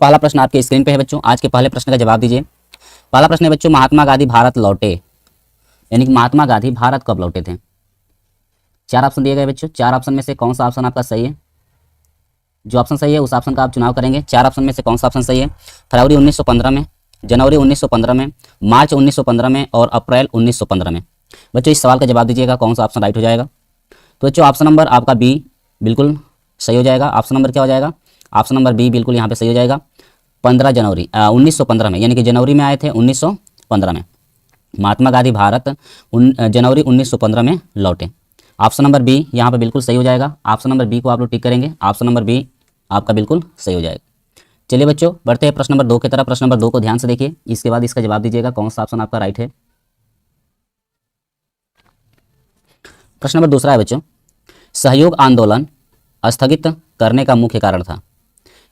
पहला प्रश्न आपके स्क्रीन पे है बच्चों। आज के पहले प्रश्न का जवाब दीजिए। पहला प्रश्न है बच्चों, महात्मा गांधी भारत लौटे, यानी कि महात्मा गांधी भारत कब लौटे थे? चार ऑप्शन दिए गए बच्चों। चार ऑप्शन में से कौन सा ऑप्शन आपका सही है? जो ऑप्शन सही है उस ऑप्शन का आप चुनाव करेंगे। चार ऑप्शन में से कौन सा ऑप्शन सही है? फरवरी 1915 में, जनवरी 1915 में, मार्च 1915 में और अप्रैल 1915 में। बच्चों इस सवाल का जवाब दीजिएगा, कौन सा ऑप्शन राइट हो जाएगा? तो बच्चों ऑप्शन नंबर आपका बी बिल्कुल सही हो जाएगा। ऑप्शन नंबर क्या हो जाएगा? ऑप्शन नंबर बी बिल्कुल यहाँ पे सही हो जाएगा। 15 जनवरी 1915 में, यानी कि जनवरी में आए थे 1915 में। महात्मा गांधी भारत जनवरी 1915 में लौटे। ऑप्शन नंबर बी यहाँ पे बिल्कुल सही हो जाएगा। ऑप्शन नंबर बी को आप लोग टिक करेंगे। ऑप्शन नंबर बी आपका बिल्कुल सही हो जाएगा। चलिए बच्चों बढ़ते हैं प्रश्न नंबर 2 की तरफ। प्रश्न नंबर 2 को ध्यान से देखिए, इसके बाद इसका जवाब दीजिएगा कौन सा ऑप्शन आपका राइट है। प्रश्न नंबर दूसरा है बच्चों, सहयोग आंदोलन स्थगित करने का मुख्य कारण था,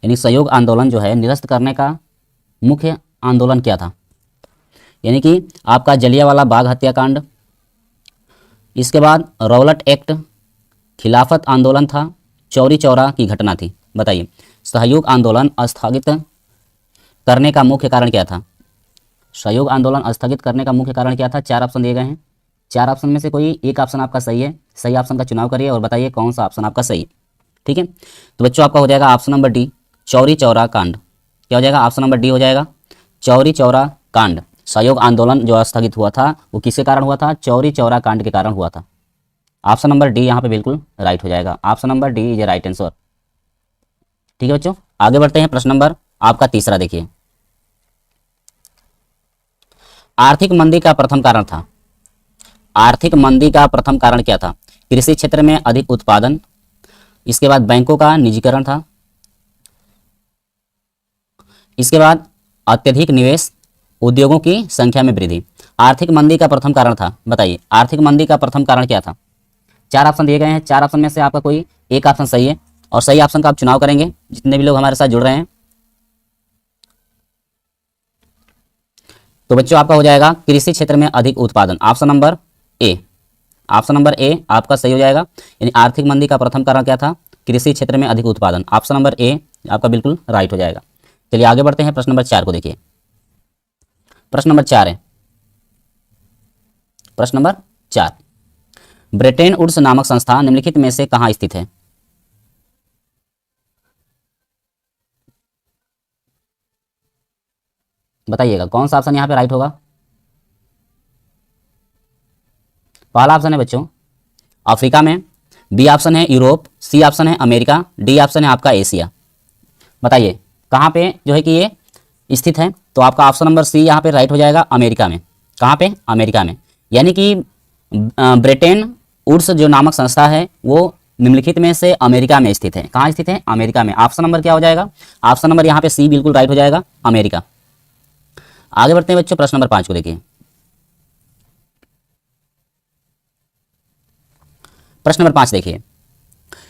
यानी सहयोग आंदोलन जो है निरस्त करने का मुख्य आंदोलन क्या था? यानी कि आपका जलियांवाला बाग हत्याकांड, इसके बाद रौलट एक्ट, खिलाफत आंदोलन था, चौरी चौरा की घटना थी। बताइए सहयोग आंदोलन स्थगित करने का मुख्य कारण क्या था? सहयोग आंदोलन स्थगित करने का मुख्य कारण क्या था? चार ऑप्शन दिए गए हैं। चार ऑप्शन में से कोई एक ऑप्शन आपका सही है। सही ऑप्शन का चुनाव करिए और बताइए कौन सा ऑप्शन आपका सही है। ठीक है, तो बच्चों आपका हो जाएगा option number D, Chauri Chaura कांड। क्या हो जाएगा? ऑप्शन नंबर डी हो जाएगा, चौरी चौरा कांड। सहयोग आंदोलन जो स्थगित हुआ था वो किसके कारण हुआ था? चौरी चौरा कांड के कारण हुआ था। ऑप्शन नंबर डी यहाँ पे बिल्कुल राइट हो जाएगा। Option number D is a right answer. ठीक है बच्चों, आगे बढ़ते हैं। प्रश्न नंबर आपका तीसरा देखिए, आर्थिक मंदी का प्रथम कारण था। आर्थिक मंदी का प्रथम कारण क्या था? कृषि क्षेत्र में अधिक उत्पादन, इसके बाद बैंकों का निजीकरण था, इसके बाद अत्यधिक निवेश, उद्योगों की संख्या में वृद्धि। आर्थिक मंदी का प्रथम कारण था, बताइए आर्थिक मंदी का प्रथम कारण क्या था? चार ऑप्शन दिए गए हैं। चार ऑप्शन में से आपका कोई एक ऑप्शन सही है और सही ऑप्शन का आप चुनाव करेंगे, जितने भी लोग हमारे साथ जुड़ रहे हैं। तो बच्चों आपका हो जाएगा कृषि क्षेत्र में अधिक उत्पादन। Option number A, option number A आपका सही हो जाएगा। यानी आर्थिक मंदी का प्रथम कारण क्या था? कृषि क्षेत्र में अधिक उत्पादन। ऑप्शन नंबर ए आपका बिल्कुल राइट हो जाएगा। चलिए आगे बढ़ते हैं। प्रश्न नंबर 4 को देखिए। प्रश्न नंबर 4 है, प्रश्न नंबर 4, ब्रेटेन वुड्स नामक संस्था निम्नलिखित में से कहां स्थित है? बताइएगा कौन सा ऑप्शन यहां पे राइट होगा। पहला ऑप्शन है बच्चों अफ्रीका में, बी ऑप्शन है यूरोप, सी ऑप्शन है अमेरिका, डी ऑप्शन है आपका एशिया। बताइए कहां पे जो है कि ये स्थित है? तो आपका ऑप्शन नंबर सी यहाँ पे राइट हो जाएगा, अमेरिका में। कहाँ पे? अमेरिका में। यानी कि ब्रेटेन वुड्स जो नामक संस्था है वो निम्नलिखित में से अमेरिका में स्थित है। कहाँ स्थित है? अमेरिका में। ऑप्शन नंबर क्या हो जाएगा? ऑप्शन नंबर यहाँ पे सी बिल्कुल राइट हो जाएगा, अमेरिका। आगे बढ़ते हैं बच्चों, प्रश्न नंबर 5 को देखिए। प्रश्न नंबर 5 देखिए,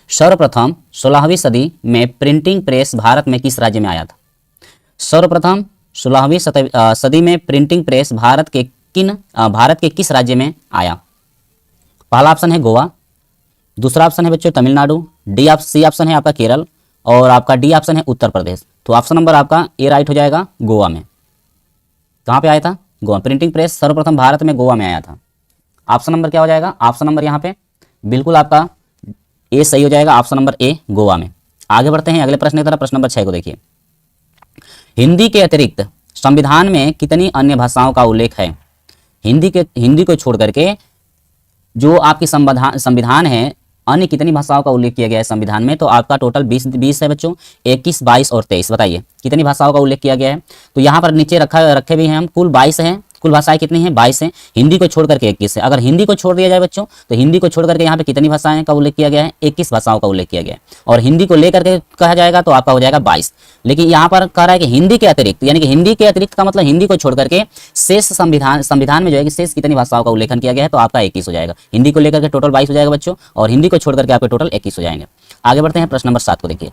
सर्वप्रथम 16वीं सदी में प्रिंटिंग प्रेस भारत में किस राज्य में आया था? सर्वप्रथम 16वीं सदी में प्रिंटिंग प्रेस भारत के किस राज्य में आया? पहला ऑप्शन है गोवा, दूसरा ऑप्शन है बच्चों तमिलनाडु, सी ऑप्शन है आपका केरल और आपका डी ऑप्शन है उत्तर प्रदेश। तो ऑप्शन नंबर आपका ए राइट हो जाएगा, गोवा में। कहाँ पे आया था? गोवा। प्रिंटिंग प्रेस सर्वप्रथम भारत में गोवा में आया था। ऑप्शन नंबर क्या हो जाएगा? ऑप्शन नंबर यहाँ पे बिल्कुल आपका ए सही हो जाएगा, ऑप्शन नंबर ए गोवा में। आगे बढ़ते हैं अगले प्रश्न की तरफ। प्रश्न नंबर 6 को देखिए, हिंदी के अतिरिक्त संविधान में कितनी अन्य भाषाओं का उल्लेख है? हिंदी को छोड़ करके जो आपकी संविधान है, अन्य कितनी भाषाओं का उल्लेख किया गया है संविधान में? तो आपका टोटल 20 है बच्चों, 21, 22 और 23। बताइए कितनी भाषाओं का उल्लेख किया गया है? तो यहाँ पर नीचे रखे भी हैं हम, कुल 22 हैं। कुल भाषाएं कितनी हैं? 22 हैं। हिंदी को छोड़ करके 21 है। अगर हिंदी को छोड़ दिया जाए बच्चों, तो हिंदी को छोड़ करके यहाँ पे कितनी भाषाएं का उल्लेख किया गया है? 21 भाषाओं का उल्लेख किया गया है। और हिंदी को लेकर के कहा जाएगा तो आपका हो जाएगा 22। लेकिन यहाँ पर कह रहा है कि हिंदी के अतिरिक्त, यानी कि हिंदी के अतिरिक्त का मतलब हिंदी को छोड़ करके शेष संविधान में जो है कि शेष कितनी भाषाओं का उल्लेखन किया गया है? तो आपका 21 हो जाएगा। हिंदी को लेकर के टोटल 22 हो जाएगा बच्चों, और हिंदी को छोड़ करके आपके टोटल 21 हो जाएंगे। आगे बढ़ते हैं। प्रश्न नंबर 7 को देखिए।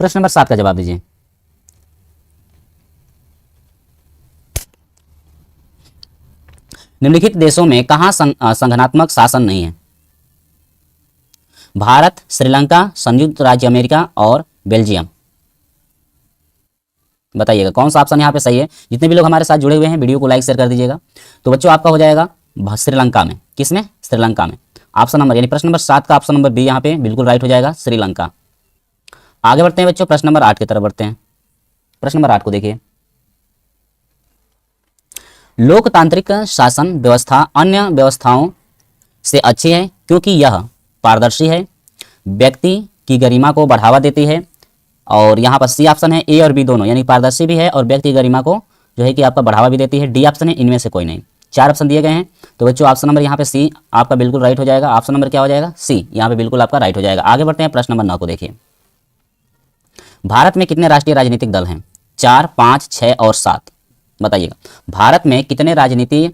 प्रश्न नंबर 7 का जवाब दीजिए। निम्नलिखित देशों में कहां संगठनात्मक शासन नहीं है? भारत, श्रीलंका, संयुक्त राज्य अमेरिका और बेल्जियम। बताइएगा कौन सा ऑप्शन यहाँ पे सही है। जितने भी लोग हमारे साथ जुड़े हुए हैं वीडियो को लाइक शेयर कर दीजिएगा। तो बच्चों आपका हो जाएगा श्रीलंका में। किसमें? श्रीलंका में। ऑप्शन नंबर यानी प्रश्न नंबर 7 का ऑप्शन नंबर बी यहाँ पे बिल्कुल राइट हो जाएगा, श्रीलंका। आगे बढ़ते हैं बच्चों, प्रश्न नंबर 8 की तरफ बढ़ते हैं। प्रश्न नंबर 8 को देखिए, लोकतांत्रिक शासन व्यवस्था अन्य व्यवस्थाओं से अच्छी है क्योंकि यह पारदर्शी है, व्यक्ति की गरिमा को बढ़ावा देती है। और यहाँ पर सी ऑप्शन है, ए और बी दोनों, यानी पारदर्शी भी है और व्यक्ति की गरिमा को जो है कि आपका बढ़ावा भी देती है। डी ऑप्शन है, इनमें से कोई नहीं। 4 ऑप्शन दिए गए हैं, तो बच्चों ऑप्शन नंबर यहाँ पे सी आपका बिल्कुल राइट हो जाएगा। ऑप्शन नंबर क्या हो जाएगा? सी यहाँ पे बिल्कुल आपका राइट हो जाएगा। आगे बढ़ते हैं, प्रश्न नंबर 9 को देखिए, भारत में कितने राष्ट्रीय राजनीतिक दल हैं? 4, 5, 6 और 7। बताइएगा भारत में कितने राष्ट्रीय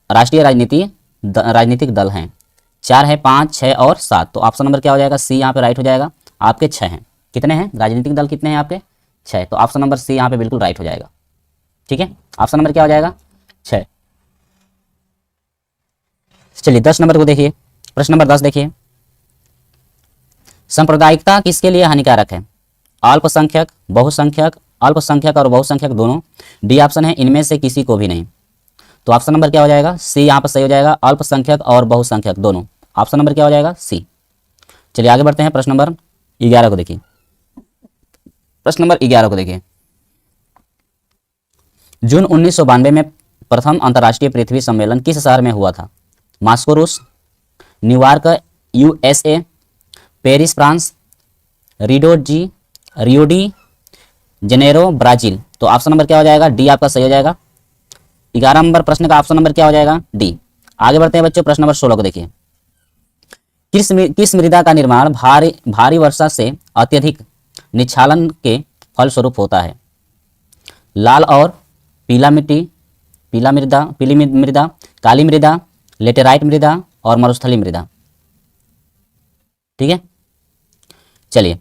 राजनीतिक दल हैं? 4 है, 5, 6 और 7। तो ऑप्शन नंबर क्या हो जाएगा? सी यहाँ पे राइट हो जाएगा। आपके 6 हैं। कितने हैं राजनीतिक दल? कितने हैं आपके? 6। तो ऑप्शन नंबर सी यहाँ पे बिल्कुल राइट हो जाएगा। ठीक है, ऑप्शन नंबर क्या हो जाएगा? 6। चलिए 10 नंबर को देखिए, प्रश्न नंबर 10 देखिए, सांप्रदायिकता किसके लिए हानिकारक है? अल्पसंख्यक, बहुसंख्यक, अल्पसंख्यक और बहुसंख्यक दोनों। डी ऑप्शन है, इनमें से किसी को भी नहीं। तो ऑप्शन नंबर क्या हो जाएगा? सी यहाँ पर सही हो जाएगा, अल्पसंख्यक और बहुसंख्यक दोनों। ऑप्शन नंबर क्या हो जाएगा? सी। चलिए आगे बढ़ते हैं, प्रश्न नंबर 11 को देखिए। प्रश्न नंबर 11 को देखिए, जून 1992 में प्रथम अंतर्राष्ट्रीय पृथ्वी सम्मेलन किस शहर में हुआ था? मॉस्को रूस, New York USA, Paris France, Rio de Janeiro Brazil. तो ऑप्शन नंबर क्या हो जाएगा? डी आपका सही हो जाएगा। 11 नंबर प्रश्न का ऑप्शन नंबर क्या हो जाएगा? डी। आगे बढ़ते हैं बच्चों, प्रश्न नंबर 16 को देखिए, किस मृदा का निर्माण भारी वर्षा से अत्यधिक निक्षालन के फलस्वरूप होता है? लाल और पीली मृदा, काली मृदा, लेटेराइट मृदा और मरुस्थलीय मृदा। ठीक है, चलिए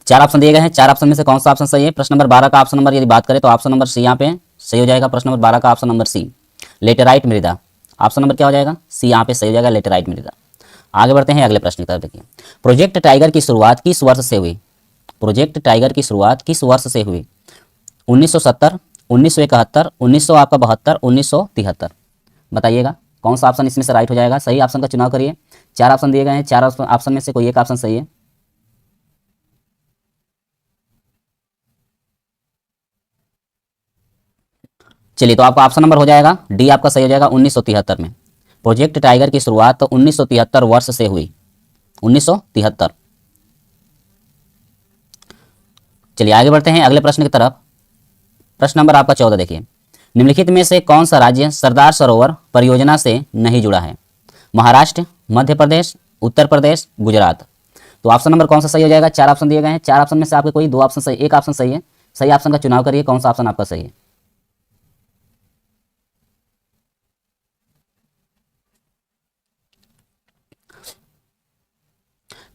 4 ऑप्शन दिए गए हैं। 4 ऑप्शन में से कौन सा ऑप्शन सही है? प्रश्न नंबर 12 का ऑप्शन नंबर यदि बात करें तो ऑप्शन नंबर सी यहाँ पे सही हो जाएगा। प्रश्न नंबर 12 का ऑप्शन नंबर सी, लेटेराइट मृदा। ऑप्शन नंबर क्या हो जाएगा? सी यहाँ पे सही हो जाएगा, लेटेराइट मृदा। आगे बढ़ते हैं अगले प्रश्न की तरफ देखिए, प्रोजेक्ट टाइगर की शुरुआत किस वर्ष से हुई? प्रोजेक्ट टाइगर की शुरुआत किस वर्ष से हुई? 1970, 1971, 1972, 1973। बताइएगा कौन सा ऑप्शन इसमें से राइट हो जाएगा? सही ऑप्शन का चुनाव करिए। 4 ऑप्शन दिए गए हैं, 4 ऑप्शन में से कोई एक ऑप्शन सही है। चलिए तो आपका ऑप्शन नंबर हो जाएगा डी आपका सही हो जाएगा, 1973 में। प्रोजेक्ट टाइगर की शुरुआत तो 1973 वर्ष से हुई, 1973। चलिए आगे बढ़ते हैं अगले प्रश्न की तरफ। प्रश्न नंबर आपका 14 देखिए, निम्नलिखित में से कौन सा राज्य सरदार सरोवर परियोजना से नहीं जुड़ा है? महाराष्ट्र, मध्य प्रदेश, उत्तर प्रदेश, गुजरात। तो ऑप्शन नंबर कौन सा सही हो जाएगा? 4 ऑप्शन दिए गए हैं, 4 ऑप्शन में से आपके कोई 2 ऑप्शन सही, एक ऑप्शन सही है। सही ऑप्शन का चुनाव करिए, कौन सा ऑप्शन आपका सही है।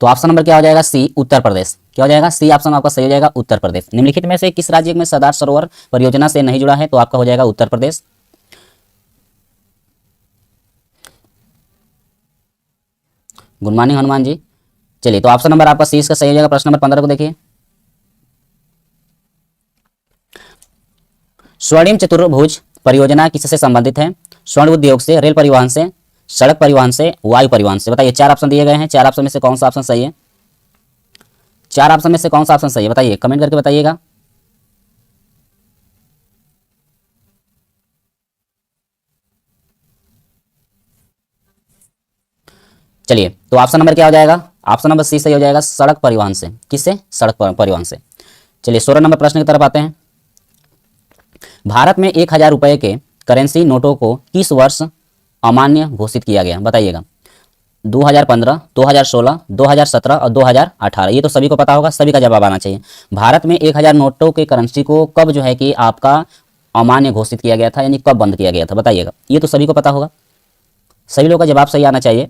तो ऑप्शन नंबर क्या हो जाएगा? सी, उत्तर प्रदेश। क्या हो जाएगा? सी ऑप्शन आपका सही हो जाएगा, उत्तर प्रदेश। निम्नलिखित में से किस राज्य में सरदार सरोवर परियोजना से नहीं जुड़ा है? तो आपका हो जाएगा उत्तर प्रदेश। Good morning Hanuman ji. चलिए तो ऑप्शन नंबर आपका सी इसका सही हो जाएगा। प्रश्न नंबर 15 को देखिए, स्वर्णिम चतुर्भुज परियोजना किससे संबंधित है? स्वर्ण उद्योग से, रेल परिवहन से, सड़क परिवहन से, वायु परिवहन से। बताइए 4 ऑप्शन दिए गए हैं, 4 ऑप्शन में से कौन सा ऑप्शन सही है? 4 ऑप्शन में से कौन सा ऑप्शन सही है बताइए, कमेंट करके बताइएगा। चलिए तो ऑप्शन नंबर क्या हो जाएगा? ऑप्शन नंबर सी सही हो जाएगा, सड़क परिवहन से। किससे? सड़क परिवहन से। चलिए 16 नंबर प्रश्न की तरफ आते हैं। भारत में 1000 रुपए के करेंसी नोटों को किस वर्ष अमान्य घोषित किया गया? बताइएगा। 2015, 2016, 2017 और 2018। ये तो सभी को पता होगा, सभी का जवाब आना चाहिए। भारत में 1000 नोटों के करेंसी को कब जो है कि आपका अमान्य घोषित किया गया था, यानी कब बंद किया गया था? बताइएगा। ये तो सभी को पता होगा, सभी लोगों का जवाब सही आना चाहिए।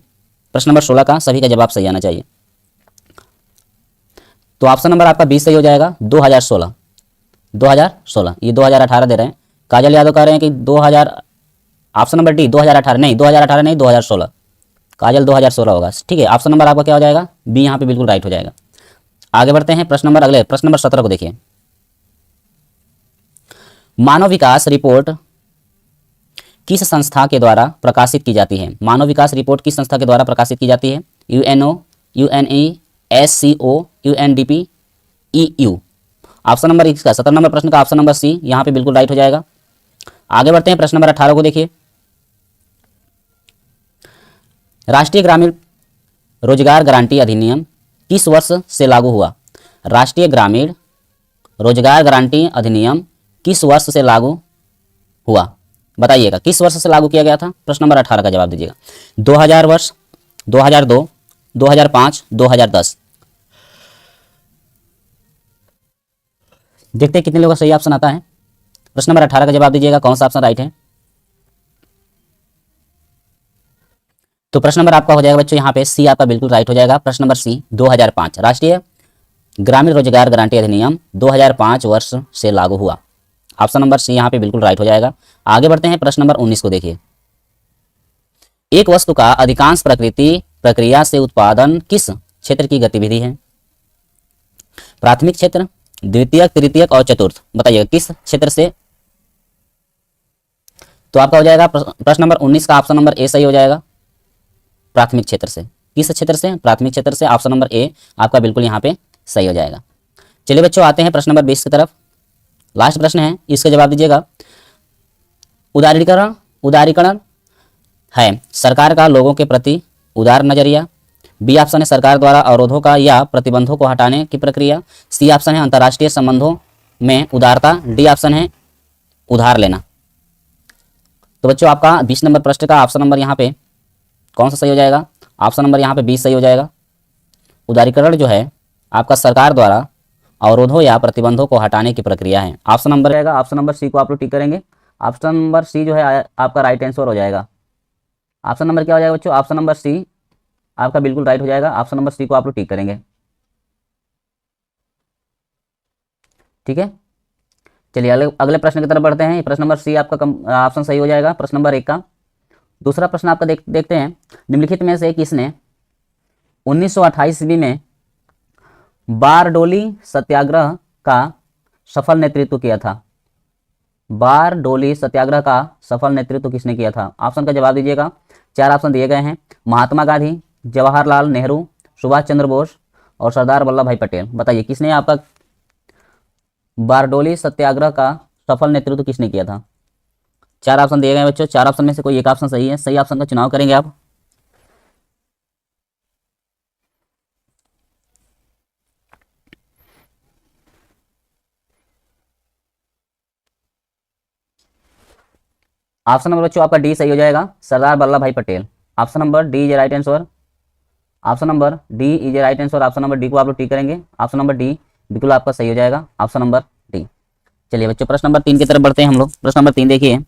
प्रश्न नंबर 16 का सभी का जवाब सही आना चाहिए। तो ऑप्शन नंबर आपका 20 सही हो जाएगा, 2016। 2016, ये 2018 दे रहे हैं। काजल यादव कह रहे हैं कि 2000, ऑप्शन नंबर डी 2018 नहीं, 2018 नहीं 2016। काजल 2016 होगा। ठीक है, ऑप्शन नंबर आपका क्या हो जाएगा? बी यहाँ पे बिल्कुल राइट हो जाएगा। आगे बढ़ते हैं प्रश्न नंबर 17 को देखिए। मानव विकास रिपोर्ट किस संस्था के द्वारा प्रकाशित की जाती है? मानव विकास रिपोर्ट किस संस्था के द्वारा प्रकाशित की जाती है? UNO, UNE, SCO, UNDP, EU. Option number इसका 17 नंबर प्रश्न का ऑप्शन नंबर सी यहाँ पे बिल्कुल राइट हो जाएगा। आगे बढ़ते हैं प्रश्न नंबर 18 को देखिए। राष्ट्रीय ग्रामीण रोजगार गारंटी अधिनियम किस वर्ष से लागू हुआ? राष्ट्रीय ग्रामीण रोजगार गारंटी अधिनियम किस वर्ष से लागू हुआ? बताइएगा किस वर्ष से लागू किया गया था? प्रश्न नंबर 18 का जवाब दीजिएगा। 2000 वर्ष, 2002, 2005, 2010। देखते हैं कितने लोगों का सही ऑप्शन आता है। प्रश्न नंबर 18 का जवाब दीजिएगा, कौन सा ऑप्शन राइट है? तो प्रश्न नंबर आपका हो जाएगा बच्चों यहाँ पे सी आपका बिल्कुल राइट हो जाएगा। प्रश्न नंबर सी 2005 राष्ट्रीय ग्रामीण रोजगार गारंटी अधिनियम 2005 वर्ष से लागू हुआ। ऑप्शन नंबर सी यहाँ पे बिल्कुल राइट हो जाएगा। आगे बढ़ते हैं प्रश्न नंबर 19 को देखिए। एक वस्तु का अधिकांश प्रक्रिया से उत्पादन किस क्षेत्र की गतिविधि है? प्राथमिक क्षेत्र, द्वितीयक, तृतीयक और चतुर्थ। बताइएगा किस क्षेत्र से? तो आपका हो जाएगा प्रश्न नंबर 19 का ऑप्शन नंबर ए सही हो जाएगा। प्राथमिक क्षेत्र से। किस क्षेत्र से? प्राथमिक क्षेत्र से। ऑप्शन नंबर ए आपका बिल्कुल यहाँ पे सही हो जाएगा। चलिए बच्चों आते हैं प्रश्न नंबर 20 की तरफ। लास्ट प्रश्न है, इसका जवाब दीजिएगा। उदारीकरण है सरकार का लोगों के प्रति उदार नजरिया। बी ऑप्शन है सरकार द्वारा अवरोधों का या प्रतिबंधों को हटाने की प्रक्रिया। सी ऑप्शन है अंतर्राष्ट्रीय संबंधों में उदारता। डी ऑप्शन है उधार लेना। तो बच्चों आपका 20 नंबर प्रश्न का ऑप्शन नंबर यहाँ पे कौन सा सही हो जाएगा? ऑप्शन नंबर यहाँ पे 20 सही हो जाएगा। उदारीकरण जो है आपका सरकार द्वारा अवरोधों या प्रतिबंधों को हटाने की प्रक्रिया है। ऑप्शन नंबर रहेगा, ऑप्शन नंबर सी को आप लोग टिक करेंगे। ऑप्शन नंबर सी जो है आपका राइट आंसर हो जाएगा। ऑप्शन नंबर क्या हो जाएगा बच्चों? ऑप्शन नंबर सी आपका बिल्कुल राइट हो जाएगा। ऑप्शन नंबर सी को आप लोग टिक करेंगे। ठीक है, चलिए अगले प्रश्न की तरफ बढ़ते हैं। प्रश्न नंबर सी आपका ऑप्शन सही हो जाएगा। प्रश्न नंबर 1 का दूसरा प्रश्न आपका देखते हैं। निम्नलिखित में से किसने 1928 ईस्वी में बारडोली सत्याग्रह का सफल नेतृत्व किया था? बारडोली सत्याग्रह का सफल नेतृत्व किसने किया था? ऑप्शन का जवाब दीजिएगा। 4 ऑप्शन दिए गए हैं। महात्मा गांधी, जवाहरलाल नेहरू, सुभाष चंद्र बोस और सरदार वल्लभ भाई पटेल। बताइए किसने आपका बारडोली सत्याग्रह का सफल नेतृत्व किसने किया था? 4 ऑप्शन दिए गए बच्चों। 4 ऑप्शन में से कोई एक ऑप्शन सही है। सही ऑप्शन का चुनाव करेंगे आप। ऑप्शन नंबर बच्चों आपका डी सही हो जाएगा, सरदार वल्लभ भाई Patel. Option number D is right answer. Option number D is right answer. Option number D को आप लोग टिक करेंगे। ऑप्शन नंबर डी बिल्कुल आपका सही हो जाएगा। Option number D. चलिए बच्चों प्रश्न नंबर 3 की तरफ बढ़ते हैं हम लोग। प्रश्न नंबर 3 देखिए।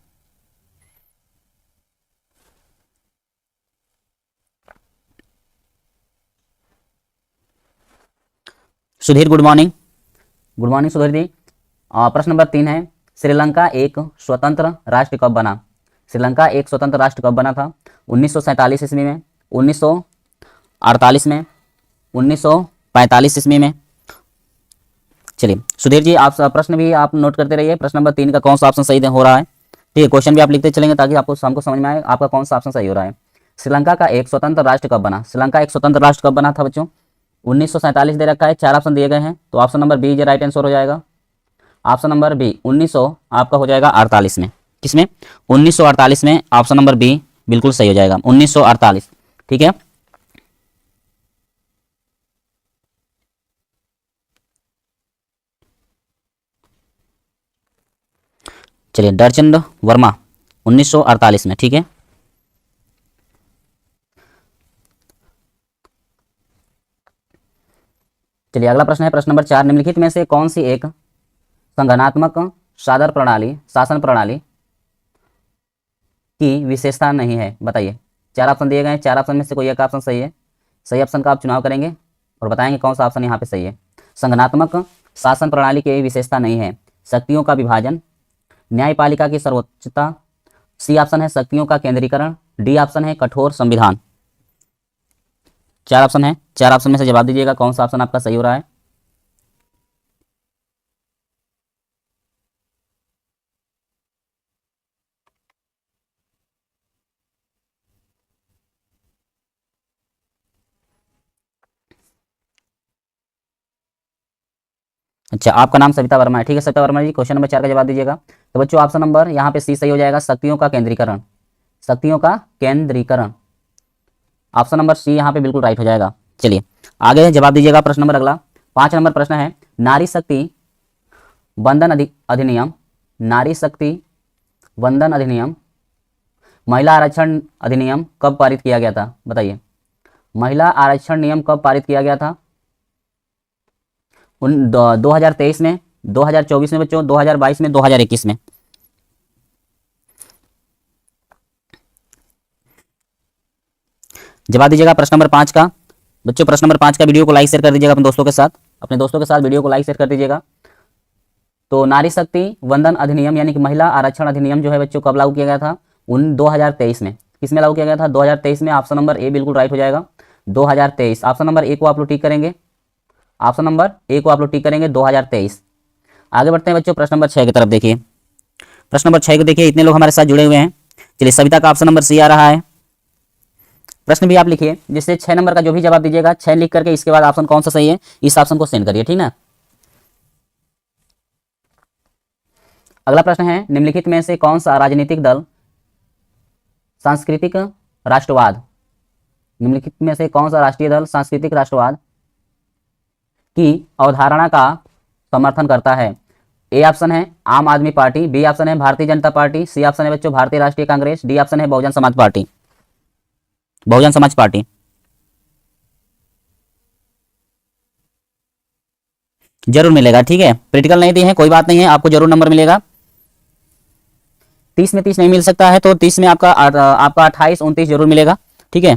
Sudhir good morning. Good morning Sudhir ji. प्रश्न नंबर 3 है, श्रीलंका एक स्वतंत्र राष्ट्र कब बना? श्रीलंका एक स्वतंत्र राष्ट्र कब बना था? 1947 ईस्वी में, 1948 में, 1945 ईस्वी में। चलिए सुधीर जी आप प्रश्न भी आप नोट करते रहिए। प्रश्न नंबर 3 का कौन सा ऑप्शन सही हो रहा है? ठीक है, क्वेश्चन भी आप लिखते चलेंगे ताकि आपको हमको समझ में आए आपका कौन सा ऑप्शन सही हो रहा है। श्रीलंका का एक स्वतंत्र राष्ट्र कब बना? श्रीलंका एक स्वतंत्र राष्ट्र कब बना था बच्चों? 1947 दे रखा है। 4 ऑप्शन दिए गए हैं। तो option number B right answer हो जाएगा। ऑप्शन नंबर बी 1900 आपका हो जाएगा 48 में। किसमें? 1948 में। ऑप्शन नंबर बी बिल्कुल सही हो जाएगा, 1948। ठीक है, चलिए डरचंद वर्मा 1948 में। ठीक है, चलिए अगला प्रश्न है प्रश्न नंबर 4। निम्नलिखित में से कौन सी एक संगठनात्मक शासन प्रणाली की विशेषता नहीं है? बताइए। 4 ऑप्शन दिए गए हैं। 4 ऑप्शन में से कोई एक ऑप्शन सही है। सही ऑप्शन का आप चुनाव करेंगे और बताएंगे कौन सा ऑप्शन यहाँ पे सही है। संगठनात्मक शासन प्रणाली की विशेषता नहीं है शक्तियों का विभाजन, न्यायपालिका की सर्वोच्चता। सी ऑप्शन है शक्तियों का केंद्रीकरण। डी ऑप्शन है कठोर संविधान। 4 ऑप्शन है। 4 ऑप्शन में से जवाब दीजिएगा कौन सा ऑप्शन आपका सही हो रहा है। अच्छा, आपका नाम सविता वर्मा है, ठीक है सविता वर्मा जी, क्वेश्चन नंबर 4 का जवाब दीजिएगा। तो बच्चों ऑप्शन नंबर यहाँ पे सी सही हो जाएगा, शक्तियों का केंद्रीकरण, शक्तियों का केंद्रीकरण, ऑप्शन नंबर सी यहाँ पे बिल्कुल राइट हो जाएगा। चलिए आगे जवाब दीजिएगा। प्रश्न नंबर अगला 5 नंबर प्रश्न है, नारी शक्ति वंदन अधिनियम, नारी शक्ति वंदन अधिनियम, महिला आरक्षण अधिनियम कब पारित किया गया था, बताइए। महिला आरक्षण नियम कब पारित किया गया था? 2023 में, 2024 में बच्चों, 2022 में, 2021 में। जवाब दीजिएगा प्रश्न नंबर 5 का। बच्चों प्रश्न नंबर 5 का वीडियो को लाइक शेयर कर दीजिएगा अपने दोस्तों के साथ, अपने दोस्तों के साथ वीडियो को लाइक शेयर कर दीजिएगा। तो नारी शक्ति वंदन अधिनियम यानी कि महिला आरक्षण अधिनियम जो है बच्चों कब लागू किया गया था? 2023 में। किसमें लागू किया गया था? 2023 में। ऑप्शन नंबर ए बिल्कुल राइट हो जाएगा, 2023। ऑप्शन नंबर ए को आप लोग टिक करेंगे, ऑप्शन नंबर ए को आप लोग टिक करेंगे, 2023। आगे बढ़ते हैं बच्चों प्रश्न नंबर 6 की तरफ। देखिए प्रश्न नंबर 6 को देखिए, इतने लोग हमारे साथ जुड़े हुए हैं। चलिए सविता का ऑप्शन नंबर सी आ रहा है। प्रश्न भी आप लिखिए, जिससे 6 नंबर का जो भी जवाब दीजिएगा 6 लिख करके इसके बाद ऑप्शन कौन सा सही है इस ऑप्शन को सेंड करिए, ठीक ना। अगला प्रश्न है, निम्नलिखित में से कौन सा राजनीतिक दल सांस्कृतिक राष्ट्रवाद, निम्नलिखित में से कौन सा राष्ट्रीय दल सांस्कृतिक राष्ट्रवाद की अवधारणा का समर्थन करता है? ए ऑप्शन है आम आदमी पार्टी, बी ऑप्शन है Bharatiya Janata party, C option है बच्चों भारतीय राष्ट्रीय कांग्रेस, डी ऑप्शन है बहुजन समाज पार्टी, बहुजन समाज पार्टी। जरूर मिलेगा, ठीक है। प्रैक्टिकल नहीं दिए हैं कोई बात नहीं है, आपको जरूर नंबर मिलेगा। 30 में 30 नहीं मिल सकता है तो 30 में आपका 28 29 जरूर मिलेगा, ठीक है।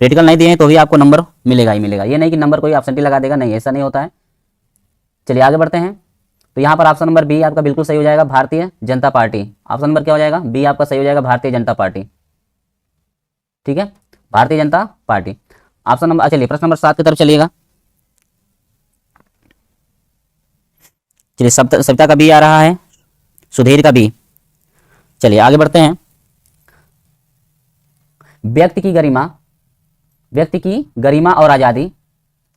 प्रैक्टिकल नहीं दिए हैं तो भी आपको नंबर मिलेगा ही मिलेगा, ये नहीं कि नंबर कोई एब्सेंटी लगा देगा, नहीं ऐसा नहीं होता है। चलिए आगे बढ़ते हैं। तो यहाँ पर ऑप्शन नंबर बी आपका बिल्कुल सही हो जाएगा, Bharatiya Janata party. Option number क्या हो जाएगा? बी आपका सही हो जाएगा, भारतीय जनता पार्टी, ठीक है, Bharatiya Janata party. Option number, चलिए प्रश्न नंबर 7 की तरफ चलिएगा। चलिए सविता का बी आ रहा है, सुधीर का बी। चलिए आगे बढ़ते हैं। व्यक्ति की गरिमा, व्यक्ति की गरिमा और आजादी,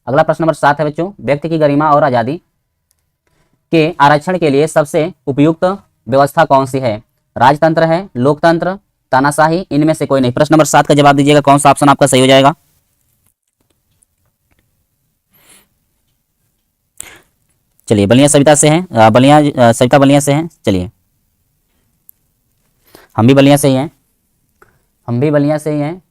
अगला प्रश्न नंबर 7 है बच्चों। व्यक्ति की गरिमा और आजादी के आरक्षण के लिए सबसे उपयुक्त व्यवस्था कौन सी है? राजतंत्र है, लोकतंत्र, तानाशाही, इनमें से कोई नहीं। प्रश्न नंबर 7 का जवाब दीजिएगा, कौन सा ऑप्शन आपका सही हो जाएगा। चलिए बलिया सविता से हैं, बलिया सविता बलिया से हैं। चलिए हम भी बलिया से ही हैं, हम भी बलिया से ही हैं।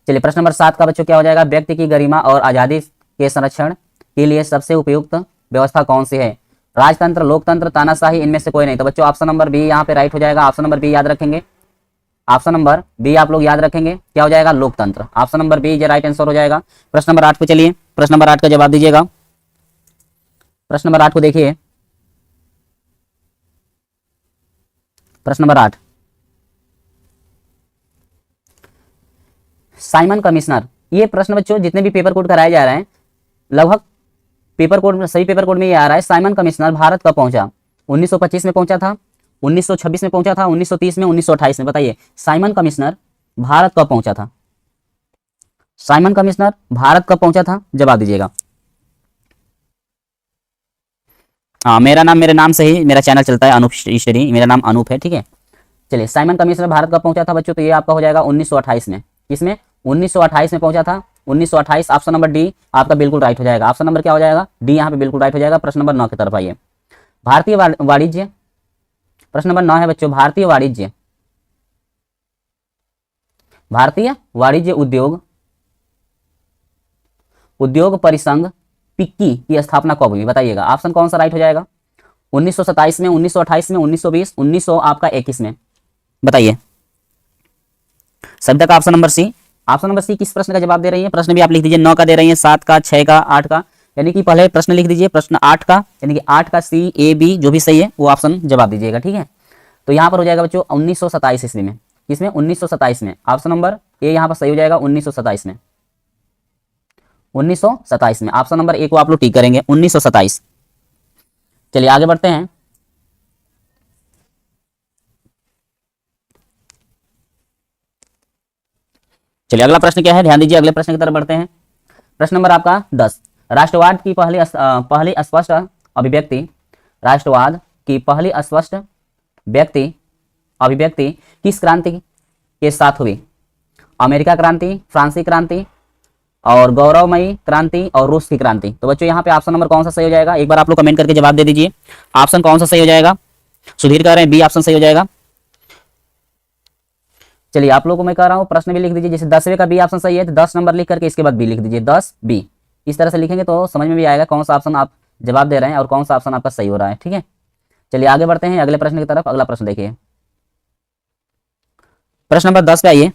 चलिए प्रश्न नंबर 7 का बच्चों क्या हो जाएगा? व्यक्ति की गरिमा और आजादी के संरक्षण के लिए सबसे उपयुक्त व्यवस्था कौन सी है? राजतंत्र, लोकतंत्र, तानाशाही, इनमें से कोई नहीं। तो बच्चों ऑप्शन नंबर बी यहाँ पे राइट हो जाएगा, ऑप्शन नंबर बी याद रखेंगे, ऑप्शन नंबर बी आप लोग याद रखेंगे, क्या हो जाएगा? लोकतंत्र। Option number B right answer हो जाएगा। प्रश्न नंबर 8 पे चलिए, प्रश्न नंबर 8 का जवाब दीजिएगा। प्रश्न नंबर 8 को देखिए, प्रश्न नंबर 8, साइमन कमिश्नर। ये प्रश्न बच्चों जितने भी पेपर कोड कराए जा रहे हैं लगभग पेपर कोड में, सही पेपर कोड में ये आ रहा है। साइमन कमिश्नर भारत कब पहुंचा? 1925 में पहुंचा था, 1926 में पहुंचा था, 1930 में, 1928 में। बताइए साइमन कमिश्नर भारत कब पहुंचा था? साइमन कमिश्नर भारत कब पहुंचा था? जवाब दीजिएगा। हाँ मेरा नाम, मेरे नाम से ही मेरा चैनल चलता है, अनूप ईश्वरी, मेरा नाम अनूप है, ठीक है। चलिए साइमन कमिश्नर भारत कब पहुंचा था बच्चों? तो ये आपका हो जाएगा 1928 में। किसमें? 1928 में पहुंचा था, 1928। ऑप्शन नंबर डी आपका बिल्कुल राइट हो जाएगा। ऑप्शन नंबर क्या हो जाएगा? डी यहाँ पे बिल्कुल राइट हो जाएगा। प्रश्न नंबर 9 की तरफ आइए। भारतीय वाणिज्य, प्रश्न नंबर 9 है बच्चों, भारतीय वाणिज्य, भारतीय वाणिज्य उद्योग उद्योग परिसंघ पिक्की की स्थापना कब हुई? बताइएगा ऑप्शन कौन सा राइट हो जाएगा? 1927 में, 1928 में, 1920, 1900 आपका 21 में। बताइए सविता का option number C. Option number C किस प्रश्न का जवाब दे रही है? प्रश्न भी आप लिख दीजिए, 9 का दे रही है, 7 का, 6 का, 8 का, यानी कि पहले प्रश्न लिख दीजिए प्रश्न 8 का, यानी कि 8 का सी ए बी जो भी सही है वो ऑप्शन जवाब दीजिएगा, ठीक है। तो यहाँ पर हो जाएगा बच्चों 1927 ईस्वी में। किसमें? 1927 में। ऑप्शन नंबर ए यहाँ पर सही हो जाएगा 1927 में, 1927 में। ऑप्शन नंबर ए को आप लोग टिक करेंगे, 1927। चलिए आगे बढ़ते हैं। चलिए अगला प्रश्न क्या है, ध्यान दीजिए, अगले प्रश्न की तरफ बढ़ते हैं। प्रश्न नंबर आपका 10, राष्ट्रवाद की पहली स्पष्ट अभिव्यक्ति, राष्ट्रवाद की पहली स्पष्ट व्यक्ति अभिव्यक्ति किस क्रांति के साथ हुई? अमेरिका क्रांति, फ्रांसीसी क्रांति और गौरवमयी क्रांति और रूस की क्रांति। तो बच्चों यहाँ पे ऑप्शन नंबर कौन सा सही हो जाएगा? एक बार आप लोग कमेंट करके जवाब दे दीजिए, ऑप्शन कौन सा सही हो जाएगा? सुधीर कह रहे हैं बी ऑप्शन सही हो जाएगा। चलिए आप लोगों को मैं कह रहा हूँ प्रश्न भी लिख दीजिए, जैसे 10वें का बी ऑप्शन सही है तो 10 नंबर लिख करके इसके बाद बी लिख दीजिए, 10 बी। इस तरह से लिखेंगे तो समझ में भी आएगा कौन सा ऑप्शन आप जवाब दे रहे हैं और कौन सा ऑप्शन आपका सही हो रहा है। ठीक है, चलिए आगे बढ़ते हैं अगले प्रश्न की तरफ। अगला प्रश्न देखिए, प्रश्न नंबर 10 पे आइए।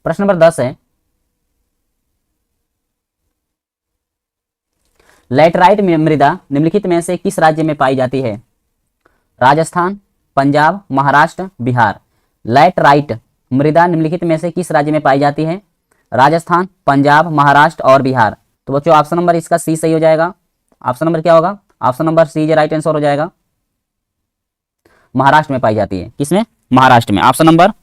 प्रश्न नंबर 10 है, लैटराइट मृदा निम्नलिखित में से किस राज्य में पाई जाती है? राजस्थान, पंजाब, महाराष्ट्र, बिहार। लैटराइट मृदा निम्नलिखित में से किस राज्य में पाई जाती है? राजस्थान, पंजाब, महाराष्ट्र और बिहार। तो बच्चों ऑप्शन नंबर इसका सी सही हो जाएगा। ऑप्शन नंबर क्या होगा? ऑप्शन नंबर सी जो राइट आंसर हो जाएगा। महाराष्ट्र में पाई जाती है। किसमें? महाराष्ट्र में। ऑप्शन नंबर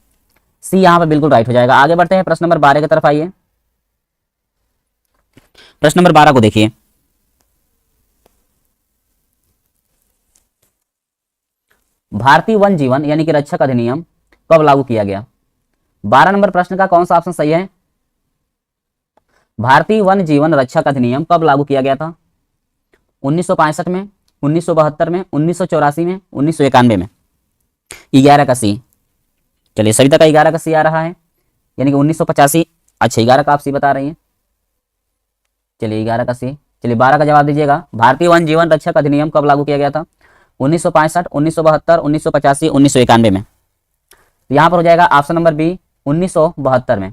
सी यहां पर बिल्कुल राइट हो जाएगा। आगे बढ़ते हैं प्रश्न नंबर 12 की तरफ आइए। प्रश्न नंबर 12 को देखिए, भारतीय वन जीवन यानी कि रक्षक अधिनियम कब लागू किया गया? 12 नंबर प्रश्न का कौन सा ऑप्शन सही है? भारतीय वन जीवन रक्षक अधिनियम कब लागू किया गया था? 1965 में, 1972 में, 1984 में, 1991 में। 11 का सी। चलिए सविता का 11 का सी आ रहा है, यानी कि 1985। अच्छा 11 का आप सी बता रही हैं। चलिए 11 का सी। चलिए 12 का जवाब दीजिएगा। भारतीय वन जीवन रक्षक अधिनियम कब लागू किया गया था? 1965, 1972, 1985, 1991 में। तो यहाँ पर हो जाएगा ऑप्शन नंबर बी 1972 में।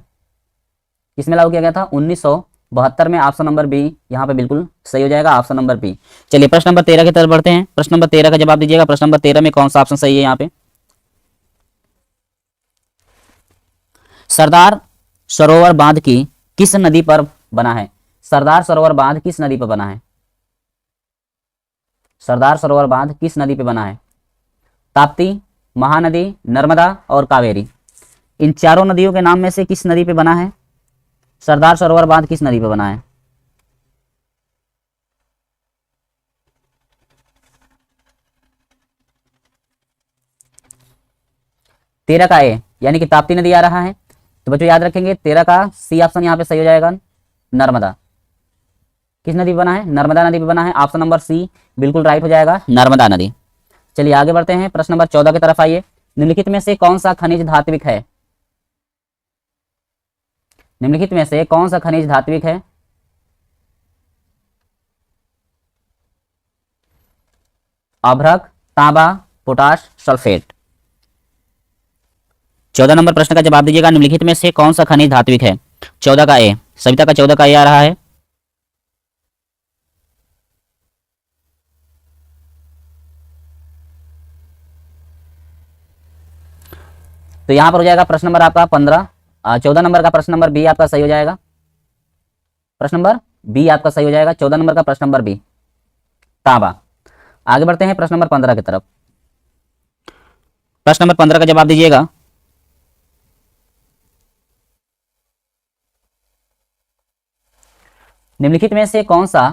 किसमें लागू किया गया था? 1972 में। ऑप्शन नंबर बी यहाँ पे बिल्कुल सही हो जाएगा, ऑप्शन नंबर बी। चलिए प्रश्न नंबर 13 की तरफ बढ़ते हैं। प्रश्न नंबर 13 का जवाब दीजिएगा। प्रश्न नंबर 13 में कौन सा ऑप्शन सही है? यहाँ पे सरदार सरोवर बांध की किस नदी पर बना है? सरदार सरोवर बांध किस नदी पर बना है? सरदार सरोवर बांध किस नदी पर बना है? ताप्ती, महानदी, नर्मदा और कावेरी। इन चारों नदियों के नाम में से किस नदी पे बना है? सरदार सरोवर बांध किस नदी पे बना है? तेरह का ए यानी कि ताप्ती नदी आ रहा है। तो बच्चों याद रखेंगे 13 का सी ऑप्शन यहाँ पे सही हो जाएगा, नर्मदा। किस नदी पे बना है? नर्मदा नदी पे बना है। ऑप्शन नंबर सी बिल्कुल राइट हो जाएगा, नर्मदा नदी। चलिए आगे बढ़ते हैं। प्रश्न नंबर 14 की तरफ आइए। निम्नलिखित में से कौन सा खनिज धात्विक है? निम्नलिखित में से कौन सा खनिज धात्विक है? अभ्रक, तांबा, पोटाश, सल्फेट। 14 नंबर प्रश्न का जवाब दीजिएगा। निम्नलिखित में से कौन सा खनिज धात्विक है? 14 का ए। सविता का 14 का ए आ रहा है। तो यहां पर हो जाएगा प्रश्न नंबर आपका 15। 14 नंबर का प्रश्न नंबर बी आपका सही हो जाएगा। प्रश्न नंबर बी आपका सही हो जाएगा। 14 नंबर का प्रश्न नंबर बी, तांबा। आगे बढ़ते हैं प्रश्न नंबर 15 की तरफ। प्रश्न नंबर 15 का जवाब दीजिएगा। निम्नलिखित में से कौन सा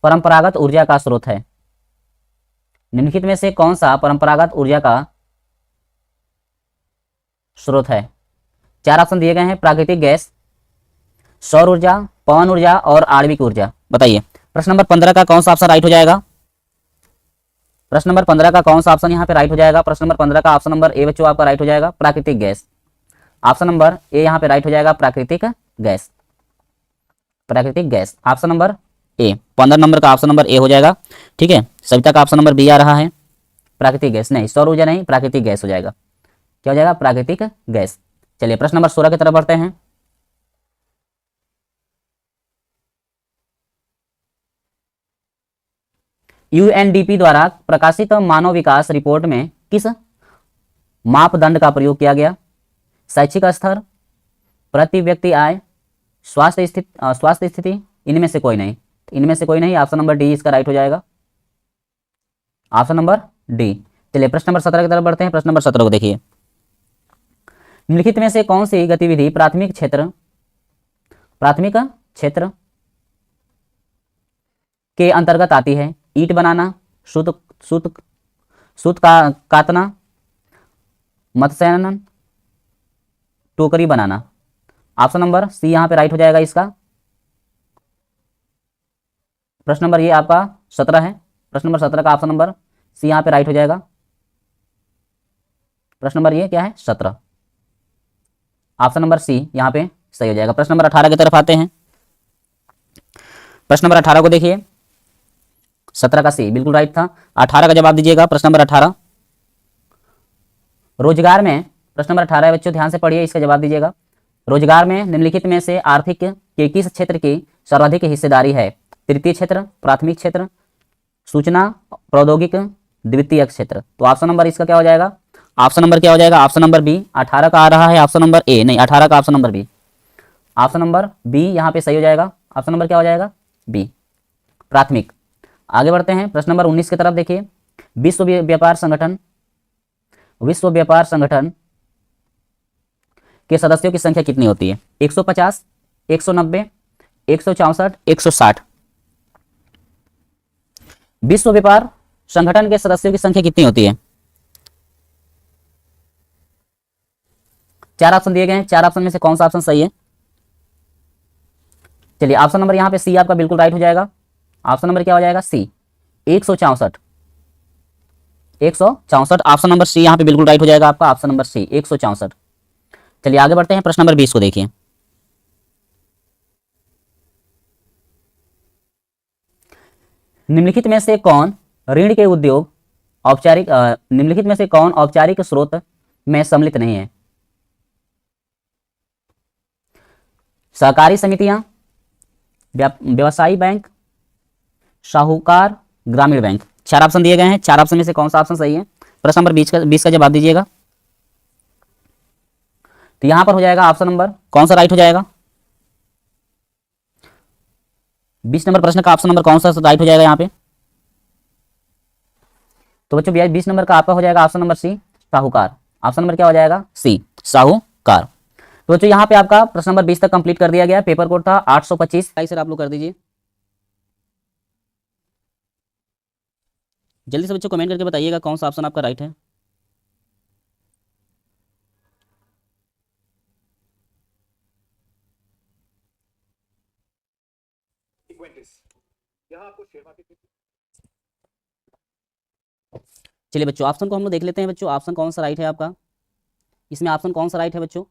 परंपरागत ऊर्जा का स्रोत है? निम्नलिखित में से कौन सा परंपरागत ऊर्जा का स्रोत है? 4 ऑप्शन दिए गए हैं, प्राकृतिक गैस, सौर ऊर्जा, पवन ऊर्जा और आणविक ऊर्जा। बताइए प्रश्न नंबर 15 का कौन सा ऑप्शन राइट हो जाएगा? प्रश्न नंबर 15 का कौन सा ऑप्शन यहाँ पे राइट हो जाएगा? प्रश्न नंबर 15 का ऑप्शन नंबर ए बच्चों आपका राइट हो जाएगा, प्राकृतिक गैस। ऑप्शन नंबर ए यहाँ पे राइट हो जाएगा, प्राकृतिक गैस। प्राकृतिक gas option number A. 15 number का ऑप्शन नंबर ए हो जाएगा। ठीक है, सविता का ऑप्शन नंबर बी आ रहा है, प्राकृतिक गैस नहीं, सौर ऊर्जा नहीं, प्राकृतिक गैस हो जाएगा। क्या हो जाएगा? प्राकृतिक गैस। चलिए प्रश्न नंबर 16 की तरफ बढ़ते हैं। यूएनडीपी द्वारा प्रकाशित मानव विकास रिपोर्ट में किस मापदंड का प्रयोग किया गया? शैक्षिक स्तर, प्रति व्यक्ति आय, स्वास्थ्य स्थिति, इनमें से कोई नहीं। इनमें से कोई नहीं, ऑप्शन नंबर डी इसका राइट हो जाएगा, ऑप्शन नंबर डी। चलिए प्रश्न नंबर 17 की तरफ बढ़ते हैं। प्रश्न नंबर 17 को देखिए। निम्नलिखित में से कौन सी गतिविधि प्राथमिक प्राथमिक क्षेत्र के अंतर्गत आती है ईंट बनाना, सूत सूत सूत का काटना, मत्स्यनन, टोकरी बनाना। ऑप्शन नंबर सी यहाँ पे राइट हो जाएगा इसका। प्रश्न नंबर ये आपका 17 है। प्रश्न नंबर 17 का ऑप्शन नंबर सी यहाँ पे राइट हो जाएगा। प्रश्न नंबर ये क्या है 17, ऑप्शन नंबर सी यहाँ पे सही हो जाएगा। प्रश्न नंबर 18 की तरफ आते हैं। प्रश्न नंबर 18 को देखिए, 17 का सी बिल्कुल राइट था। 18 का जवाब दीजिएगा। प्रश्न नंबर 18 रोजगार में, प्रश्न नंबर 18 है बच्चों, ध्यान से पढ़िए, इसका जवाब दीजिएगा। रोजगार में निम्नलिखित में से आर्थिक के किस क्षेत्र की सर्वाधिक हिस्सेदारी है? तृतीय क्षेत्र, प्राथमिक क्षेत्र, सूचना प्रौद्योगिक, द्वितीय क्षेत्र। तो ऑप्शन नंबर इसका क्या हो जाएगा? ऑप्शन नंबर क्या हो जाएगा? Option number B. 18 का आ रहा है ऑप्शन नंबर ए, नहीं 18 का option number B. Option number B यहाँ पे सही हो जाएगा। ऑप्शन नंबर क्या हो जाएगा? बी, प्राथमिक। आगे बढ़ते हैं प्रश्न नंबर 19 की तरफ देखिए। विश्व व्यापार संगठन के सदस्यों की संख्या कितनी होती है? 150, 190, 164, 160। विश्व व्यापार संगठन के सदस्यों की संख्या कितनी होती है? 4 ऑप्शन दिए गए हैं, 4 ऑप्शन में से कौन सा ऑप्शन सही है? चलिए ऑप्शन नंबर यहाँ पे सी आपका बिल्कुल राइट हो जाएगा। ऑप्शन नंबर क्या हो जाएगा? सी, 164। 164 ऑप्शन नंबर सी यहाँ पे बिल्कुल राइट हो जाएगा आपका। Option number C 164। चलिए आगे बढ़ते हैं प्रश्न नंबर 20 को देखिए। निम्नलिखित में से कौन ऋण के उद्योग औपचारिक निम्नलिखित में से कौन औपचारिक स्रोत में सम्मिलित नहीं है? सहकारी समितियां, व्यवसायी बैंक, साहूकार, ग्रामीण बैंक। 4 ऑप्शन दिए गए हैं, 4 ऑप्शन में से कौन सा ऑप्शन सही है? प्रश्न नंबर 20 का जवाब दीजिएगा। तो यहां पर हो जाएगा ऑप्शन नंबर कौन सा राइट हो जाएगा? 20 नंबर प्रश्न का ऑप्शन नंबर कौन सा राइट हो जाएगा यहाँ पे? तो बच्चों 20 नंबर का आपका हो जाएगा ऑप्शन नंबर सी, साहूकार। ऑप्शन नंबर क्या हो जाएगा? सी, साहूकार। तो बच्चों यहाँ पे आपका प्रश्न नंबर 20 तक कंप्लीट कर दिया गया। पेपर कोड था 825। सर आप लोग कर दीजिए जल्दी से बच्चों, कमेंट करके बताइएगा कौन सा ऑप्शन आपका राइट है। चलिए बच्चों ऑप्शन को हम लोग देख लेते हैं बच्चों, ऑप्शन कौन सा राइट है आपका। इसमें ऑप्शन कौन सा राइट है बच्चों?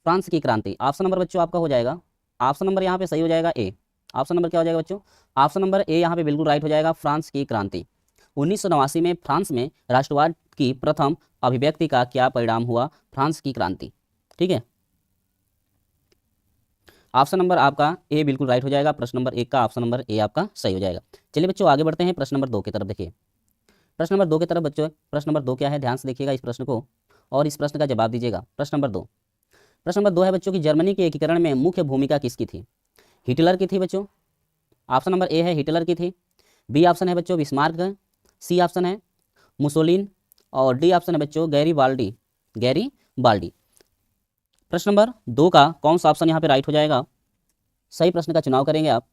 फ्रांस की क्रांति। ऑप्शन नंबर बच्चों आपका हो जाएगा, ऑप्शन नंबर यहाँ पे सही हो जाएगा ए। ऑप्शन नंबर क्या हो जाएगा बच्चों? ऑप्शन नंबर ए यहाँ पे बिल्कुल राइट हो जाएगा, फ्रांस की क्रांति। 1989 में फ्रांस में राष्ट्रवाद की प्रथम अभिव्यक्ति का क्या परिणाम हुआ? फ्रांस की क्रांति। ठीक है, ऑप्शन नंबर आपका ए बिल्कुल राइट हो जाएगा। प्रश्न नंबर 1 का ऑप्शन नंबर ए आपका सही हो जाएगा। चलिए बच्चों आगे बढ़ते हैं प्रश्न नंबर 2 की तरफ देखिए। प्रश्न नंबर 2 की तरफ बच्चों, प्रश्न नंबर 2 क्या है? ध्यान से देखिएगा इस प्रश्न को और इस प्रश्न का जवाब दीजिएगा। प्रश्न नंबर 2, प्रश्न नंबर 2 है बच्चों कि जर्मनी के एकीकरण में मुख्य भूमिका किसकी थी? हिटलर की थी बच्चों। ऑप्शन नंबर ए है हिटलर की थी। बी ऑप्शन है बच्चों बिस्मार्क का। सी ऑप्शन है मुसोलिन और डी ऑप्शन है बच्चों गैरी बाल्डी। प्रश्न नंबर 2 का कौन सा ऑप्शन यहाँ पे राइट हो जाएगा? सही प्रश्न का चुनाव करेंगे आप।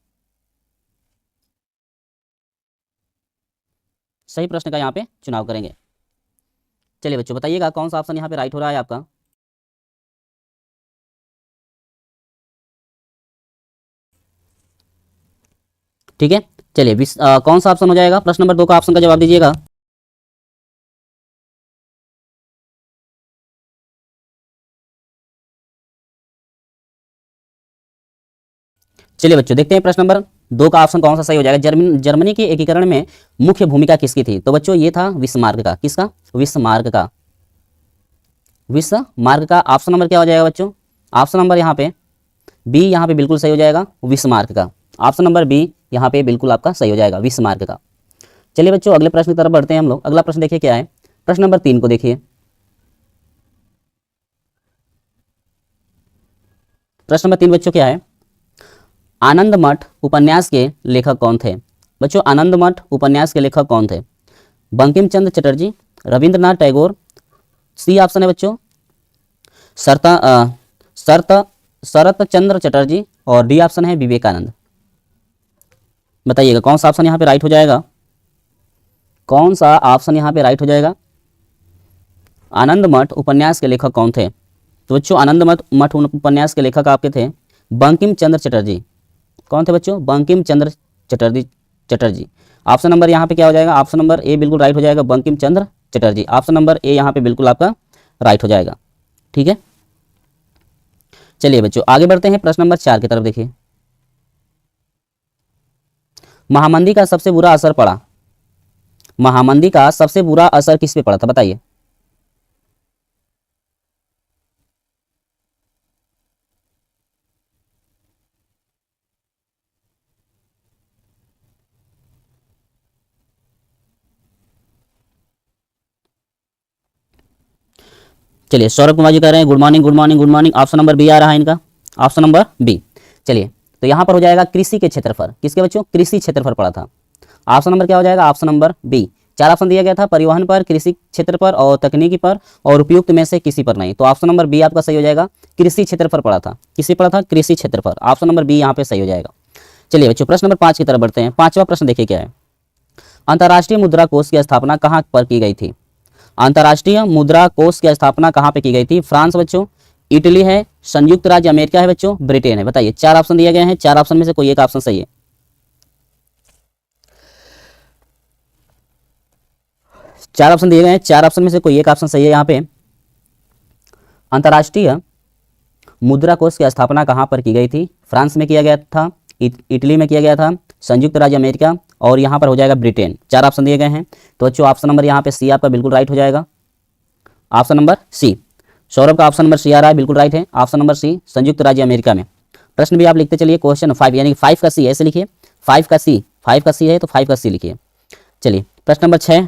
सही प्रश्न का यहाँ पे चुनाव करेंगे। चलिए बच्चों बताइएगा कौन सा ऑप्शन यहाँ पे राइट हो रहा है आपका। ठीक है, चलिए कौन सा ऑप्शन हो जाएगा? प्रश्न नंबर 2 का ऑप्शन का जवाब दीजिएगा। चलिए बच्चों देखते हैं प्रश्न नंबर 2 का ऑप्शन कौन सा सही हो जाएगा। जर्मनी के एकीकरण में मुख्य भूमिका किसकी थी? तो बच्चों ये था बिस्मार्क का। किसका? बिस्मार्क का। बिस्मार्क का ऑप्शन नंबर क्या हो जाएगा बच्चों? ऑप्शन नंबर यहाँ पे बी यहाँ पे बिल्कुल सही हो जाएगा, बिस्मार्क का। ऑप्शन नंबर बी यहाँ पे बिल्कुल आपका सही हो जाएगा, बिस्मार्क का। चलिए बच्चों अगले प्रश्न की तरफ बढ़ते हैं हम लोग। अगला प्रश्न देखिए क्या है। प्रश्न नंबर 3 को देखिए। प्रश्न नंबर 3 बच्चों क्या है? आनंद मठ उपन्यास के लेखक कौन थे? बच्चों आनंद मठ उपन्यास के लेखक कौन थे? बंकिम चंद्र चटर्जी, रविंद्रनाथ टैगोर। सी ऑप्शन है बच्चों शरत चंद्र चटर्जी, और डी ऑप्शन है विवेकानंद। बताइएगा कौन सा ऑप्शन यहाँ पे राइट हो जाएगा, कौन सा ऑप्शन यहाँ पे राइट हो जाएगा। आनंद मठ उपन्यास के लेखक कौन थे? तो बच्चों आनंद मठ मठ उपन्यास के लेखक आपके थे बंकिम चंद्र चटर्जी। कौन थे बच्चों? बंकिम चंद्र चटर्जी। ऑप्शन नंबर यहाँ पे क्या हो जाएगा? ऑप्शन नंबर ए बिल्कुल राइट हो जाएगा, Bankim Chandra Chatterjee. Option number A यहाँ पे बिल्कुल आपका राइट हो जाएगा। ठीक है, चलिए बच्चों आगे बढ़ते हैं प्रश्न नंबर 4 की तरफ। देखिए, महामंदी का सबसे बुरा असर पड़ा, महामंदी का सबसे बुरा असर किस पे पड़ा था? बताइए। चलिए सौरभ कुमार जी कह रहे हैं good morning good morning good morning. Option number B आ रहा है इनका, ऑप्शन नंबर बी। चलिए तो यहाँ पर हो जाएगा कृषि के क्षेत्रफल, किसके बच्चों? कृषि क्षेत्रफल पड़ा था। ऑप्शन नंबर क्या हो जाएगा? Option number B. 4 ऑप्शन दिया गया था, परिवहन पर, कृषि क्षेत्र पर और तकनीकी पर और उपयुक्त में से किसी पर नहीं। तो ऑप्शन नंबर बी आपका सही हो जाएगा, कृषि क्षेत्र पर पड़ा था। किसी पड़ा था? कृषि क्षेत्र पर। ऑप्शन नंबर बी यहाँ पे सही हो जाएगा। चलिए बच्चों प्रश्न नंबर 5 की तरफ बढ़ते हैं। 5वां प्रश्न देखिए क्या है, अंतर्राष्ट्रीय मुद्रा कोष की स्थापना कहाँ पर की गई थी? अंतर्राष्ट्रीय मुद्रा कोष की स्थापना कहाँ पे की गई थी? फ्रांस बच्चों, इटली है, संयुक्त राज्य अमेरिका है बच्चों, ब्रिटेन है। बताइए, 4 ऑप्शन दिए गए हैं, 4 ऑप्शन में से कोई एक ऑप्शन सही है। 4 ऑप्शन दिए गए हैं, 4 ऑप्शन में से कोई एक ऑप्शन सही है। यहाँ पे अंतर्राष्ट्रीय मुद्रा कोष की स्थापना कहाँ पर की गई थी? फ्रांस में किया गया था, इटली में किया गया था, संयुक्त राज्य अमेरिका और यहाँ पर हो जाएगा ब्रिटेन। 4 ऑप्शन दिए गए हैं। तो बच्चों ऑप्शन नंबर यहाँ पे सी आपका बिल्कुल राइट हो जाएगा, ऑप्शन नंबर सी। सौरभ का ऑप्शन नंबर सी आ रहा है, बिल्कुल राइट है, ऑप्शन नंबर सी, संयुक्त राज्य अमेरिका में। प्रश्न भी आप लिखते चलिए, क्वेश्चन 5 यानी कि 5 का सी, ऐसे लिखिए 5 का सी, 5 का सी है तो 5 का सी लिखिए। चलिए प्रश्न नंबर 6,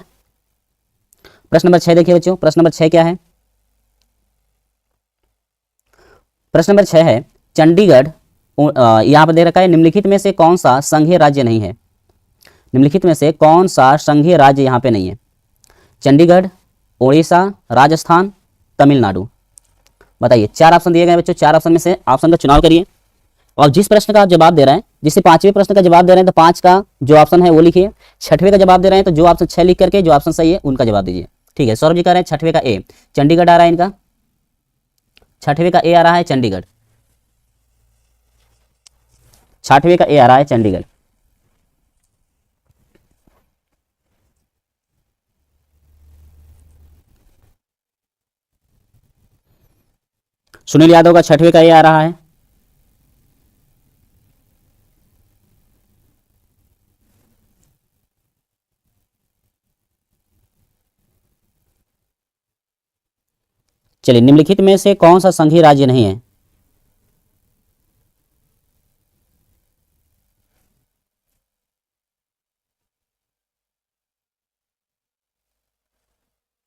प्रश्न नंबर 6 देखिए बच्चों, प्रश्न नंबर 6 क्या है? प्रश्न नंबर 6 है चंडीगढ़, यहाँ पर दे रखा है निम्नलिखित में से कौन सा संघीय राज्य नहीं है? निम्नलिखित में से कौन सा संघीय राज्य यहाँ पे नहीं है? चंडीगढ़, उड़ीसा, राजस्थान, तमिलनाडु। बताइए, 4 ऑप्शन दिए गए बच्चों, 4 ऑप्शन में से ऑप्शन का चुनाव करिए और जिस प्रश्न का आप जवाब दे रहे हैं, जिससे 5वें प्रश्न का जवाब दे रहे हैं तो 5 का जो ऑप्शन है वो लिखिए, 6वें का जवाब दे रहे हैं तो जो ऑप्शन 6 लिख करके जो ऑप्शन सही है उनका जवाब दीजिए। ठीक है, सौरभ जी कह रहे हैं 6वें का ए, चंडीगढ़ आ रहा है इनका, 6वें का ए आ रहा है चंडीगढ़, 6वें का ए आ रहा है चंडीगढ़। सुनील यादव का 6वें का ए आ रहा है। चलिए निम्नलिखित में से कौन सा संघीय राज्य नहीं है?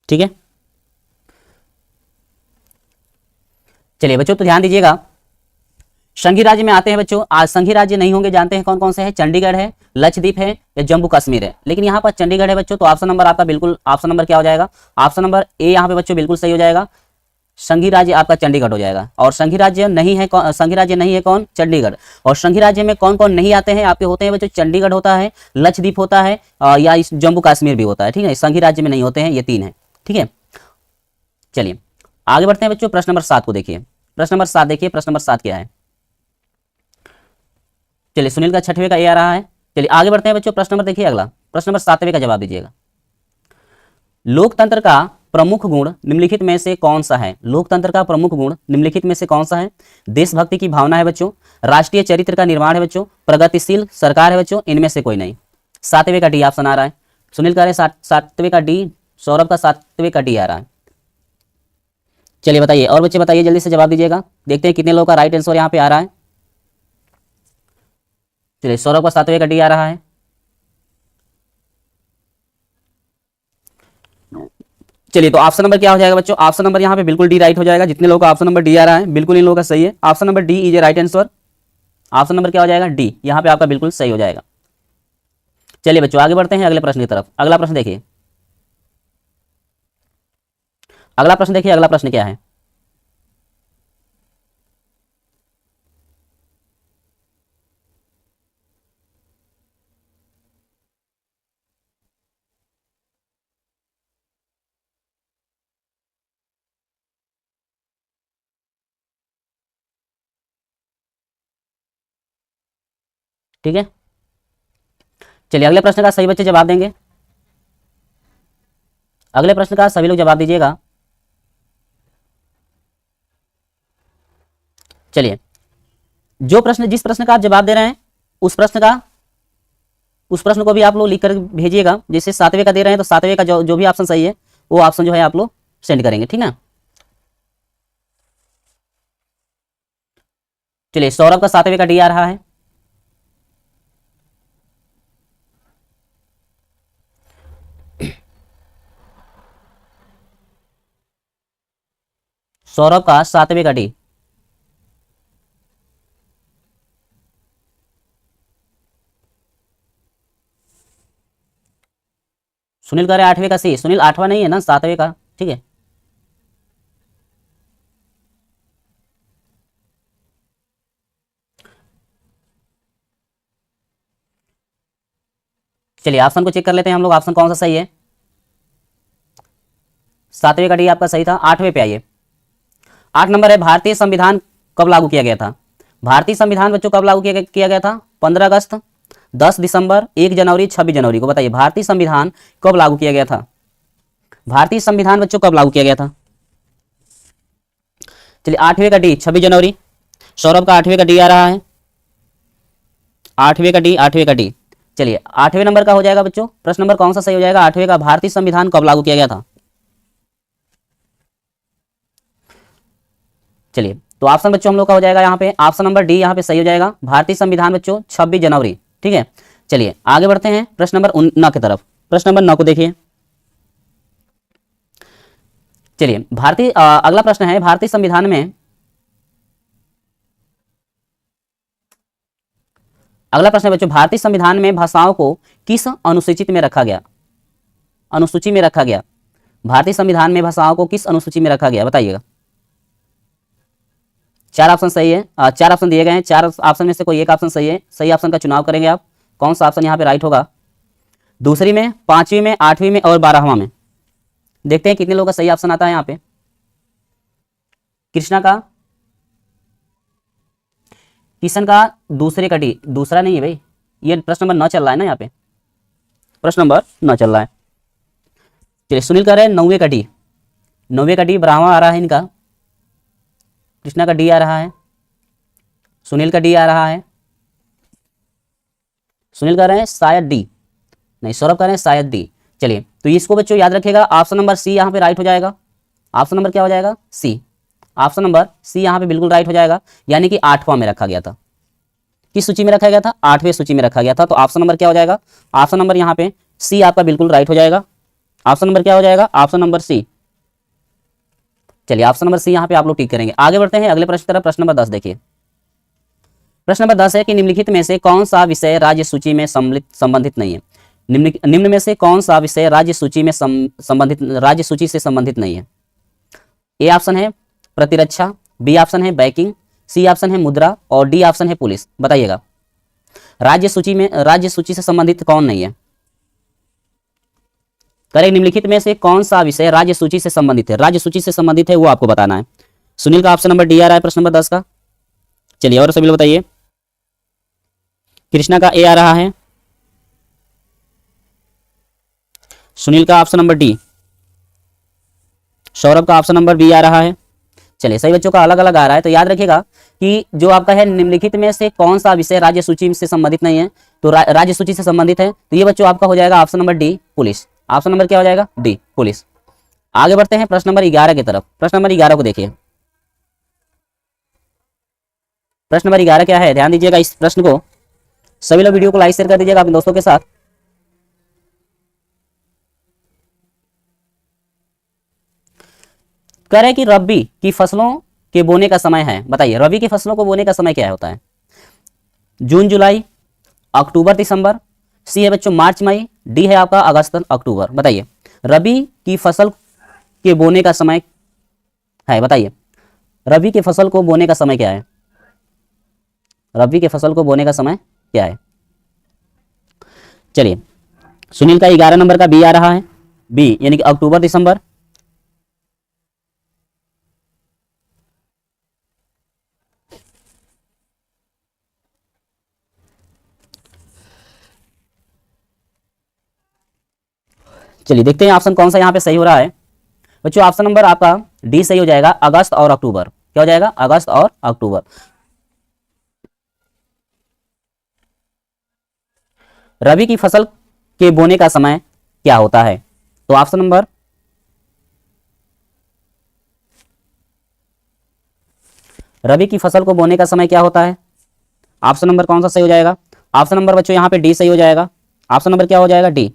ठीक है, चलिए बच्चों तो ध्यान दीजिएगा, संघीय राज्य में आते हैं बच्चों। आज संघीय राज्य नहीं होंगे, जानते हैं कौन कौन से हैं? चंडीगढ़ है, लक्षद्वीप है या जम्मू कश्मीर है, लेकिन यहाँ पर चंडीगढ़ है बच्चों। तो ऑप्शन नंबर आपका बिल्कुल, ऑप्शन नंबर क्या हो जाएगा? ऑप्शन नंबर ए यहाँ पे बच्चों बिल्कुल सही हो जाएगा, संघीय राज्य आपका चंडीगढ़ हो जाएगा। और संघीय राज्य नहीं है कौन? संघीय राज्य नहीं है कौन? चंडीगढ़। और संघीय राज्य में कौन कौन नहीं आते हैं आपके? होते हैं बच्चों चंडीगढ़ होता है, लक्षद्वीप होता है या इस जम्मू कश्मीर भी होता है। ठीक है, संघीय राज्य में नहीं होते हैं, ये 3 है। ठीक है, चलिए आगे बढ़ते हैं बच्चों, प्रश्न नंबर 7 को देखिए। प्रश्न नंबर 7 देखिए, प्रश्न नंबर 7 क्या है? चलिए सुनील का 6वें का ए आ रहा है। चलिए आगे बढ़ते हैं बच्चों, प्रश्न नंबर देखिए अगला, प्रश्न नंबर 7वें का जवाब दीजिएगा। लोकतंत्र का प्रमुख गुण निम्नलिखित में से कौन सा है? लोकतंत्र का प्रमुख गुण निम्नलिखित में से कौन सा है? देशभक्ति की भावना है बच्चों, राष्ट्रीय चरित्र का निर्माण है बच्चों, प्रगतिशील सरकार है बच्चों, इनमें से कोई नहीं। 7वें का डी ऑप्शन आ रहा है, सुनील कह रहे हैं 7वें का डी, सौरभ का 7वें का डी आ रहा है। चलिए बताइए, और बच्चे बताइए जल्दी से जवाब दीजिएगा, देखते हैं कितने लोगों का राइट आंसर यहाँ पे आ रहा है। चलिए सौरभ का 7वें का डी आ रहा है। चलिए तो ऑप्शन नंबर क्या हो जाएगा बच्चों? ऑप्शन नंबर यहाँ पे बिल्कुल डी राइट हो जाएगा। जितने लोगों का ऑप्शन नंबर डी आ रहा है बिल्कुल इन लोगों का सही है, option number D is a right answer. Option number क्या हो जाएगा? डी, यहाँ पे आपका बिल्कुल सही हो जाएगा। चलिए बच्चों आगे बढ़ते हैं अगले प्रश्न की तरफ। अगला प्रश्न देखिए, अगला प्रश्न देखिए, अगला प्रश्न क्या है? ठीक है, चलिए अगले प्रश्न का सही बच्चे जवाब देंगे। अगले प्रश्न का सभी लोग जवाब दीजिएगा। चलिए, जो प्रश्न जिस प्रश्न का आप जवाब दे रहे हैं उस प्रश्न को भी आप लोग लिख कर भेजिएगा। जैसे 7वें का दे रहे हैं तो 7वें का जो भी ऑप्शन सही है वो ऑप्शन जो है आप लोग सेंड करेंगे, ठीक ना। चलिए, सौरभ का 7वें का डी आ रहा है। सौरभ का 7वें का डी। सुनील कह रहे 8वें का सी। सुनील 8वां नहीं है ना, 7वें का, ठीक है। चलिए ऑप्शन को चेक कर लेते हैं हम लोग, ऑप्शन कौन सा सही है। 7वें का डी आपका सही था। 8वें पे आइए। 8 नंबर है, भारतीय संविधान कब लागू किया गया था। भारतीय संविधान बच्चों कब लागू किया गया था। 15 अगस्त, 10 दिसंबर, 1 जनवरी, 26 जनवरी को बताइए भारतीय संविधान कब लागू किया गया था। भारतीय संविधान बच्चों कब लागू किया गया था। चलिए 8वें का डी 26 जनवरी। सौरभ का 8वें का डी आ रहा है। 8वें का डी, 8वें का डी। चलिए 8वें नंबर का हो जाएगा बच्चों, प्रश्न नंबर कौन सा सही हो जाएगा। 8वें का, भारतीय संविधान कब लागू किया गया था। चलिए, तो ऑप्शन बच्चों हम लोग का हो जाएगा यहाँ पे ऑप्शन नंबर डी यहाँ पे सही हो जाएगा। भारतीय संविधान बच्चों 26 जनवरी, ठीक है। चलिए आगे बढ़ते हैं प्रश्न नंबर 9 की तरफ। प्रश्न नंबर 9 को देखिए। चलिए अगला प्रश्न है, भारतीय संविधान में, अगला प्रश्न है बच्चों, भारतीय संविधान में भाषाओं को किस अनुसूचित में रखा गया। अनुसूची में रखा गया। भारतीय संविधान में भाषाओं को किस अनुसूची में रखा गया बताइएगा। 4 ऑप्शन सही है, 4 ऑप्शन दिए गए हैं। 4 ऑप्शन में से कोई एक ऑप्शन सही है। सही ऑप्शन का चुनाव करेंगे आप। कौन सा ऑप्शन यहाँ पे राइट होगा। दूसरी में, 5वीं में, 8वीं में और 12वां में। देखते हैं कितने लोगों का सही ऑप्शन आता है यहाँ पे। कृष्णा का, किशन का दूसरे का डी। दूसरा नहीं है भाई, ये प्रश्न नंबर 9 चल रहा है ना यहाँ पे, प्रश्न नंबर 9 चल रहा है। चलिए सुनील कह रहे हैं 9वें का डी। 9वें का डी ब्राह्मण आ रहा है इनका। कृष्णा का डी आ रहा है। सुनील का डी आ रहा है। सुनील कह रहे हैं शायद डी, नहीं सौरभ कह रहे हैं शायद डी। चलिए तो इसको बच्चों याद रखिएगा, ऑप्शन नंबर सी यहाँ पे राइट हो जाएगा। ऑप्शन नंबर क्या हो जाएगा, सी। ऑप्शन नंबर सी यहाँ पे बिल्कुल राइट हो जाएगा, यानी कि 8वां में रखा गया था। किस सूची में रखा गया था, 8वें सूची में रखा गया था। तो ऑप्शन नंबर क्या हो जाएगा, ऑप्शन नंबर यहाँ पे सी आपका बिल्कुल राइट हो जाएगा। ऑप्शन नंबर क्या हो जाएगा, ऑप्शन नंबर सी। चलिए ऑप्शन नंबर सी यहाँ पे आप लोग टिक करेंगे। आगे बढ़ते हैं अगले प्रश्न की तरफ। प्रश्न नंबर 10 देखिए। प्रश्न नंबर 10 है कि निम्नलिखित में से कौन सा विषय राज्य सूची में संबंधित नहीं है। निम्न में से कौन सा विषय राज्य सूची में राज्य सूची से संबंधित नहीं है। ए ऑप्शन है प्रतिरक्षा, बी ऑप्शन है बैंकिंग, सी ऑप्शन है मुद्रा और डी ऑप्शन है पुलिस। बताइएगा राज्य सूची से संबंधित कौन नहीं है। करेक्ट, निम्नलिखित में से कौन सा विषय राज्य सूची से संबंधित है। राज्य सूची से संबंधित है वो आपको बताना है। सुनील का ऑप्शन नंबर डी आ रहा है प्रश्न नंबर 10 का। चलिए और सभी लोग बताइए। कृष्णा का ए आ रहा है। सुनील का ऑप्शन नंबर डी। सौरभ का ऑप्शन नंबर बी आ रहा है। चलिए सही बच्चों का अलग अलग आ रहा है, तो याद रखिएगा कि जो आपका है निम्नलिखित में से कौन सा विषय राज्य सूची से संबंधित नहीं है, तो राज्य सूची से संबंधित है तो ये बच्चों आपका हो जाएगा option number D police. Option number क्या हो जाएगा, डी पुलिस। आगे बढ़ते हैं प्रश्न नंबर 11 की तरफ। प्रश्न नंबर 11 को देखिए। प्रश्न नंबर 11 क्या है, ध्यान दीजिएगा इस प्रश्न को। सभी लोग वीडियो को लाइक शेयर कर दीजिएगा अपने दोस्तों के साथ। कह रहे कि रबी की फसलों के बोने का समय है। बताइए रबी की फसलों को बोने का समय क्या होता है। जून जुलाई, अक्टूबर दिसंबर, सी है बच्चों मार्च मई, डी है आपका अगस्त अक्टूबर। बताइए रबी की फसल के बोने का समय है। बताइए रबी की फसल को बोने का समय क्या है। रबी की फसल को बोने का समय क्या है। चलिए सुनील का 11 नंबर का बी आ रहा है, बी यानी कि अक्टूबर दिसंबर। चलिए देखते हैं ऑप्शन कौन सा यहाँ पे सही हो रहा है। बच्चों ऑप्शन नंबर आपका डी सही हो जाएगा, अगस्त और अक्टूबर। क्या हो जाएगा? अगस्त और अक्टूबर। रबी की फसल के बोने का समय क्या होता है? तो ऑप्शन नंबर रबी की फसल को बोने का समय क्या होता है? ऑप्शन नंबर कौन सा सही हो जाएगा? ऑप्शन नंबर बच्चों यहाँ पे डी सही हो जाएगा। ऑप्शन नंबर क्या हो जाएगा? डी।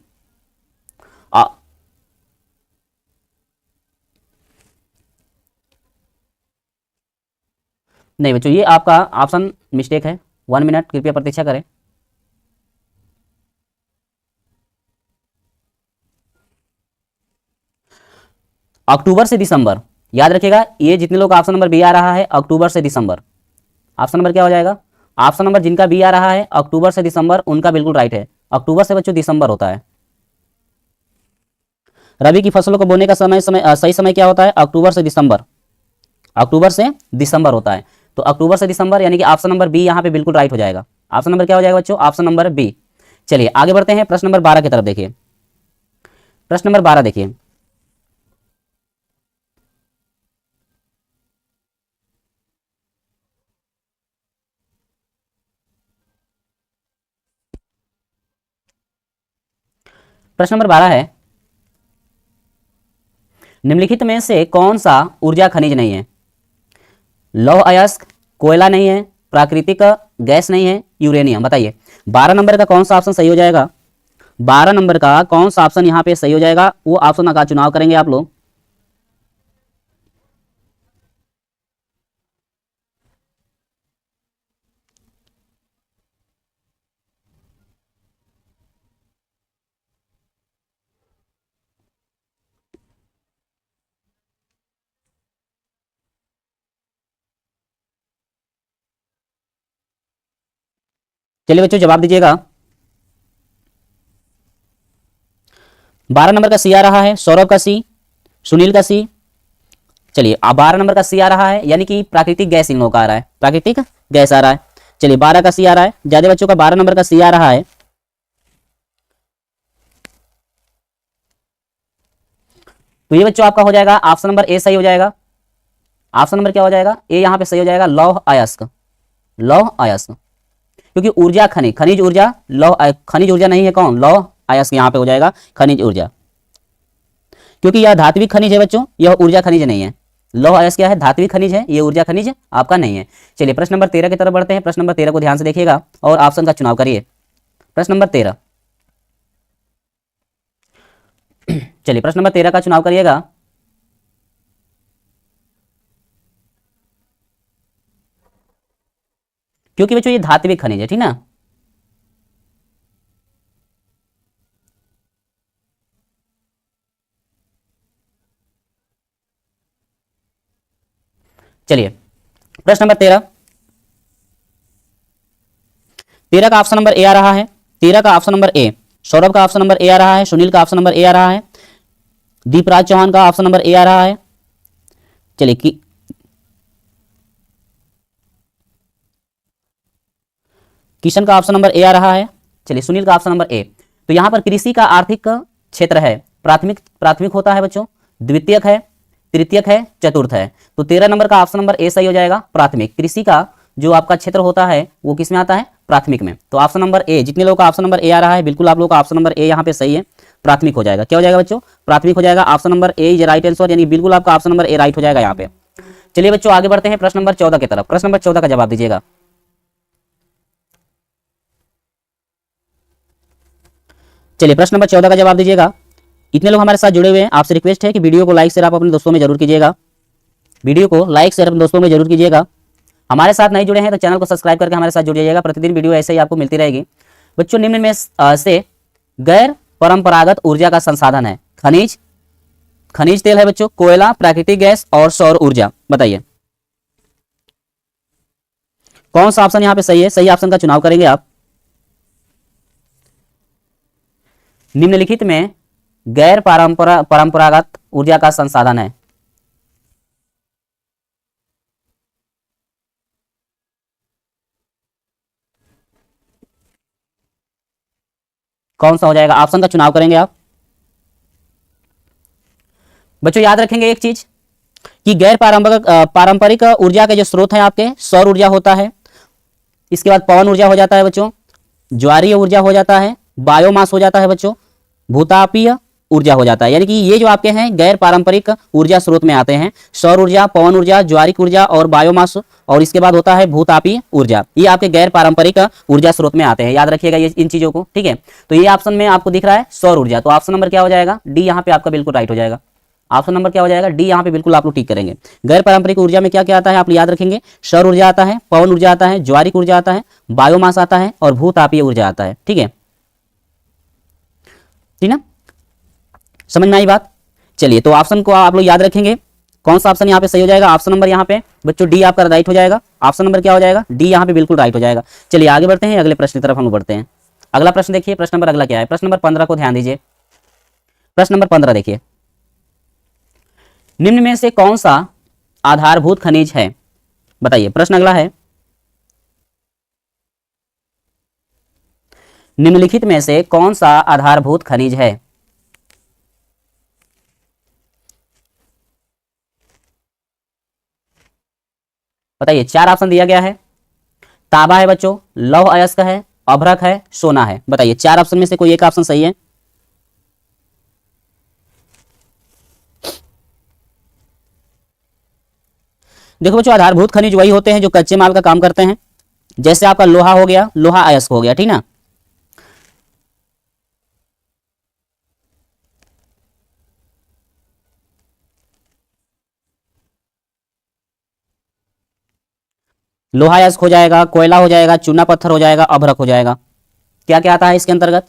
नहीं बच्चों, ये आपका ऑप्शन मिस्टेक है। 1 मिनट कृपया प्रतीक्षा करें। अक्टूबर से दिसंबर, याद रखिएगा ये जितने लोग ऑप्शन नंबर बी आ रहा है अक्टूबर से दिसंबर, ऑप्शन नंबर क्या हो जाएगा? ऑप्शन नंबर जिनका बी आ रहा है अक्टूबर से दिसंबर, उनका बिल्कुल राइट है। अक्टूबर से बच्चों दिसंबर होता है। रबी की फसलों को बोने का सही समय क्या होता है? अक्टूबर से दिसंबर। अक्टूबर से दिसंबर होता है। तो अक्टूबर से दिसंबर यानी कि ऑप्शन नंबर बी यहाँ पे बिल्कुल राइट हो जाएगा। ऑप्शन नंबर क्या हो जाएगा बच्चों? Option number B. चलिए आगे बढ़ते हैं प्रश्न नंबर 12 की तरफ। देखिए प्रश्न नंबर 12 देखिए। प्रश्न नंबर 12 है, निम्नलिखित में से कौन सा ऊर्जा खनिज नहीं है? लौह अयस्क, कोयला नहीं है, प्राकृतिक गैस नहीं है, यूरेनियम। बताइए 12 नंबर का कौन सा ऑप्शन सही हो जाएगा? 12 नंबर का कौन सा ऑप्शन यहाँ पे सही हो जाएगा? वो ऑप्शन का चुनाव करेंगे आप लोग। चलिए बच्चों जवाब दीजिएगा। 12 नंबर का सी आ रहा है, सौरभ का सी, सुनील का सी। चलिए अब 12 नंबर का सी आ रहा है यानी कि प्राकृतिक गैस इन लोगों का आ रहा है, प्राकृतिक गैस आ रहा है। चलिए 12 का सी आ रहा है, ज्यादा बच्चों का 12 नंबर का सी आ रहा है। तो ये बच्चों आपका हो जाएगा ऑप्शन नंबर ए सही हो जाएगा। ऑप्शन नंबर क्या हो जाएगा? ए यहाँ पे सही हो जाएगा, लौह अयस्क। लौह अयस्क क्योंकि ऊर्जा खनिज, खनिज ऊर्जा, खनिज ऊर्जा नहीं है कौन? लौह अयस्क यहाँ पे हो जाएगा खनिज ऊर्जा, क्योंकि यह धात्विक खनिज है बच्चों, यह ऊर्जा खनिज नहीं है। लौह अयस्क क्या है? धात्विक खनिज है, ये ऊर्जा खनिज आपका नहीं है। चलिए प्रश्न नंबर 13 की तरफ बढ़ते हैं। प्रश्न नंबर 13 को ध्यान से देखिएगा और ऑप्शन का चुनाव करिए। प्रश्न नंबर 13, चलिए प्रश्न नंबर 13 का चुनाव करिएगा। क्योंकि बच्चों ये धात्विक खनिज है, ठीक ना। चलिए प्रश्न नंबर 13, 13 का ऑप्शन नंबर ए आ रहा है। 13 का ऑप्शन नंबर ए, सौरभ का ऑप्शन नंबर ए आ रहा है, सुनील का ऑप्शन नंबर ए आ रहा है, दीपराज चौहान का ऑप्शन नंबर ए आ रहा है। चलिए किशन का ऑप्शन नंबर ए आ रहा है। चलिए सुनील का ऑप्शन नंबर ए। तो यहां पर कृषि का आर्थिक क्षेत्र है, प्राथमिक प्राथमिक होता है बच्चों, द्वितीयक है, तृतीयक है, चतुर्थ है। तो 13 नंबर का ऑप्शन नंबर ए सही हो जाएगा, प्राथमिक। कृषि का जो आपका क्षेत्र होता है वो किस में आता है? प्राथमिक में। तो ऑप्शन नंबर ए, जितने लोगों का ऑप्शन नंबर ए आ रहा है बिल्कुल आप लोगों का ऑप्शन नंबर ए यहाँ पे सही है, प्राथमिक हो जाएगा। क्या हो जाएगा बच्चों? प्राथमिक हो जाएगा। Option number A is right answer, यानी बिल्कुल आपका ऑप्शन नंबर ए राइट हो जाएगा यहाँ पे। चलिए बच्चों आगे बढ़ते हैं प्रश्न नंबर 14 की तरफ। प्रश्न नंबर 14 का जवाब दीजिएगा। चलिए प्रश्न नंबर 14 का जवाब दीजिएगा। इतने लोग हमारे साथ जुड़े हुए हैं, आपसे रिक्वेस्ट है कि वीडियो को लाइक शेयर आप अपने दोस्तों में जरूर कीजिएगा। वीडियो को लाइक शेयर अपने दोस्तों में जरूर कीजिएगा। हमारे साथ नहीं जुड़े हैं तो चैनल को सब्सक्राइब करके हमारे साथ जुड़ जाइएगा, प्रतिदिन वीडियो ऐसे ही आपको मिलती रहेगी। बच्चों निम्न में से गैर परंपरागत ऊर्जा का संसाधन है? खनिज, खनिज तेल है बच्चों, कोयला, प्राकृतिक गैस और सौर ऊर्जा। बताइए कौन सा ऑप्शन यहाँ पे सही है? सही ऑप्शन का चुनाव करेंगे आप। निम्नलिखित में गैर परंपरागत ऊर्जा का संसाधन है? कौन सा हो जाएगा? ऑप्शन का चुनाव करेंगे आप। बच्चों याद रखेंगे एक चीज कि गैर पारंपरिक ऊर्जा के जो स्रोत हैं आपके, सौर ऊर्जा होता है, इसके बाद पवन ऊर्जा हो जाता है बच्चों, ज्वारीय ऊर्जा हो जाता है, बायोमास हो जाता है बच्चों, भूतापीय ऊर्जा हो जाता है। यानी कि ये जो आपके हैं गैर पारंपरिक ऊर्जा स्रोत में आते हैं, सौर ऊर्जा, पवन ऊर्जा, ज्वारिक ऊर्जा और बायोमास, और इसके बाद होता है भूतापीय ऊर्जा। ये आपके गैर पारंपरिक ऊर्जा स्रोत में आते हैं, याद रखिएगा ये इन चीजों को, ठीक है। तो ये ऑप्शन में आपको दिख रहा है सौर ऊर्जा, तो ऑप्शन नंबर क्या हो जाएगा, डी यहाँ पे आपका बिल्कुल राइट हो जाएगा। ऑप्शन नंबर क्या हो जाएगा, डी यहाँ पे बिल्कुल आप लोग ठीक करेंगे। गैर पारंपरिक ऊर्जा में क्या क्या आता है आप याद रखेंगे, सौर ऊर्जा आता है, पवन ऊर्जा आता है, ज्वारिक ऊर्जा आता है, बायोमास आता है और भूतापीय ऊर्जा आता है, ठीक है, ठीक ना, समझ में आई बात। चलिए तो ऑप्शन को आप लोग याद रखेंगे, कौन सा ऑप्शन यहाँ पे सही हो जाएगा, ऑप्शन नंबर यहाँ पे बच्चों डी आपका राइट हो जाएगा। ऑप्शन नंबर क्या हो जाएगा, डी यहाँ पे बिल्कुल राइट हो जाएगा। चलिए आगे बढ़ते हैं, अगले प्रश्न की तरफ हम लोग बढ़ते हैं। अगला प्रश्न देखिए, प्रश्न नंबर अगला क्या है, प्रश्न नंबर 15 को ध्यान दीजिए। प्रश्न नंबर 15 देखिए, निम्न में से कौन सा आधारभूत खनिज है, बताइए। प्रश्न अगला है, निम्नलिखित में से कौन सा आधारभूत खनिज है। बताइए, चार ऑप्शन दिया गया है, तांबा है बच्चों, लौह अयस्क है, अभ्रक है, सोना है। बताइए चार ऑप्शन में से कोई एक ऑप्शन सही है। देखो बच्चों, आधारभूत खनिज वही होते हैं जो कच्चे माल का काम करते हैं, जैसे आपका लोहा हो गया, लोहा अयस्क हो गया, ठीक ना। लोहा अयस्क हो जाएगा, कोयला हो जाएगा, चूना पत्थर हो जाएगा, अभ्रक हो जाएगा। क्या क्या आता है इसके अंतर्गत,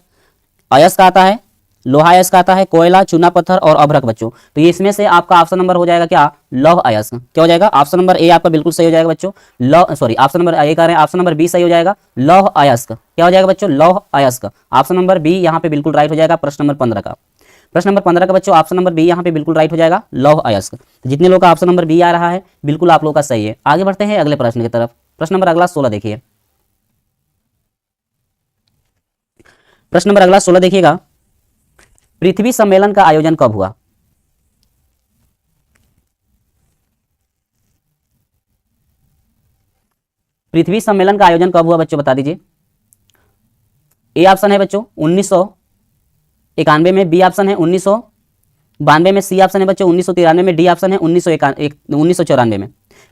अयस्क आता है, लोहा अयस्क आता है, कोयला, चूना पत्थर और अभ्रक बच्चों। तो ये इसमें से आपका ऑप्शन नंबर हो जाएगा क्या, लौह अयस्क। क्या हो जाएगा, ऑप्शन नंबर ए आपका बिल्कुल सही हो जाएगा बच्चों। लौह सॉरी ऑप्शन नंबर ए कह रहे हैं, ऑप्शन नंबर बी सही हो जाएगा, लौह अयस्क। क्या हो जाएगा बच्चों, लौह अयस्क। ऑप्शन नंबर बी यहाँ पे बिल्कुल राइट हो जाएगा प्रश्न नंबर 15 का। प्रश्न नंबर 15 का बच्चों ऑप्शन नंबर बी यहाँ पे बिल्कुल राइट हो जाएगा, लौह अयस्क। तो जितने लोग का ऑप्शन नंबर बी आ रहा है बिल्कुल आप लोग का सही है। आगे बढ़ते हैं अगले प्रश्न की तरफ। प्रश्न नंबर अगला 16 देखिए, प्रश्न नंबर अगला 16 देखिएगा, पृथ्वी सम्मेलन का आयोजन कब हुआ। पृथ्वी सम्मेलन का आयोजन कब हुआ बच्चों, बता दीजिए। ए ऑप्शन है बच्चों 1991 में, बी ऑप्शन है 1992 में, सी ऑप्शन है बच्चों 1993 में, डी ऑप्शन है 1994 में।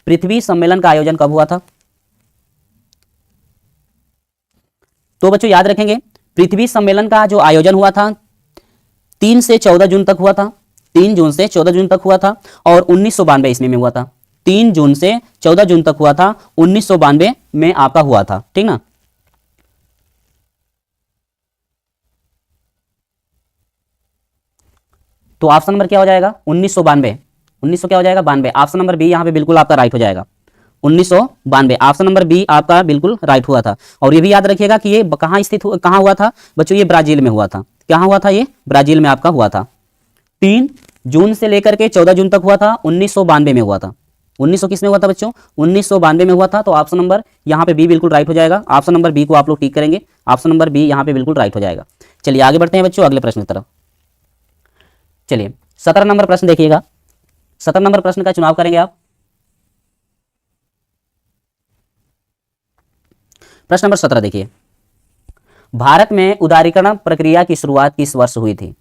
पृथ्वी सम्मेलन का आयोजन कब हुआ था। तो बच्चों याद रखेंगे, पृथ्वी सम्मेलन का जो आयोजन हुआ था 3 से 14 जून तक हुआ था, 3 जून से 14 जून तक हुआ था और 1992 ईस्वी में हुआ था। 3 जून से 14 जून तक हुआ था, 1992 में आपका हुआ था, ठीक ना। तो ऑप्शन नंबर क्या हो जाएगा, 1992, 1900 क्या हो जाएगा 92। ऑप्शन नंबर बी यहाँ पे बिल्कुल आपका राइट हो जाएगा, 1992। ऑप्शन नंबर बी आपका बिल्कुल राइट हुआ था। और ये भी याद रखिएगा कि ये कहाँ स्थित कहाँ हुआ था बच्चों, ये ब्राजील में हुआ था। कहाँ हुआ था, ये ब्राजील में आपका हुआ था। 3 जून से लेकर के 14 जून तक हुआ था, 1992 में हुआ था। 1900 किस में हुआ था बच्चों, 1992 में हुआ था। तो ऑप्शन नंबर यहाँ पे बी बिल्कुल राइट हो जाएगा। ऑप्शन नंबर बी को आप लोग टिक करेंगे, ऑप्शन नंबर बी यहाँ पे बिल्कुल राइट हो जाएगा। चलिए आगे बढ़ते हैं बच्चों अगले प्रश्न की तरफ। चलिए 17 नंबर प्रश्न देखिएगा, 17 नंबर प्रश्न का चुनाव करेंगे आप। प्रश्न नंबर 17 देखिए, भारत में उदारीकरण प्रक्रिया की शुरुआत किस वर्ष हुई थी।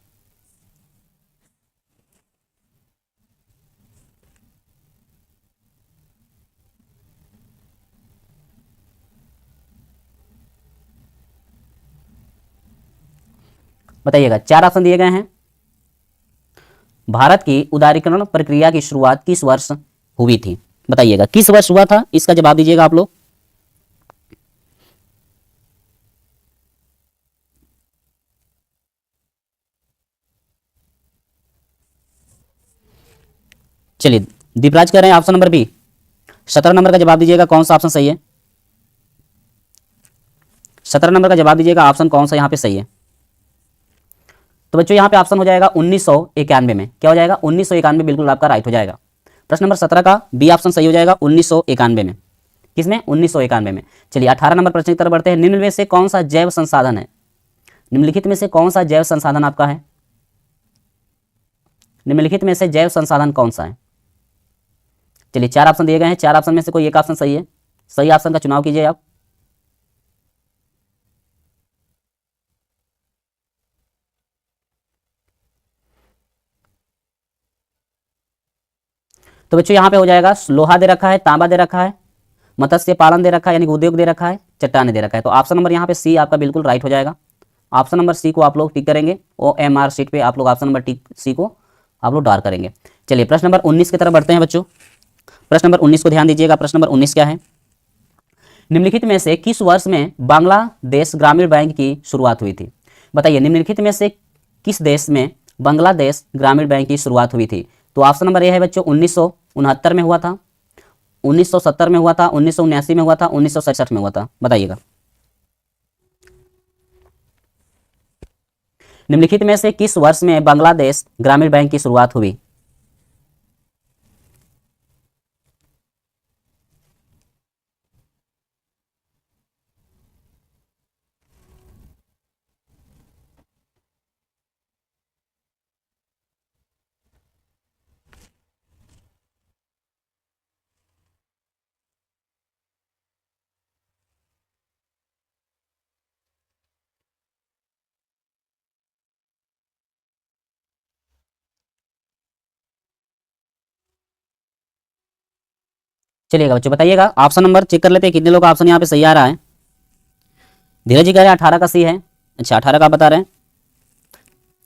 बताइएगा, चार ऑप्शन दिए गए हैं। भारत की उदारीकरण प्रक्रिया की शुरुआत किस वर्ष हुई थी, बताइएगा किस वर्ष हुआ था, इसका जवाब दीजिएगा आप लोग। चलिए दीपराज कह रहे हैं ऑप्शन नंबर बी। 17 नंबर का जवाब दीजिएगा, कौन सा ऑप्शन सही है। 17 नंबर का जवाब दीजिएगा, ऑप्शन कौन सा यहाँ पे सही है। तो बच्चों यहाँ पे ऑप्शन हो जाएगा 1991 में। क्या हो जाएगा, 1991 बिल्कुल आपका राइट हो जाएगा। प्रश्न नंबर 17 का बी ऑप्शन सही हो जाएगा, 1991 में। किसमें, 1991 में। चलिए 18 नंबर प्रश्न की तरफ बढ़ते हैं। निम्न में से कौन सा जैव संसाधन है, निम्नलिखित में से कौन सा जैव संसाधन आपका है। निम्नलिखित में से जैव संसाधन कौन सा है? चलिए 4 ऑप्शन दिए गए हैं, 4 ऑप्शन में से कोई एक ऑप्शन सही है, सही ऑप्शन का चुनाव कीजिए आप। तो बच्चों यहाँ पे हो जाएगा, लोहा दे रखा है, तांबा दे रखा है, मत्स्य पालन दे रखा है यानी कि उद्योग दे रखा है, चट्टाने दे रखा है। तो ऑप्शन नंबर यहाँ पे सी आपका बिल्कुल राइट हो जाएगा। ऑप्शन नंबर सी को आप लोग टिक करेंगे, OMR शीट पे आप लोग ऑप्शन नंबर सी को आप लोग डार करेंगे। चलिए प्रश्न नंबर 19 की तरफ बढ़ते हैं बच्चों। प्रश्न नंबर 19 को ध्यान दीजिएगा। प्रश्न नंबर 19 क्या है? निम्नलिखित में से किस वर्ष में बांग्लादेश ग्रामीण बैंक की शुरुआत हुई थी? बताइए, निम्नलिखित में से किस देश में बांग्लादेश ग्रामीण बैंक की शुरुआत हुई थी? तो ऑप्शन नंबर ए है बच्चों 1969 में हुआ था, 1970 में हुआ था, 1979 में हुआ था, 1967 में हुआ था। बताइएगा, निम्नलिखित में से किस वर्ष में बांग्लादेश ग्रामीण बैंक की शुरुआत हुई? चलिएगा बच्चों, बताइएगा। ऑप्शन नंबर चेक कर लेते हैं कितने लोग का ऑप्शन यहाँ पे सही आ रहा है। धीरज जी कह रहे हैं 18 का सी है। अच्छा, 18 का बता रहे हैं।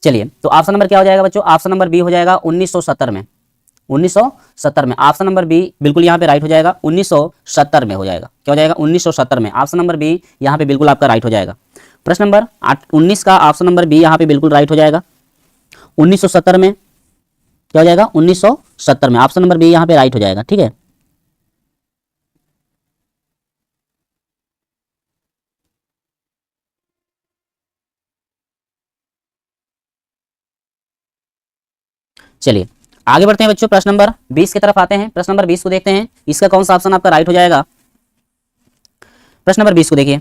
चलिए, तो ऑप्शन नंबर क्या हो जाएगा बच्चों? ऑप्शन नंबर बी हो जाएगा 1970 में। 1970 में ऑप्शन नंबर बी बिल्कुल यहाँ पे राइट हो जाएगा। 1970 में हो जाएगा। क्या हो जाएगा? 1970 में। ऑप्शन नंबर बी यहाँ पे बिल्कुल आपका राइट हो जाएगा। प्रश्न नंबर 19 का ऑप्शन नंबर बी यहाँ पे बिल्कुल राइट हो जाएगा। 1970 में क्या हो जाएगा? 1970 में ऑप्शन नंबर बी यहाँ पे राइट हो जाएगा। ठीक है, चलिए आगे बढ़ते हैं बच्चों। प्रश्न नंबर 20 की तरफ आते हैं। प्रश्न नंबर 20 को देखते हैं, इसका कौन सा ऑप्शन आपका राइट हो जाएगा। प्रश्न नंबर 20 को देखिए,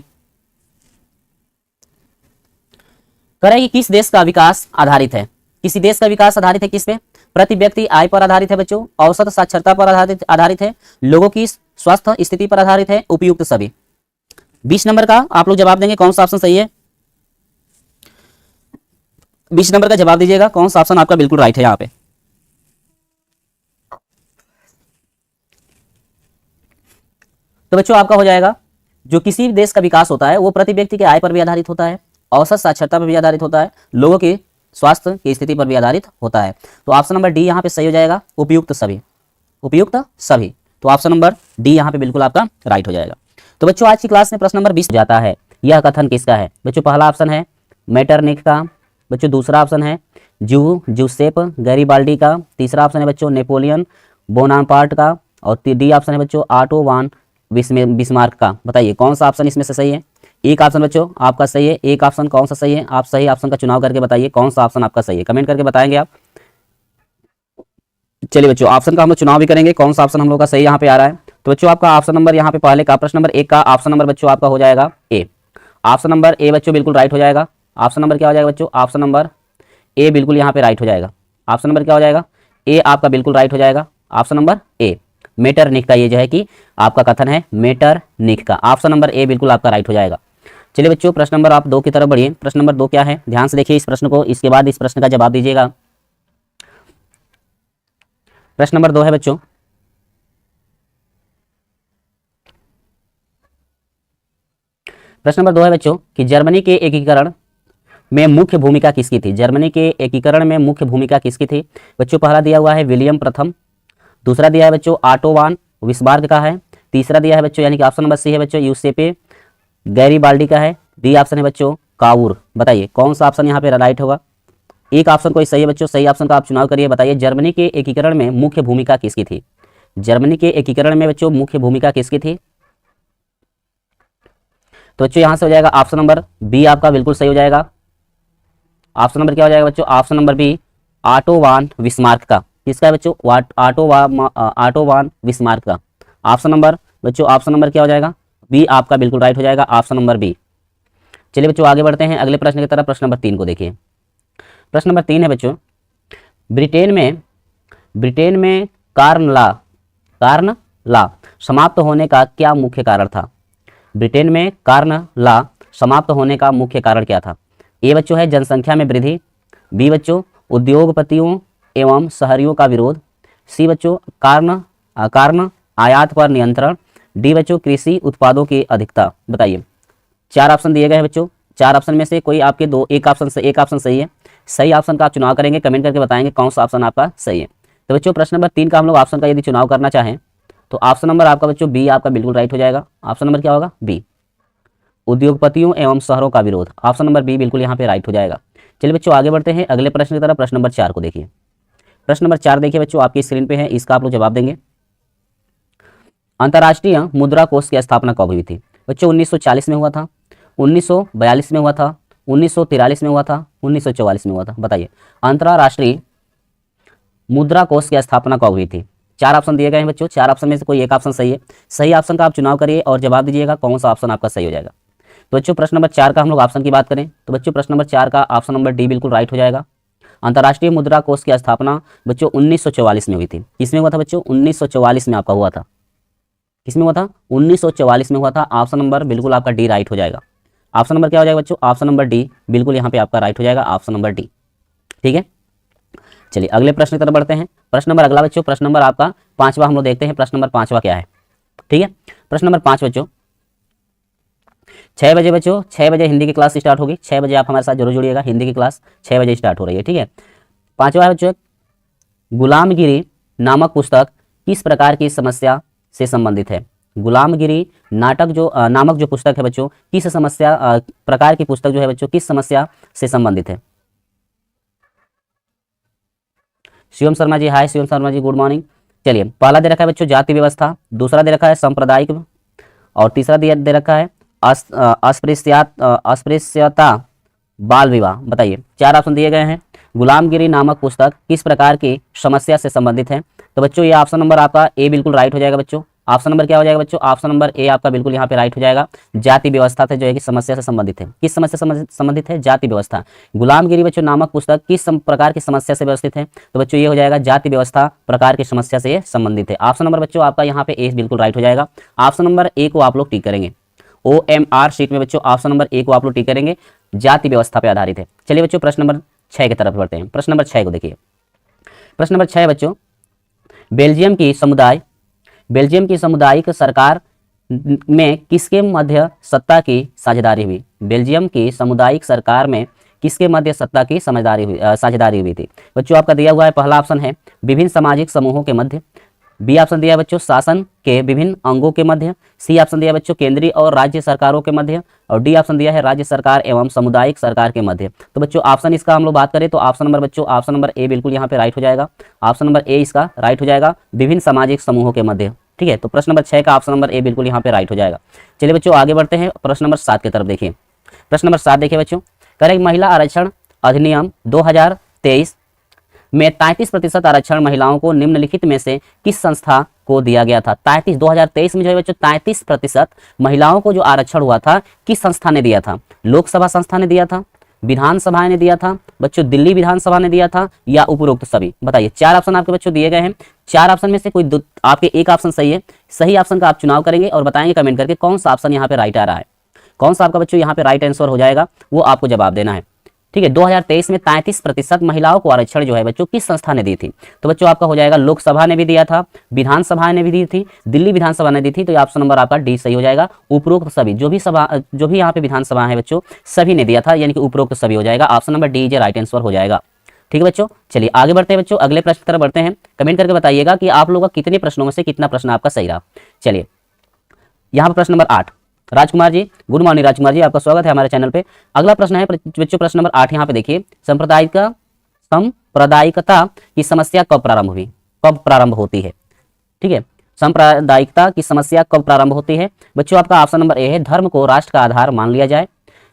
कह रहा है कि किस देश का विकास आधारित है? किसी देश का विकास आधारित है किस पे? प्रति व्यक्ति आय पर आधारित है बच्चों, औसत साक्षरता पर आधारित है, लोगों की स्वास्थ्य स्थिति पर आधारित है, उपयुक्त सभी। 20 नंबर का आप लोग जवाब देंगे, कौन सा ऑप्शन सही है? 20 नंबर का जवाब दीजिएगा, कौन सा ऑप्शन आपका बिल्कुल राइट है यहाँ पे। तो बच्चों आपका हो जाएगा, जो किसी भी देश का विकास होता है वो प्रति व्यक्ति के आय पर भी आधारित होता है, औसत साक्षरता पर भी आधारित होता है, लोगों की स्वास्थ्य की स्थिति पर भी आधारित होता है। तो ऑप्शन नंबर डी यहाँ पे सही हो जाएगा, उपयुक्त सभी। उपयुक्त सभी, तो ऑप्शन नंबर डी यहाँ पे बिल्कुल आपका राइट हो जाएगा। तो बच्चों आज की क्लास में प्रश्न नंबर 20 जाता है। यह कथन किसका है? बच्चों पहला ऑप्शन है मेटरनिक का, बच्चों दूसरा ऑप्शन है जूसेप गैरिबाल्डी का, तीसरा ऑप्शन है बच्चों नेपोलियन बोनापार्ट का, और डी ऑप्शन है बच्चों ऑटो वान बिस्मार्क का। बताइए कौन सा ऑप्शन इसमें से सही है? एक ऑप्शन बच्चों आपका सही है, एक ऑप्शन कौन सा सही है? आप सही ऑप्शन का चुनाव करके बताइए कौन सा ऑप्शन आपका सही है, कमेंट करके बताएंगे आप। चलिए बच्चों, ऑप्शन का हम लोग चुनाव भी करेंगे, कौन सा ऑप्शन हम लोग का सही यहाँ पे आ रहा है। तो बच्चों आपका ऑप्शन नंबर यहाँ पे पहले का प्रश्न नंबर 1 का ऑप्शन नंबर बच्चों आपका हो जाएगा ए। ऑप्शन नंबर ए बच्चों बिल्कुल राइट हो जाएगा। ऑप्शन नंबर क्या हो जाएगा बच्चों? ऑप्शन नंबर ए बिल्कुल यहाँ पे राइट हो जाएगा। ऑप्शन नंबर क्या हो जाएगा? ए आपका बिल्कुल राइट हो जाएगा। ऑप्शन नंबर ए मेटरनिक का, ये जो है कि आपका कथन है मेटरनिक का, ऑप्शन नंबर ए बिल्कुल आपका राइट हो जाएगा। चलिए बच्चों, प्रश्न नंबर आप 2 की तरफ बढ़िए। प्रश्न नंबर 2 क्या है? ध्यान से देखिए इस प्रश्न को, इसके बाद इस प्रश्न का जवाब दीजिएगा। प्रश्न नंबर 2 है बच्चों, प्रश्न नंबर 2 है बच्चों कि जर्मनी के एकीकरण में मुख्य भूमिका किसकी थी? जर्मनी के एकीकरण में मुख्य भूमिका किसकी थी? बच्चों पहला दिया हुआ है विलियम प्रथम, दूसरा दिया है बच्चों ऑटो वान बिस्मार्क का है, तीसरा दिया है बच्चों यानी कि ऑप्शन नंबर सी है बच्चों यूसेपे गैरिबाल्डी का है, डी ऑप्शन है बच्चों काउर। बताइए कौन सा ऑप्शन यहाँ पे राइट होगा? एक ऑप्शन कोई सही है बच्चों, सही ऑप्शन का आप चुनाव करिए। बताइए जर्मनी के एकीकरण में मुख्य भूमिका किसकी थी? जर्मनी के एकीकरण में बच्चों मुख्य भूमिका किसकी थी? तो बच्चों यहाँ से हो जाएगा ऑप्शन नंबर बी आपका बिल्कुल सही हो जाएगा। ऑप्शन नंबर क्या हो जाएगा बच्चों? ऑप्शन नंबर बी ऑटो वान बिस्मार्क का। किसका है बच्चों? ऑटो वान बिस्मार्क का। ऑप्शन नंबर बच्चों, ऑप्शन नंबर क्या हो जाएगा? बी आपका बिल्कुल राइट हो जाएगा, ऑप्शन नंबर बी। चलिए बच्चों आगे बढ़ते हैं अगले प्रश्न की तरफ। प्रश्न नंबर 3 को देखिए। प्रश्न नंबर 3 है बच्चों, ब्रिटेन में कार्न ला समाप्त होने का क्या मुख्य कारण था? ब्रिटेन में कार्न ला समाप्त होने का मुख्य कारण क्या था? ए बच्चों है जनसंख्या में वृद्धि, बी बच्चों उद्योगपतियों एवं शहरियों का विरोध, सी बच्चों कारण आयात पर नियंत्रण, डी बच्चों कृषि उत्पादों की अधिकता। बताइए, 4 ऑप्शन दिए गए हैं बच्चों, 4 ऑप्शन में से कोई आपके एक ऑप्शन सही है। सही ऑप्शन का आप चुनाव करेंगे, कमेंट करके बताएंगे कौन सा ऑप्शन आपका सही है। तो बच्चों प्रश्न नंबर 3 का हम लोग ऑप्शन का यदि चुनाव करना चाहें तो ऑप्शन नंबर आपका बच्चों बी आपका बिल्कुल राइट हो जाएगा। ऑप्शन नंबर क्या होगा? बी, उद्योगपतियों एवं शहरों का विरोध। ऑप्शन नंबर बी बिल्कुल यहाँ पे राइट हो जाएगा। चलिए बच्चों आगे बढ़ते हैं अगले प्रश्न की तरफ। प्रश्न नंबर 4 को देखिए। प्रश्न नंबर 4 देखिए बच्चों, आपकी स्क्रीन पे है, इसका आप लोग जवाब देंगे। अंतर्राष्ट्रीय मुद्रा कोष की स्थापना कब हुई थी? बच्चों 1940 में हुआ था, 1942 में हुआ था, 1943 में हुआ था, 1944 में हुआ था। बताइए, अंतर्राष्ट्रीय मुद्रा कोष की स्थापना कब हुई थी? 4 ऑप्शन दिए गए हैं बच्चों, 4 ऑप्शन में से कोई एक ऑप्शन सही है। सही ऑप्शन का आप चुनाव करिए और जवाब दीजिएगा कौन सा ऑप्शन आपका सही हो जाएगा। तो बच्चों प्रश्न नंबर 4 का हम लोग ऑप्शन की बात करें तो बच्चों प्रश्न नंबर 4 का ऑप्शन नंबर डी बिल्कुल राइट हो जाएगा। अंतर्राष्ट्रीय मुद्रा कोष की स्थापना बच्चों 1944 में हुई थी। किसमें हुआ था बच्चों? 1944 में आपका हुआ था। किसमें हुआ था? 1944 में हुआ था। ऑप्शन नंबर बिल्कुल आपका डी राइट हो जाएगा। ऑप्शन नंबर क्या हो जाएगा बच्चों? ऑप्शन नंबर डी बिल्कुल यहाँ पे आपका राइट हो जाएगा, ऑप्शन नंबर डी। ठीक है, चलिए अगले प्रश्न की तरफ बढ़ते हैं। प्रश्न नंबर अगला बच्चों, प्रश्न नंबर आपका 5वां हम लोग देखते हैं। प्रश्न नंबर 5वां क्या है? ठीक है, प्रश्न नंबर 5 बच्चों 6 बजे बच्चों, 6 बजे हिंदी की क्लास स्टार्ट होगी। 6 बजे आप हमारे साथ जरूर जुड़िएगा, हिंदी की क्लास 6 बजे स्टार्ट हो रही है। ठीक है, 5वां है बच्चों, गुलामगिरी नामक पुस्तक किस प्रकार की समस्या से संबंधित है? गुलामगिरी नामक जो पुस्तक है बच्चों, किस समस्या प्रकार की पुस्तक जो है बच्चों, किस समस्या से संबंधित है? शिवम शर्मा जी, हाय शिवम शर्मा जी, गुड मॉर्निंग। चलिए, पहला दे रखा है बच्चों जाति व्यवस्था, दूसरा दे रखा है सांप्रदायिक, और तीसरा दे रखा है अस्पृश्यता बाल विवाह। बताइए, 4 ऑप्शन दिए गए हैं। गुलामगिरी नामक पुस्तक किस प्रकार की समस्या से संबंधित है? तो बच्चों ये ऑप्शन नंबर आपका ए बिल्कुल राइट हो जाएगा बच्चों। ऑप्शन नंबर क्या हो जाएगा बच्चों? ऑप्शन नंबर ए आपका बिल्कुल यहाँ पे राइट हो जाएगा। जाति व्यवस्था से जो है कि समस्या से संबंधित है। किस समस्या से संबंधित है? जाति व्यवस्था। गुलामगिरी बच्चों नामक पुस्तक किस प्रकार की समस्या से व्यवस्थित है? तो बच्चों ये हो जाएगा जाति व्यवस्था प्रकार की समस्या से संबंधित है। ऑप्शन नंबर बच्चों आपका यहाँ पे ए बिल्कुल राइट हो जाएगा। ऑप्शन नंबर ए को आप लोग टिक करेंगे। OMR शीट में बच्चों ऑप्शन नंबर ए को आप लोग टिक करेंगे, जाति व्यवस्था पे आधारित है। चलिए बच्चों प्रश्न नंबर 6 की तरफ बढ़ते हैं। प्रश्न नंबर 6 को देखिए। प्रश्न नंबर 6 बच्चों, बेल्जियम की सामुदायिक सरकार में किसके मध्य सत्ता की साझेदारी हुई? बेल्जियम की सामुदायिक सरकार में किसके मध्य सत्ता की साझेदारी हुई थी? बच्चों आपका दिया हुआ है, पहला ऑप्शन है विभिन्न सामाजिक समूहों के मध्य, बी ऑप्शन दिया है बच्चों शासन के विभिन्न अंगों के मध्य, सी ऑप्शन दिया है बच्चों केंद्रीय और राज्य सरकारों के मध्य, और डी ऑप्शन दिया है राज्य सरकार एवं सामुदायिक सरकार के मध्य। तो बच्चों ऑप्शन इसका हम लोग बात करें तो ऑप्शन नंबर बच्चों ऑप्शन नंबर ए बिल्कुल यहाँ पे राइट हो जाएगा। ऑप्शन नंबर ए इसका राइट हो जाएगा, विभिन्न सामाजिक समूहों के मध्य। ठीक है, तो प्रश्न नंबर 6 का ऑप्शन नंबर ए बिल्कुल यहाँ पे राइट हो जाएगा। चलिए बच्चों आगे बढ़ते हैं, प्रश्न नंबर 7 की तरफ देखिए। प्रश्न नंबर 7 देखिए बच्चों, करें महिला आरक्षण अधिनियम 2023 में 33% आरक्षण महिलाओं को निम्नलिखित में से किस संस्था को दिया गया था? 2023 में जो है बच्चों 33% महिलाओं को जो आरक्षण हुआ था किस संस्था ने दिया था? लोकसभा संस्था ने दिया था, विधानसभा ने दिया था बच्चों, दिल्ली विधानसभा ने दिया था, या उपरोक्त सभी? बताइए, 4 ऑप्शन आपके बच्चों दिए गए हैं। 4 ऑप्शन में से कोई आपके एक ऑप्शन सही है। सही ऑप्शन का आप चुनाव करेंगे और बताएंगे कमेंट करके कौन सा ऑप्शन यहाँ पे राइट आ रहा है, कौन सा आपका बच्चों यहाँ पे राइट आंसर हो जाएगा, वो आपको जवाब देना है। ठीक है, 2023 में 33% महिलाओं को आरक्षण जो है बच्चों किस संस्था ने दी थी? तो बच्चों आपका हो जाएगा लोकसभा ने भी दिया था, विधानसभा ने भी दी थी, दिल्ली विधानसभा ने दी थी। तो ऑप्शन नंबर आपका डी सही हो जाएगा। उपरोक्त सभी जो भी यहाँ पे विधानसभा है बच्चों सभी ने दिया था, यानी कि उपरोक्त सभी हो जाएगा। ऑप्शन नंबर डी जो राइट आंसर हो जाएगा। ठीक है बच्चों, चलिए आगे बढ़ते हैं बच्चों, अगले प्रश्न की तरफ बढ़ते हैं। कमेंट करके बताइएगा कि आप लोगों का कितने प्रश्नों में से कितना प्रश्न आपका सही रहा। चलिए यहाँ पर प्रश्न number 8, Rajkumar ji, good morning Rajkumar ji, आपका स्वागत है हमारे चैनल पे। अगला प्रश्न है बच्चों प्रश्न नंबर 8, यहाँ पे देखिए, सांप्रदायिकता की समस्या कब प्रारंभ होती है? ठीक है, सांप्रदायिकता की समस्या कब प्रारंभ होती है? बच्चों आपका ऑप्शन नंबर ए है धर्म को राष्ट्र का आधार मान लिया जाए,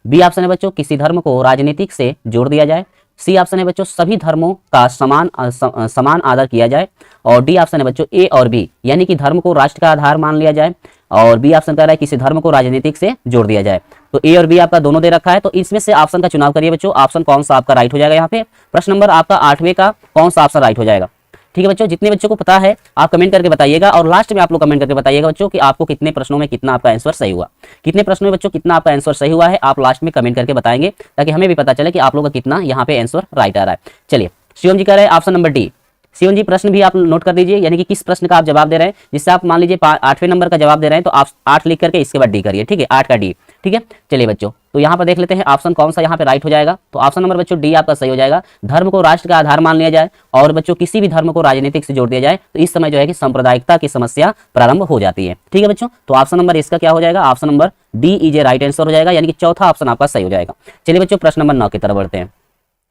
बी ऑप्शन है बच्चों किसी धर्म को राजनीतिक से जोड़ दिया जाए, सी ऑप्शन है बच्चों सभी धर्मों का समान आदर किया जाए, और डी ऑप्शन है बच्चों ए और बी, यानी कि धर्म को राष्ट्र का आधार मान लिया जाए और बी ऑप्शन कह रहा है किसी धर्म को राजनीतिक से जोड़ दिया जाए। तो ए और बी आपका दोनों दे रखा है, तो इसमें से ऑप्शन का चुनाव करिए बच्चों। ऑप्शन कौन सा आपका राइट हो जाएगा यहाँ पे? प्रश्न नंबर आपका 8वें का कौन सा ऑप्शन राइट हो जाएगा? ठीक है बच्चों, जितने बच्चों को पता है आप कमेंट करके बताइएगा, और लास्ट में आप लोग कमेंट करके बताइएगा बच्चों कि आपको कितने प्रश्नों में कितना आपका आंसर सही हुआ। कितने प्रश्नों में बच्चों कितना आपका आंसर सही हुआ है आप लास्ट में कमेंट करके बताएंगे, ताकि हमें भी पता चले कि आप लोग का कितना यहाँ पे आंसर राइट आ रहा है। चलिए, शिवम जी कह रहे हैं ऑप्शन नंबर डी। शिवम जी प्रश्न भी आप नोट कर दीजिए, यानी कि किस प्रश्न का आप जवाब दे रहे हैं। जिससे आप मान लीजिए 8वें नंबर का जवाब दे रहे हैं तो आप 8 लिख करके इसके बाद डी करिए, ठीक है, 8 का डी। ठीक है, चलिए बच्चों, तो यहाँ पर देख लेते हैं ऑप्शन कौन सा यहाँ पे राइट हो जाएगा। तो ऑप्शन नंबर बच्चों डी आपका सही हो जाएगा। धर्म को राष्ट्र का आधार मान लिया जाए और बच्चों किसी भी धर्म को राजनीतिक से जोड़ दिया जाए तो इस समय जो है कि सांप्रदायिकता की समस्या प्रारंभ हो जाती है। ठीक है बच्चों, तो ऑप्शन नंबर इसका क्या हो जाएगा? Option number D is a right answer हो जाएगा, यानी कि चौथा ऑप्शन आपका सही हो जाएगा। चलिए बच्चों, प्रश्न नंबर 9 की तरफ बढ़ते हैं।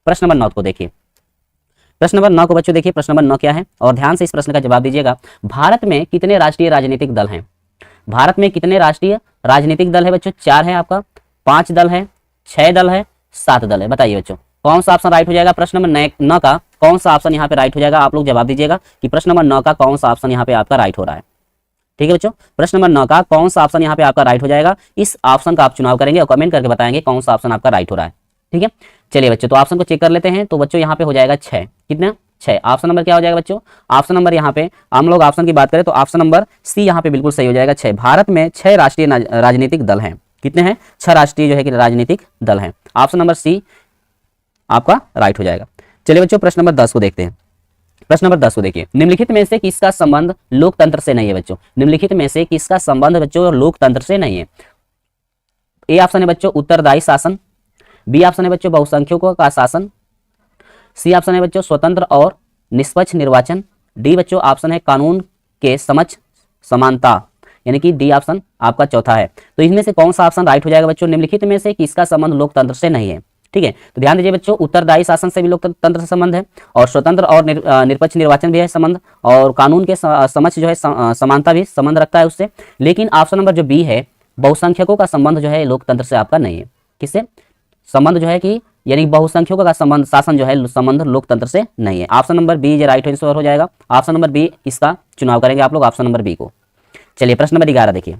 प्रश्न नंबर 9 को देखिए। प्रश्न नंबर 9 को बच्चों देखिए, प्रश्न नंबर 9 क्या है और ध्यान से इस प्रश्न का जवाब दीजिएगा। भारत में कितने राष्ट्रीय राजनीतिक दल हैं? भारत में कितने राष्ट्रीय राजनीतिक दल है बच्चों? 4 है आपका, 5 दल है, 6 दल है, 7 दल है। बताइए बच्चों कौन सा ऑप्शन राइट हो जाएगा? प्रश्न नंबर 9 का कौन सा ऑप्शन यहाँ पे राइट हो जाएगा? आप लोग जवाब दीजिएगा कि प्रश्न नंबर 9 का कौन सा ऑप्शन यहाँ पे आपका राइट हो रहा है। ठीक है बच्चों, प्रश्न नंबर 9 का कौन सा ऑप्शन यहाँ पे आपका राइट हो जाएगा? इस ऑप्शन का आप चुनाव करेंगे और कमेंट करके बताएंगे कौन सा ऑप्शन आपका राइट हो रहा है। ठीक है, चलिए बच्चों, तो ऑप्शन को चेक कर लेते हैं। तो बच्चों यहाँ पे हो जाएगा 6। कितना? 6। ऑप्शन नंबर क्या हो जाएगा बच्चों? ऑप्शन नंबर यहाँ पे हम लोग ऑप्शन की बात करें तो ऑप्शन नंबर सी यहाँ पे बिल्कुल सही हो जाएगा, 6। भारत में 6 राष्ट्रीय राजनीतिक दल हैं। कितने हैं? 6 राष्ट्रीय जो है कि राजनीतिक दल हैं। ऑप्शन नंबर सी आपका राइट हो जाएगा। चलिए बच्चों, प्रश्न नंबर 10 को देखते हैं। प्रश्न नंबर 10 को देखिए, निम्नलिखित में से किसका संबंध लोकतंत्र से नहीं है बच्चों? निम्नलिखित में से किसका संबंध बच्चों लोकतंत्र से नहीं है? ए ऑप्शन है बच्चों उत्तरदायी शासन, बी ऑप्शन है बच्चों बहुसंख्यकों का शासन, सी ऑप्शन है बच्चों स्वतंत्र और निष्पक्ष निर्वाचन, डी बच्चों ऑप्शन है कानून के समक्ष समानता, यानी कि डी ऑप्शन आपका चौथा है। तो इसमें से कौन सा ऑप्शन राइट हो जाएगा बच्चों? निम्नलिखित में से किसका संबंध लोकतंत्र से नहीं है? ठीक है, तो ध्यान दीजिए बच्चों, उत्तरदायी शासन से भी लोकतंत्र से संबंध है, और स्वतंत्र और निष्पक्ष निर्वाचन भी है संबंध, और कानून के समक्ष जो है समानता भी संबंध रखता है उससे। लेकिन ऑप्शन नंबर जो बी है बहुसंख्यकों का संबंध जो है लोकतंत्र से आपका नहीं है। किससे संबंध जो है कि यानी बहुसंख्यकों का संबंध शासन जो है संबंध लोकतंत्र से नहीं है। ऑप्शन नंबर बी जो राइट आंसर हो जाएगा। ऑप्शन नंबर बी इसका चुनाव करेंगे आप लोग, ऑप्शन नंबर बी को। चलिए प्रश्न नंबर 11 देखिए।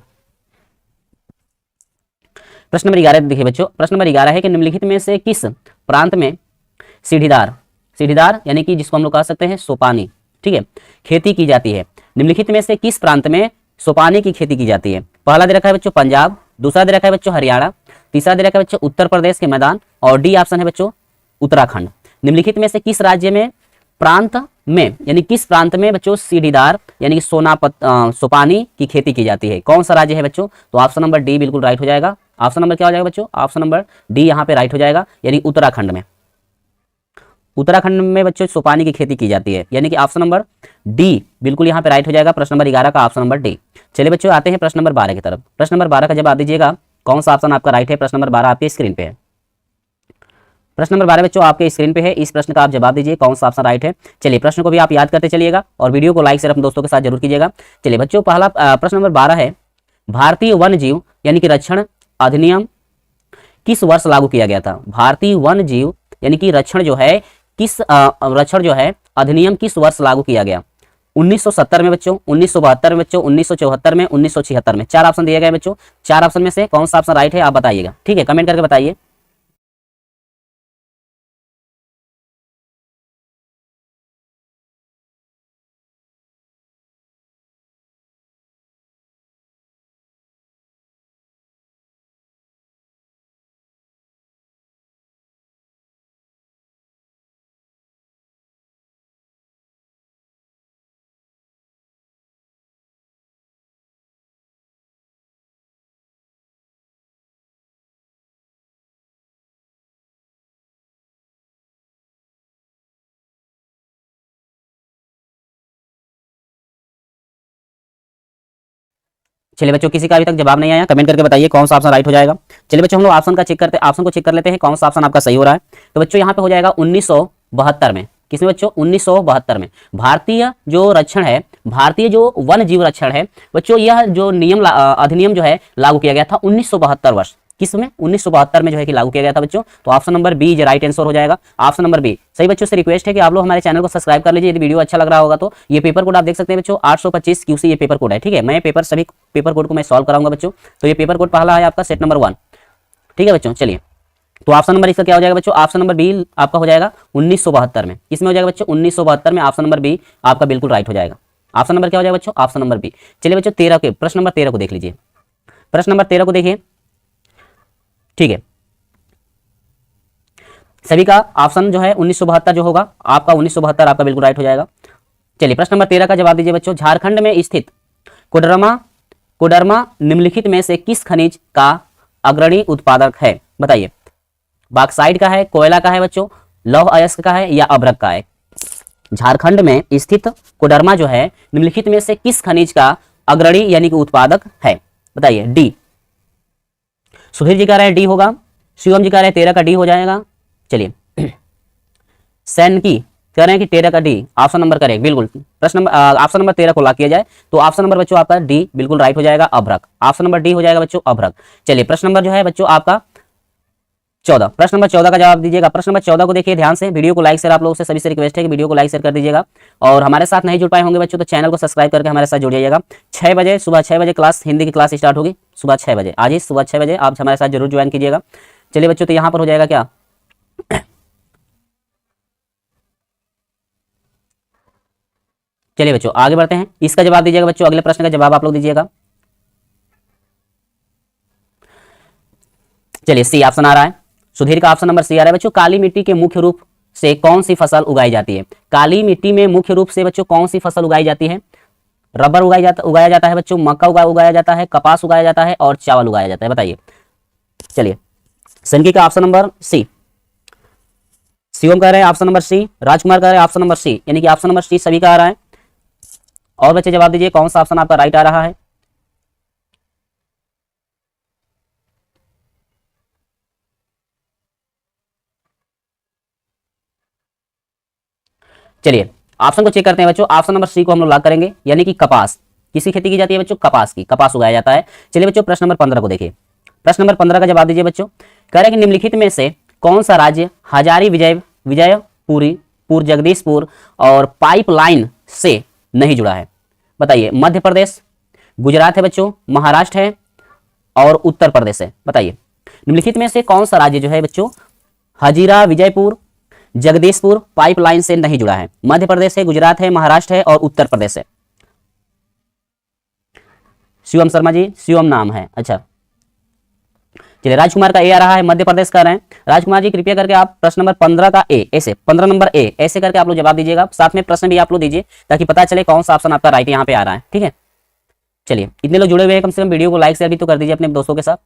प्रश्न नंबर 11 देखिए बच्चों, प्रश्न नंबर 11 है कि निम्नलिखित में से किस प्रांत में सीढ़ीदार यानी कि जिसको हम लोग कह सकते हैं सोपानी, ठीक है, खेती की जाती है? निम्नलिखित में से किस प्रांत में सोपानी की खेती की जाती है? पहला दे रखा है बच्चों पंजाब, दूसरा दे रखा है बच्चों हरियाणा, तीसरा दे रखा है बच्चों उत्तर प्रदेश के मैदान, और डी ऑप्शन है बच्चों उत्तराखंड। निम्नलिखित में से किस राज्य में प्रांत में यानी किस प्रांत में बच्चों सीढ़ीदार यानी कि सोपानी की खेती की जाती है? कौन सा राज्य है बच्चों? तो ऑप्शन नंबर डी बिल्कुल राइट हो जाएगा। ऑप्शन नंबर क्या हो जाएगा बच्चों? ऑप्शन नंबर डी यहाँ पे राइट हो जाएगा, यानी उत्तराखंड में। उत्तराखंड में बच्चों सोपानी की खेती की जाती है, यानी कि ऑप्शन नंबर डी बिल्कुल यहाँ पे राइट हो जाएगा। प्रश्न नंबर 11 का ऑप्शन नंबर डी। चलिए बच्चों आते हैं प्रश्न नंबर 12 की तरफ। प्रश्न नंबर 12 का जवाब दीजिएगा कौन सा ऑप्शन आपका राइट है? प्रश्न नंबर 12 आपके स्क्रीन पे है। प्रश्न नंबर 12 बच्चों आपके स्क्रीन पे है, इस प्रश्न का आप जवाब दीजिए कौन सा ऑप्शन राइट है। चलिए प्रश्न को भी आप याद करते चलिएगा और वीडियो को लाइक से अपने दोस्तों के साथ जरूर कीजिएगा। चलिए बच्चों पहला प्रश्न नंबर 12 है, भारतीय वन्य जीव यानी कि रक्षण अधिनियम किस वर्ष लागू किया गया था? भारतीय वन्य जीव यानी कि रक्षण जो है अधिनियम किस वर्ष लागू किया गया? 1970 में बच्चों, 1972 में बच्चों, 1974 में, 1976 में। 4 ऑप्शन दिए गए बच्चों, 4 ऑप्शन में से कौन सा ऑप्शन राइट है आप बताइएगा, ठीक है, कमेंट करके बताइए। चलिए बच्चों किसी का अभी तक जवाब नहीं आया, कमेंट करके बताइए कौन सा ऑप्शन राइट हो जाएगा। चलिए बच्चों हम लोग ऑप्शन को चेक कर लेते हैं कौन सा ऑप्शन आपका सही हो रहा है। तो बच्चों यहाँ पे हो जाएगा 1972 में। किसमें बच्चों? 1972 में। भारतीय जो रक्षण है, भारतीय जो वन जीव रक्षण है बच्चों, यह जो अधिनियम जो है लागू किया गया था 1972 वर्ष, किस में 1972 में जो है कि लागू किया गया था बच्चों। तो ऑप्शन नंबर बी जो राइट आंसर हो जाएगा, ऑप्शन नंबर बी। सही बच्चों से रिक्वेस्ट है कि आप लोग हमारे चैनल को सब्सक्राइब कर लीजिए, यदि वीडियो अच्छा लग रहा होगा तो। ये पेपर कोड आप देख सकते हैं बच्चों 825 QC ये पेपर कोड है, ठीक है। मैं सभी पेपर कोड को मैं सॉल्व कराऊंगा बच्चों। तो ये पेपर कोड पहला है आपका सेट नंबर 1, ठीक है बच्चों। चलिए तो ऑप्शन नंबर इसका क्या हो जाएगा बच्चों, ऑप्शन नंबर बी आपका हो जाएगा 1972 में। किसमें हो जाएगा बच्चों 1972 में, ऑप्शन नंबर बी आपका बिल्कुल राइट हो जाएगा। ऑप्शन नंबर क्या हो जाएगा बच्चों, ऑप्शन नंबर बी। चलिए बच्चों 13 के प्रश्न नंबर 13 को देख लीजिए, प्रश्न नंबर 13 को देखिए, ठीक है। सभी का ऑप्शन जो है 1972 जो होगा आपका 1972 आपका बिल्कुल राइट हो जाएगा। चलिए प्रश्न नंबर 13 का जवाब दीजिए बच्चों। झारखंड में स्थित कोडरमा निम्नलिखित में से किस खनिज का अग्रणी उत्पादक है, बताइए। बॉक्साइट का है, कोयला का है बच्चों, लौह अयस्क का है या अभ्रक का है। झारखंड में स्थित कोडरमा जो है निम्नलिखित में से किस खनिज का अग्रणी यानी कि उत्पादक है, बताइए। डी। सुधीर जी कह रहे हैं डी होगा, शिवम जी कह रहे हैं 13 का डी हो जाएगा। चलिए सैन की कह रहे हैं कि 13 का डी, ऑप्शन नंबर करेक्ट, बिल्कुल। प्रश्न नंबर ऑप्शन नंबर 13 को लॉक किया जाए तो ऑप्शन नंबर बच्चों आपका डी बिल्कुल राइट हो जाएगा, अभ्रक। ऑप्शन नंबर डी हो जाएगा बच्चों अभ्रक। चलिए प्रश्न नंबर जो है बच्चों आपका 14, प्रश्न नंबर 14 का जवाब दीजिएगा। प्रश्न नंबर 14 को देखिए ध्यान से, वीडियो को लाइक शेयर आप लोगों से सभी से रिक्वेस्ट है कि वीडियो को लाइक शेयर कर दीजिएगा। और हमारे साथ नहीं जुड़ पाए होंगे बच्चों तो चैनल को सब्सक्राइब करके हमारे साथ जुड़ जाइएगा। 6 बजे सुबह 6 बजे क्लास, हिंदी की क्लास स्टार्ट होगी सुबह 6 बजे। आज ही सुबह 6 बजे आप हमारे साथ जरूर ज्वाइन कीजिएगा। चलिए बच्चों तो यहाँ पर हो जाएगा क्या, चलिए बच्चों आगे बढ़ते हैं। इसका जवाब दीजिएगा बच्चों, अगले प्रश्न का जवाब आप लोग दीजिएगा। चलिए सी ऑप्शन आ रहा है, सुधीर का ऑप्शन नंबर सी आ रहा है बच्चों। काली मिट्टी के मुख्य रूप से कौन सी फसल उगाई जाती है। काली मिट्टी में मुख्य रूप से बच्चों कौन सी फसल उगाई जाती है। रबर उगाया जाता है बच्चों, मक्का उगाया जाता है, कपास उगाया जाता है और चावल उगाया जाता है, बताइए। चलिए सनकी का ऑप्शन नंबर सी, शिवम कह रहे हैं ऑप्शन नंबर सी, राजकुमार कह रहे हैं ऑप्शन नंबर सी, यानी कि ऑप्शन नंबर सी सभी का आ रहा है। और बच्चे जवाब दीजिए कौन सा ऑप्शन आपका राइट आ रहा है। चलिए ऑप्शन को चेक करते हैं बच्चों। ऑप्शन नंबर सी को हम लोग लॉक करेंगे, यानी कि कपास। किसकी खेती की जाती है बच्चों, कपास की, कपास उगाया जाता है। चलिए बच्चों प्रश्न नंबर 15 को देखिए, प्रश्न नंबर 15 का जवाब दीजिए बच्चों। कह रहे हैं कि निम्नलिखित में से कौन सा राज्य हजारी विजयपुरी जगदीशपुर और पाइपलाइन से नहीं जुड़ा है, बताइए। मध्य प्रदेश, गुजरात है बच्चों, महाराष्ट्र है और उत्तर प्रदेश है, बताइए। निम्नलिखित में से कौन सा राज्य जो है बच्चों हजीरा विजयपुर जगदीशपुर पाइपलाइन से नहीं जुड़ा है। मध्य प्रदेश है, गुजरात है, महाराष्ट्र है और उत्तर प्रदेश है। शिवम शर्मा जी, शिवम नाम है, अच्छा। चलिए राजकुमार का ए आ रहा है, मध्य प्रदेश का रहे हैं। राजकुमार जी कृपया करके आप प्रश्न नंबर 15 का ए, ऐसे 15 नंबर ए ऐसे करके आप लोग जवाब दीजिएगा। साथ में प्रश्न भी आप लोग दीजिए ताकि पता चले कौन सा ऑप्शन आपका राइट यहाँ पे आ रहा है, ठीक है। चलिए इतने लोग जुड़े हुए हैं, कम से कम वीडियो को लाइक शेयर भी तो कर दीजिए अपने दोस्तों के साथ।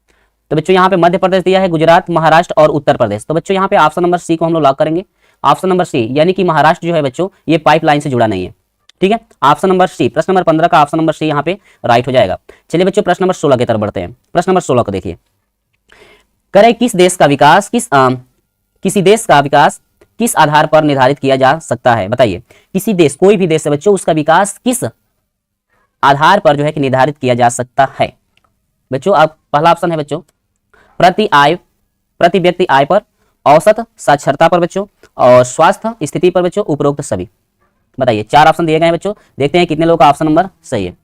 तो बच्चों यहाँ पे मध्य प्रदेश दिया है, गुजरात, महाराष्ट्र और उत्तर प्रदेश। तो बच्चों यहाँ पे ऑप्शन नंबर सी को हम लोग लॉक करेंगे। ऑप्शन नंबर सी यानी कि महाराष्ट्र जो है बच्चों ये पाइपलाइन से जुड़ा नहीं है, ठीक है। ऑप्शन नंबर सी, प्रश्न नंबर 15 का ऑप्शन नंबर सी यहाँ पे राइट हो जाएगा। चलिए बच्चों प्रश्न नंबर 16 की तरफ बढ़ते हैं। प्रश्न नंबर 16 को देखिए, करे किसी देश का विकास किस आधार पर निर्धारित किया जा सकता है, बताइए। किसी देश, कोई भी देश है बच्चों, उसका विकास किस आधार पर जो है कि निर्धारित किया जा सकता है बच्चों। आप पहला ऑप्शन है बच्चों प्रति व्यक्ति आय पर, औसत साक्षरता पर बच्चों और स्वास्थ्य स्थिति पर बच्चों, उपरोक्त सभी, बताइए। 4 ऑप्शन दिए गए हैं बच्चों, देखते हैं कितने लोगों का ऑप्शन नंबर सही है।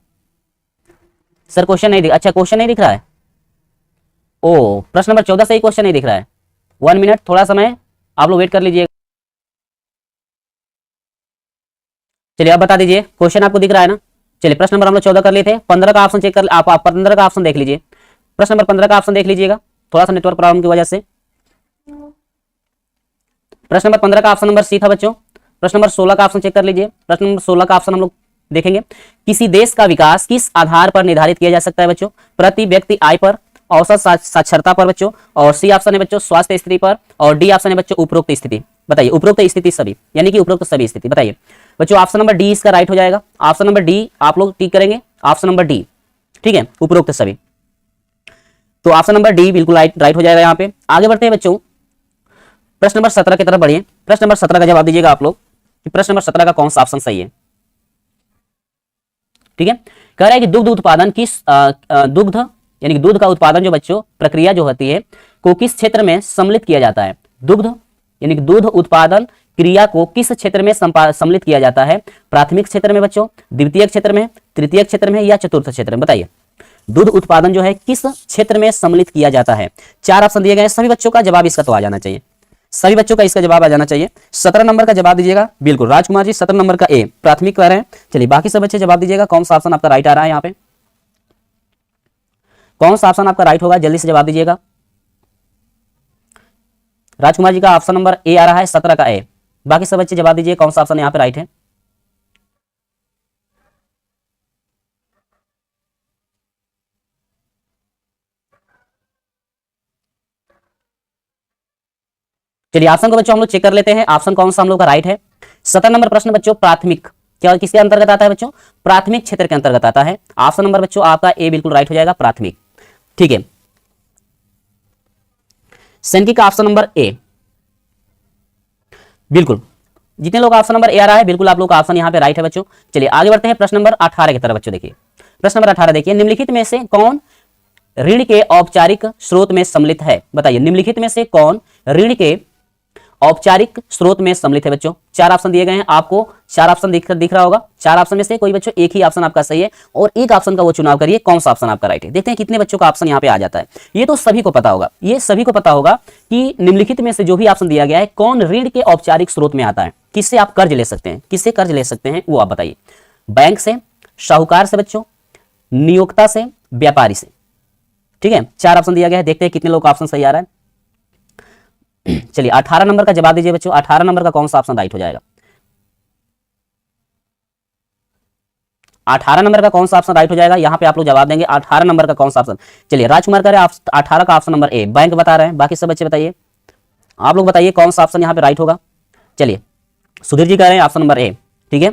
सर क्वेश्चन नहीं दिख, अच्छा क्वेश्चन नहीं दिख रहा है। ओ प्रश्न नंबर 14 से ही क्वेश्चन नहीं दिख रहा है। 1 मिनट थोड़ा समय आप लोग वेट कर लीजिए। चलिए अब बता दीजिए क्वेश्चन आपको दिख रहा है ना। चलिए प्रश्न नंबर हम लोग 14 कर लिए थे, 15 का ऑप्शन चेक कर, आप 15 का ऑप्शन देख लीजिए। प्रश्न नंबर 15 का ऑप्शन देख लीजिएगा, थोड़ा सा नेटवर्क प्रॉब्लम की वजह से। प्रश्न नंबर 15 का ऑप्शन नंबर सी था बच्चों। प्रश्न नंबर 16 का ऑप्शन चेक कर लीजिए। प्रश्न नंबर 16 का ऑप्शन हम लोग देखेंगे, किसी देश का विकास किस आधार पर निर्धारित किया जा सकता है बच्चों। प्रति व्यक्ति आय पर, औसत साक्षरता पर बच्चों, और सी ऑप्शन है बच्चों स्वास्थ्य स्थिति पर, और डी ऑप्शन है बच्चों उपरोक्त स्थिति, बताइए। उपरोक्त स्थिति सभी यानी कि उपरोक्त सभी स्थिति, बताइए बच्चों। ऑप्शन नंबर डी इसका राइट हो जाएगा। ऑप्शन नंबर डी आप लोग टिक करेंगे, ऑप्शन नंबर डी, ठीक है, उपरोक्त सभी। तो ऑप्शन नंबर डी बिल्कुल राइट हो जाएगा। यहाँ पे आगे बढ़ते हैं बच्चों, प्रश्न नंबर 17 की तरफ बढ़िए। प्रश्न नंबर 17 का जवाब दीजिएगा आप लोग कि प्रश्न नंबर 17 का कौन सा ऑप्शन सही है, ठीक है। कह रहा है कि दुग्ध उत्पादन किस दुग्ध यानी कि दूध का उत्पादन जो बच्चों प्रक्रिया जो होती है को किस क्षेत्र में सम्मिलित किया जाता है? दुग्ध यानी कि दूध उत्पादन क्रिया को किस क्षेत्र में सम्मिलित किया जाता है? प्राथमिक क्षेत्र में बच्चों, द्वितीय क्षेत्र में, तृतीय क्षेत्र में या चतुर्थ क्षेत्र में? बताइए, दूध उत्पादन जो है किस क्षेत्र में सम्मिलित किया जाता है? 4 ऑप्शन दिए गए हैं, सभी बच्चों का जवाब इसका तो आ जाना चाहिए, सभी बच्चों का इसका जवाब आ जाना चाहिए। 17 नंबर का जवाब दीजिएगा, बिल्कुल राजकुमार जी 17 नंबर का ए प्राथमिक कह रहे हैं। चलिए बाकी सब बच्चे जवाब दीजिएगा, कौन सा ऑप्शन आपका राइट आ रहा है? यहाँ पे कौन सा ऑप्शन आपका राइट होगा, जल्दी से जवाब दीजिएगा। राजकुमार जी का ऑप्शन नंबर ए आ रहा है, 17 का ए। बाकी सब बच्चे जवाब दीजिए, कौन सा ऑप्शन यहाँ पे राइट है? चलिए ऑप्शन को बच्चों हम लोग चेक कर लेते हैं, ऑप्शन कौन सा हम लोग का राइट है। 17 नंबर प्रश्न बच्चों प्राथमिक, क्या किसके अंतर्गत आता है बच्चों? प्राथमिक क्षेत्र के अंतर्गत आता है। ऑप्शन नंबर बच्चों आपका ए बिल्कुल राइट हो जाएगा, प्राथमिक। ठीक है, सैनिक का ऑप्शन नंबर ए, बिल्कुल जितने लोग ऑप्शन नंबर ए आ रहा है बिल्कुल आप लोग का ऑप्शन यहाँ पे राइट है बच्चों। चलिए आगे बढ़ते हैं प्रश्न नंबर 18 की तरफ बच्चों। देखिए प्रश्न नंबर 18 देखिए, निम्नलिखित में से कौन ऋण के औपचारिक स्रोत में सम्मिलित है? बताइए, निम्नलिखित में से कौन ऋण के औपचारिक स्रोत में सम्मिलित है बच्चों? 4 ऑप्शन दिए गए हैं आपको, 4 ऑप्शन दिख रहा होगा। 4 ऑप्शन में से कोई बच्चों एक ही ऑप्शन आपका सही है और एक ऑप्शन का वो चुनाव करिए, कौन सा ऑप्शन आपका राइट है। देखते हैं कितने बच्चों का ऑप्शन यहाँ पे आ जाता है। ये तो सभी को पता होगा, ये सभी को पता होगा कि निम्नलिखित में से जो भी ऑप्शन दिया गया है कौन ऋण के औपचारिक स्रोत में आता है। किससे आप कर्ज ले सकते हैं, किससे कर्ज ले सकते हैं वो आप बताइए। बैंक से, साहूकार से बच्चों, नियोक्ता से, व्यापारी से। ठीक है, 4 ऑप्शन दिया गया है, देखते हैं कितने लोग का ऑप्शन सही आ रहा है। चलिए 18 नंबर का जवाब दीजिए बच्चों, 18 नंबर का कौन सा ऑप्शन राइट हो जाएगा? 18 नंबर का कौन सा ऑप्शन राइट हो जाएगा? यहां पे आप लोग जवाब देंगे 18 नंबर का कौन सा ऑप्शन। चलिए राजकुमार कह रहे हैं 18 का ऑप्शन नंबर ए, बैंक बता रहे हैं। बाकी सब बच्चे बताइए, आप लोग बताइए कौन सा ऑप्शन यहां पे राइट होगा। चलिए सुधीर जी कह रहे हैं ऑप्शन नंबर ए, ठीक है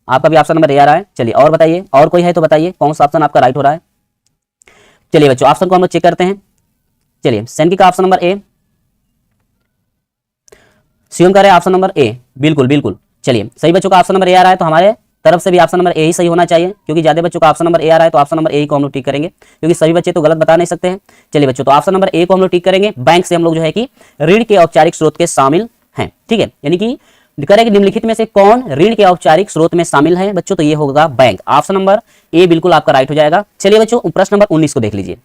आपका भी ऑप्शन नंबर ए आ रहा है। चलिए और बताइए, और कोई है तो बताइए कौन सा ऑप्शन आपका राइट हो रहा है। चलिए बच्चों ऑप्शन को हम लोग चेक करते हैं। चलिए सैनिक का ऑप्शन नंबर ए, शिवम कह रहे हैं ऑप्शन नंबर ए, बिल्कुल बिल्कुल। चलिए सही बच्चों का ऑप्शन नंबर ए आ रहा है, तो हमारे तरफ से भी ऑप्शन नंबर ए ही सही होना चाहिए, क्योंकि ज्यादा बच्चों का ऑप्शन नंबर ए आ रहा है तो ऑप्शन नंबर ए ही को हम लोग टिक करेंगे, क्योंकि सभी बच्चे तो गलत बता नहीं सकते हैं। चलिए बच्चों तो ऑप्शन नंबर ए को हम लोग टिक करेंगे। बैंक से हम लोग जो है कि ऋण के औपचारिक स्रोत के शामिल हैं। ठीक है, यानी कि करें कि निम्नलिखित में से कौन ऋण के औपचारिक स्रोत में शामिल है बच्चों, तो ये होगा बैंक। ऑप्शन नंबर ए बिल्कुल आपका राइट हो जाएगा। चलिए बच्चों प्रश्न नंबर 19 को देख लीजिए।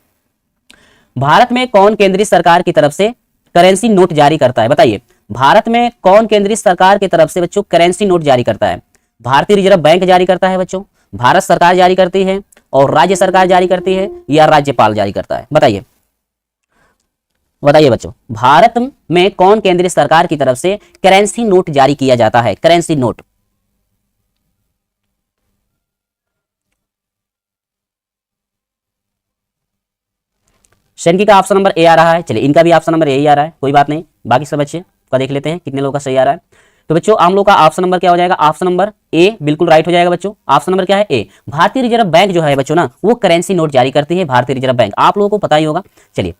भारत में कौन केंद्रीय सरकार की तरफ से करेंसी नोट जारी करता है? बताइए, भारत में कौन केंद्रीय सरकार की तरफ से बच्चों करेंसी नोट जारी करता है? भारतीय रिजर्व बैंक जारी करता है बच्चों, भारत सरकार जारी करती है, और राज्य सरकार जारी करती है, या राज्यपाल जारी करता है? बताइए बताइए बच्चों, भारत में कौन केंद्रीय सरकार की तरफ से करेंसी नोट जारी किया जाता है? Currency note. शनकी का ऑप्शन नंबर ए आ रहा है। चलिए इनका भी ऑप्शन नंबर ए ही आ रहा है, कोई बात नहीं। बाकी सब बच्चे का देख लेते हैं कितने लोगों का सही आ रहा है। तो बच्चों आम लोग का ऑप्शन नंबर क्या हो जाएगा? ऑप्शन नंबर ए बिल्कुल राइट हो जाएगा बच्चों। ऑप्शन नंबर क्या है? ए। भारतीय रिजर्व बैंक जो है बच्चों ना, वो करेंसी नोट जारी करती है, भारतीय रिजर्व बैंक, आप लोगों को पता ही होगा। चलिए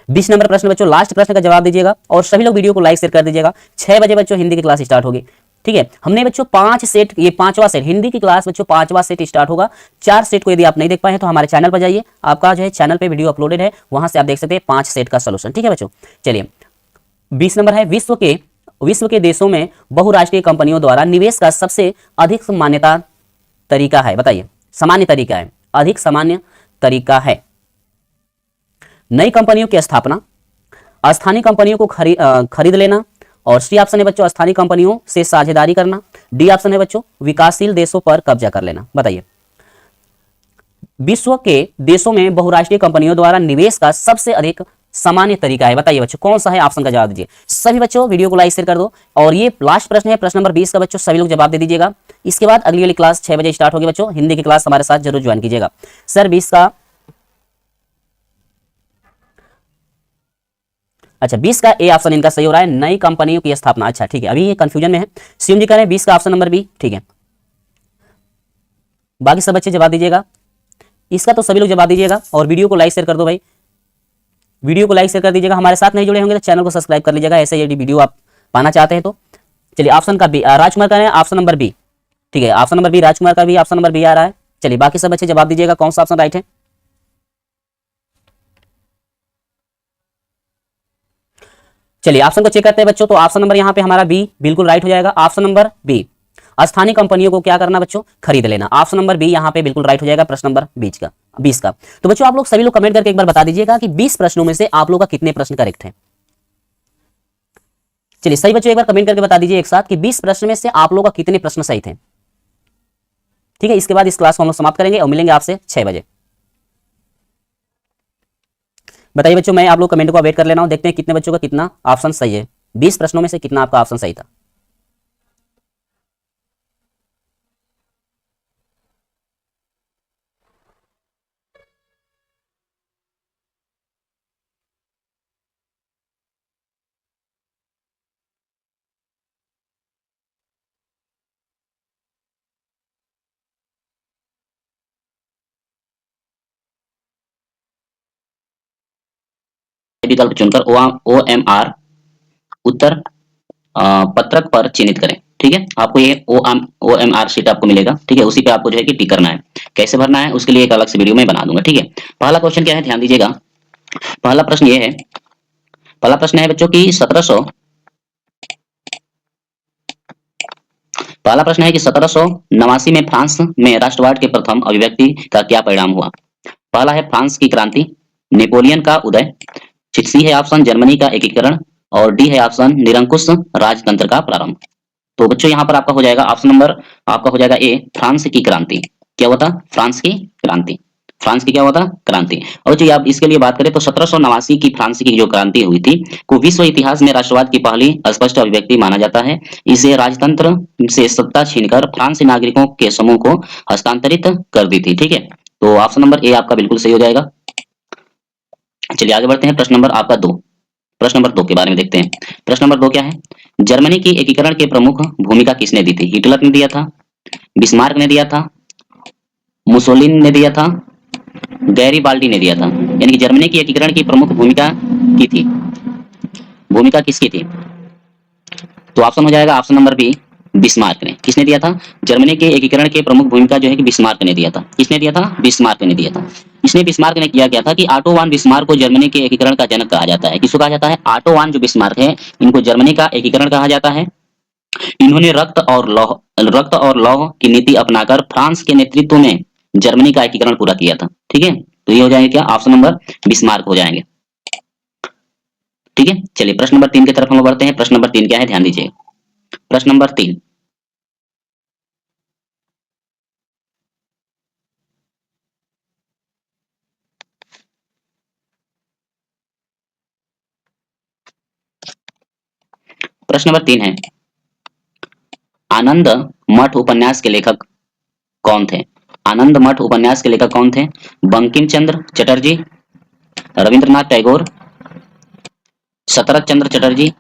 20 नंबर प्रश्न बच्चों, लास्ट प्रश्न का जवाब दीजिएगा और सभी लोग वीडियो को लाइक शेयर कर दीजिएगा। 6 बजे बच्चों हिंदी की क्लास स्टार्ट होगी। ठीक है, हमने बच्चों 5 सेट, ये 5वां सेट हिंदी की क्लास बच्चों 5वां सेट स्टार्ट होगा। 4 सेट को यदि आप नहीं देख पाए तो हमारे चैनल पर जाइए, आपका जो है चैनल पे वीडियो अपलोडेड है, वहां से आप देख सकते हैं 5 सेट का सोल्यूशन। ठीक है बच्चों, चलिए 20 नंबर है, विश्व के देशों में बहुराष्ट्रीय कंपनियों द्वारा निवेश का सबसे अधिक मान्यता तरीका है? बताइए, सामान्य तरीका है, अधिक सामान्य तरीका है। नई कंपनियों की स्थापना, स्थानीय कंपनियों को खरीद लेना, और सी ऑप्शन है बच्चों स्थानीय कंपनियों से साझेदारी करना, डी ऑप्शन है बच्चों विकासशील देशों पर कब्जा कर लेना। बताइए, विश्व के देशों में बहुराष्ट्रीय कंपनियों द्वारा निवेश का सबसे अधिक सामान्य तरीका है, बताइए बच्चों कौन सा है? ऑप्शन का जवाब दीजिए। सभी बच्चों वीडियो को लाइक शेयर कर दो, और ये लास्ट प्रश्न है, प्रश्न नंबर 20 का बच्चों सभी लोग जवाब दे दीजिएगा। इसके बाद अगली वाली क्लास 6 बजे स्टार्ट होगी बच्चों, हिंदी की क्लास हमारे साथ जरूर ज्वाइन कीजिएगा। सर 20 का, अच्छा 20 का ए ऑप्शन इनका सही हो रहा है, नई कंपनियों की स्थापना। अच्छा ठीक है, अभी ये कंफ्यूजन में है। सीएम जी कह रहे हैं 20 का ऑप्शन नंबर बी, ठीक है। बाकी सब बच्चे जवाब दीजिएगा, इसका तो सभी लोग जवाब दीजिएगा, और वीडियो को लाइक शेयर कर दो भाई, वीडियो को लाइक शेयर कर दीजिएगा। हमारे साथ नहीं जुड़े होंगे तो चैनल को सब्सक्राइब कर लीजिएगा, ऐसे यदि वीडियो आप पाना चाहते हैं तो। चलिए ऑप्शन का बी, राजकुमार कह रहे हैं ऑप्शन नंबर बी, ठीक है ऑप्शन नंबर बी, राजकुमार का भी ऑप्शन नंबर बी आ रहा है। चलिए बाकी सब बच्चे जवाब दीजिएगा कौन सा ऑप्शन राइट है। चलिए ऑप्शन को चेक करते हैं बच्चों। तो ऑप्शन नंबर यहाँ पे हमारा बी बिल्कुल राइट हो जाएगा। ऑप्शन नंबर बी, स्थानीय कंपनियों को क्या करना बच्चों, खरीद लेना। ऑप्शन नंबर बी यहाँ पे बिल्कुल राइट हो जाएगा प्रश्न नंबर 20 का। तो बच्चों आप लोग सभी लोग कमेंट करके एक बार बता दीजिएगा कि 20 प्रश्नों में से आप लोग का कितने प्रश्न करेक्ट हैं। चलिए सही बच्चों एक बार कमेंट करके बता दीजिए एक साथ कि 20 प्रश्न में से आप लोग का कितने प्रश्न सही थे। ठीक है, इसके बाद इस क्लास को हम लोग समाप्त करेंगे और मिलेंगे आपसे 6 बजे। बताइए बच्चों, मैं आप लोग कमेंट को वेट कर लेना हूं, देखते हैं कितने बच्चों का कितना ऑप्शन सही है। 20 प्रश्नों में से कितना आपका ऑप्शन सही था। विकल्प चुनकर OMR उत्तर पत्रक पर चिन्हित करें। ठीक है, आपको ये OMR शीट आपको मिलेगा। ठीक है, उसी पे आपको जो है कि टिक करना है। कैसे भरना है उसके लिए एक अलग से वीडियो में बना दूंगा। ठीक है, पहला क्वेश्चन क्या है, ध्यान दीजिएगा। पहला प्रश्न ये है, पहला प्रश्न है बच्चों की 1700, पहला प्रश्न है कि 1789 में फ्रांस में राष्ट्रवाद के प्रथम अभिव्यक्ति का क्या परिणाम हुआ। पहला है फ्रांस की क्रांति, नेपोलियन का उदय, सी है ऑप्शन जर्मनी का एकीकरण, और डी है ऑप्शन निरंकुश राजतंत्र का प्रारंभ। तो बच्चों यहाँ पर आपका हो जाएगा ऑप्शन नंबर, आपका हो जाएगा ए, फ्रांस की क्रांति। क्या होता, फ्रांस की क्रांति, फ्रांस की क्या होता, क्रांति। और जो आप इसके लिए बात करें तो 1789 की फ्रांस की जो क्रांति हुई थी को विश्व इतिहास में राष्ट्रवाद की पहली स्पष्ट अभिव्यक्ति माना जाता है। इसे राजतंत्र से सत्ता छीनकर फ्रांसीसी नागरिकों के समूह को हस्तांतरित कर दी थी। ठीक है, तो ऑप्शन नंबर ए आपका बिल्कुल सही हो जाएगा। चलिए आगे बढ़ते हैं, प्रश्न नंबर आपका 2, प्रश्न नंबर 2 के बारे में देखते हैं। प्रश्न नंबर 2 क्या है, जर्मनी की एकीकरण के प्रमुख भूमिका किसने दी थी। हिटलर ने दिया था, बिस्मार्क ने दिया था, मुसोलिनी ने दिया था, गैरीबाल्डी ने दिया था। यानी कि जर्मनी की एकीकरण की प्रमुख भूमिका की थी, भूमिका किसकी थी। तो ऑप्शन हो जाएगा ऑप्शन नंबर बी, बिस्मार्क ने। किसने दिया था, जर्मनी के एकीकरण के प्रमुख भूमिका जो है कि बिस्मार्क ने दिया था। किसने दिया था, बिस्मार्क ने दिया था। इसने बिस्मार्क ने किया क्या था कि ऑटो वान बिस्मार्क को जर्मनी के एकीकरण का जनक कहा जाता है। किसको कहा जाता है, ऑटो वान जो बिस्मार्क है इनको जर्मनी का एकीकरण कहा जाता है। इन्होंने रक्त और लौह की नीति अपनाकर फ्रांस के नेतृत्व में जर्मनी का एकीकरण पूरा किया था। ठीक है, तो ये हो जाएंगे क्या, ऑप्शन नंबर बिस्मार्क हो जाएंगे। ठीक है, चलिए प्रश्न नंबर 3 की तरफ हम बढ़ते हैं। प्रश्न नंबर 3 क्या है, ध्यान दीजिए। प्रश्न नंबर 3, प्रश्न नंबर 3 है, आनंद मठ उपन्यास के लेखक कौन थे। आनंद मठ उपन्यास के लेखक कौन थे, बंकिम चंद्र चटर्जी, रविंद्रनाथ टैगोर, शरत चंद्र चटर्जी,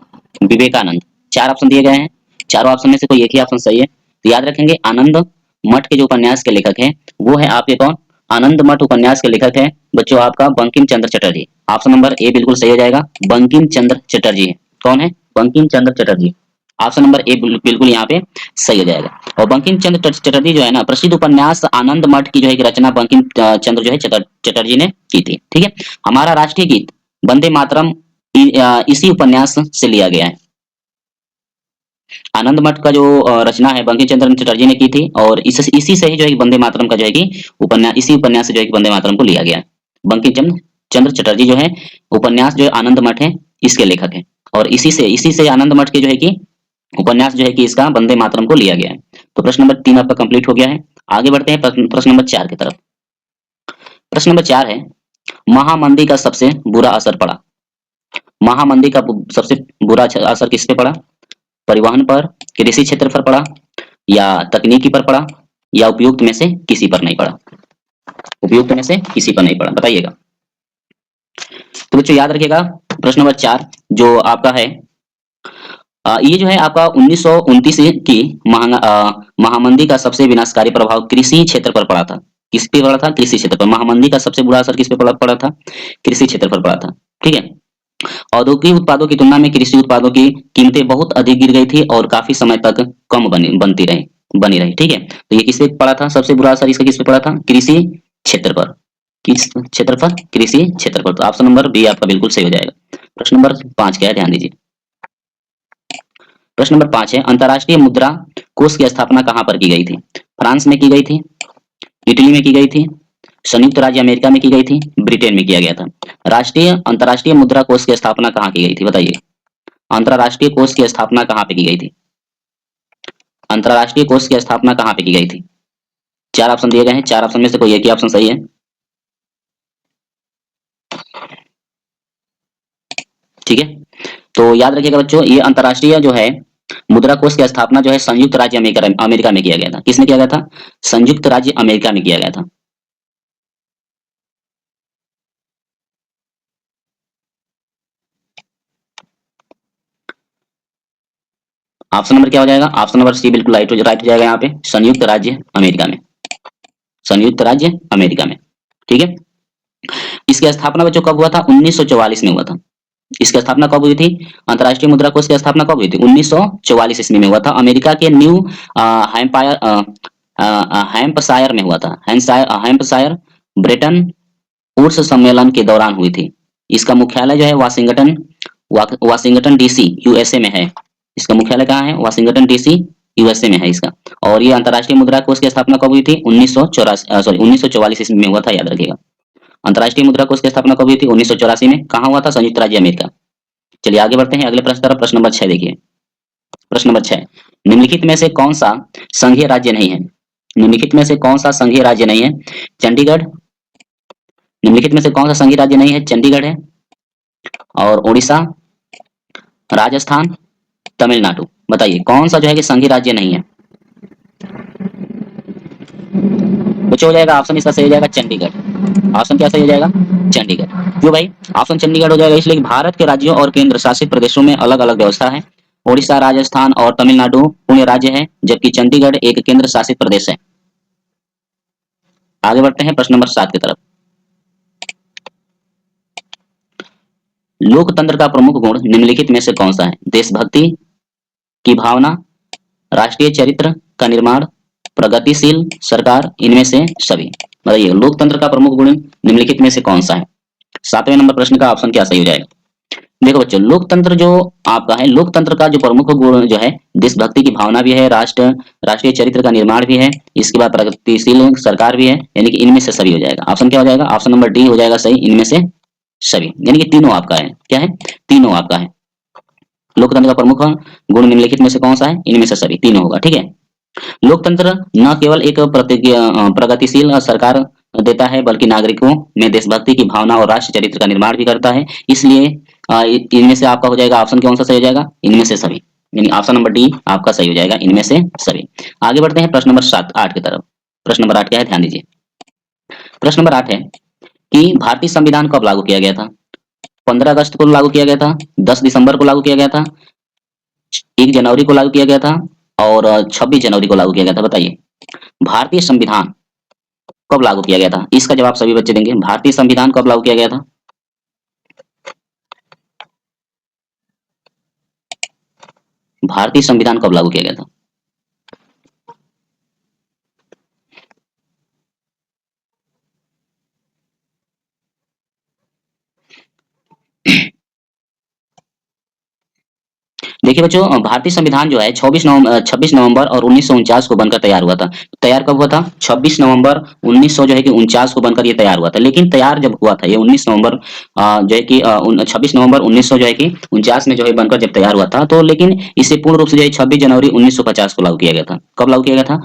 विवेकानंद। 4 ऑप्शन दिए गए हैं, चारों ऑप्शन में से कोई एक ही ऑप्शन सही है। तो याद रखेंगे आनंद मठ के जो उपन्यास के लेखक हैं वो है आपके कौन, आनंद मठ उपन्यास के लेखक है बच्चों आपका Bankim Chandra Chatterjee. Option number A बिल्कुल सही हो जाएगा, बंकिम चंद्र चटर्जी। कौन है, Bankim Chandra Chatterjee. Option number A बिल्कुल यहाँ पे सही हो जाएगा। और बंकिम चंद्र चटर्जी जो है ना, प्रसिद्ध उपन्यास आनंद मठ की जो है रचना बंकिम चंद्र जो है चटर्जी ने की थी। ठीक है, हमारा राष्ट्रीय गीत वंदे मातरम इसी उपन्यास से लिया गया है। आनंद मठ का जो रचना है बंकिम चंद्र चटर्जी ने की थी, और इसी से ही जो है वंदे मातरम का जो है कि उपन्यास, इसी उपन्यास से जो है वंदे मातरम को लिया गया है। बंकिम चंद्र चटर्जी जो है उपन्यास जो है आनंद मठ है इसके लेखक है, और इसी से आनंद मठ के जो है कि उपन्यास जो है कि इसका वंदे मातरम को लिया गया है। तो प्रश्न नंबर 3 आपका कंप्लीट हो गया है। आगे बढ़ते हैं प्रश्न नंबर 4 की तरफ। प्रश्न नंबर 4 है, महामंदी का सबसे बुरा असर पड़ा। महामंदी का सबसे बुरा असर किस पे पड़ा, परिवहन पर, कृषि क्षेत्र पर पड़ा, या तकनीकी पर पड़ा, या उपयुक्त में से किसी पर नहीं पड़ा। उपयुक्त में से किसी पर नहीं पड़ा, बताइएगा। तो बच्चों याद रखिएगा प्रश्न नंबर 4 जो आपका है, ये जो है आपका 1929 की महामंदी का सबसे विनाशकारी प्रभाव कृषि क्षेत्र पर पड़ा था। किस पे पड़ा था, कृषि क्षेत्र पर। महामंदी का सबसे बुरा असर किस पे पड़ा था, कृषि क्षेत्र पर पड़ा था। ठीक है, औद्योगिक उत्पादों की तुलना में कृषि उत्पादों की कीमतें बहुत अधिक गिर गई थी और काफी समय तक कम बनी रही। ठीक है, तो ये किस पे पड़ा था, सबसे बुरा असर इसका किस पे पड़ा था, कृषि क्षेत्र पर। किस क्षेत्र पर, कृषि क्षेत्र पर। तो ऑप्शन नंबर बी आपका बिल्कुल सही हो जाएगा। प्रश्न नंबर 5 क्या है, ध्यान दीजिए। प्रश्न नंबर 5 है, अंतर्राष्ट्रीय मुद्रा कोष की स्थापना कहाँ पर की गई थी? फ्रांस में की गई थी, इटली में की गई थी, संयुक्त राज्य अमेरिका में की गई थी, ब्रिटेन में किया गया था। अंतर्राष्ट्रीय मुद्रा कोष की स्थापना कहाँ की गई थी, बताइए। अंतर्राष्ट्रीय कोष की स्थापना कहाँ पे की गई थी? अंतर्राष्ट्रीय कोष की स्थापना कहाँ पे की गई थी? 4 ऑप्शन दिए गए हैं, 4 ऑप्शन में से कोई एक ही ऑप्शन सही है। ठीक है, तो याद रखिएगा बच्चों, ये अंतर्राष्ट्रीय जो है मुद्रा कोष की स्थापना जो है संयुक्त राज्य अमेरिका में किया गया था। किसमें किया गया था? संयुक्त राज्य अमेरिका में किया गया था। ऑप्शन नंबर क्या हो जाएगा? ऑप्शन नंबर सी बिल्कुल राइट हो जाएगा यहाँ पे, संयुक्त राज्य अमेरिका में, संयुक्त राज्य अमेरिका में। ठीक है, इसकी स्थापना बच्चों कब हुआ था? 1944 में हुआ था। इसकी स्थापना कब हुई थी? अंतर्राष्ट्रीय मुद्रा कोष की स्थापना कब हुई थी? 1944 ईस्वी में हुआ था। अमेरिका के न्यू हैम्पायर हैम्पशायर में हुआ था। हैम्पशायर ब्रेटन वुड्स सम्मेलन के दौरान हुई थी। इसका मुख्यालय जो है वाशिंगटन डीसी यूएसए में है। इसका मुख्यालय कहाँ है? वाशिंगटन डीसी यूएसए में है इसका। और ये अंतर्राष्ट्रीय मुद्रा कोष की स्थापना कब हुई थी? 1944 ईस्वी में हुआ था, याद रखिएगा। अंतर्राष्ट्रीय मुद्रा कोष की स्थापना कब हुई थी? 1984 में। कहाँ हुआ था? संयुक्त राज्य अमेरिका। चलिए आगे बढ़ते हैं अगले प्रश्न तरफ। प्रश्न नंबर 6 देखिए। प्रश्न नंबर 6, निम्नलिखित में से कौन सा संघीय राज्य नहीं है? निम्नलिखित में से कौन सा संघीय राज्य नहीं है? चंडीगढ़। निम्नलिखित में से कौन सा संघीय राज्य नहीं है? चंडीगढ़ है, और उड़ीसा, राजस्थान, तमिलनाडु। बताइए कौन सा जो है कि संघीय राज्य नहीं है? कुछ हो जाएगा ऑप्शन, इसका सही हो जाएगा चंडीगढ़। ऑप्शन क्या सही हो जाएगा? चंडीगढ़। क्यों भाई ऑप्शन चंडीगढ़ हो जाएगा? इसलिए कि भारत के राज्यों और केंद्र शासित प्रदेशों में अलग अलग व्यवस्था है। उड़ीसा, राजस्थान और तमिलनाडु पूर्ण राज्य है, जबकि चंडीगढ़ एक केंद्र शासित प्रदेश है। आगे बढ़ते हैं प्रश्न नंबर 7 की तरफ। लोकतंत्र का प्रमुख गुण निम्नलिखित में से कौन सा है? देशभक्ति की भावना, राष्ट्रीय चरित्र का निर्माण, प्रगतिशील सरकार, इनमें से सभी। बताइए लोकतंत्र का प्रमुख गुण निम्नलिखित में से कौन सा है? 7वें नंबर प्रश्न का ऑप्शन क्या सही हो जाएगा? देखो बच्चों, लोकतंत्र जो आपका है, लोकतंत्र का जो प्रमुख गुण जो है देशभक्ति की भावना भी है, राष्ट्रीय चरित्र का निर्माण भी है, इसके बाद प्रगतिशील सरकार भी है, यानी कि इनमें से सभी हो जाएगा। ऑप्शन क्या हो जाएगा? ऑप्शन नंबर डी हो जाएगा सही, इनमें से सभी, यानी कि तीनों आपका है। क्या है? तीनों आपका है। लोकतंत्र का प्रमुख गुण निम्नलिखित में से कौन सा है? इनमें से सभी, तीनों होगा। ठीक है, लोकतंत्र न केवल एक प्रगतिशील सरकार देता है, बल्कि नागरिकों में देशभक्ति की भावना और राष्ट्र चरित्र का निर्माण भी करता है। इसलिए इनमें से आपका हो जाएगा ऑप्शन कौन सा सही हो जाएगा? इनमें से सभी, यानी ऑप्शन नंबर डी आपका सही हो जाएगा, इनमें से सभी। आगे बढ़ते हैं प्रश्न नंबर 8 की तरफ। प्रश्न नंबर 8 क्या है? ध्यान दीजिए। प्रश्न नंबर 8 है कि भारतीय संविधान कब लागू किया गया था? 15 अगस्त को लागू किया गया था, 10 दिसंबर को लागू किया गया था, 1 जनवरी को लागू किया गया था, और 26 जनवरी को लागू किया गया था। बताइए भारतीय संविधान कब लागू किया गया था? इसका जवाब सभी बच्चे देंगे। भारतीय संविधान कब लागू किया गया था? भारतीय संविधान कब लागू किया गया था? देखिए बच्चों, भारतीय संविधान जो है 26 नवंबर और 1949 को बनकर तैयार हुआ था। तैयार कब हुआ था? 26 नवंबर 1900 जो है कि 49 को बनकर ये तैयार हुआ था। लेकिन तैयार जब हुआ था ये 19 नवंबर जो है कि 26 नवंबर 1900 जो है कि 49 में जो है बनकर जब तैयार हुआ था, तो लेकिन इसे पूर्ण रूप से जो है 26 जनवरी 1950 को लागू किया गया था। कब लागू किया गया था?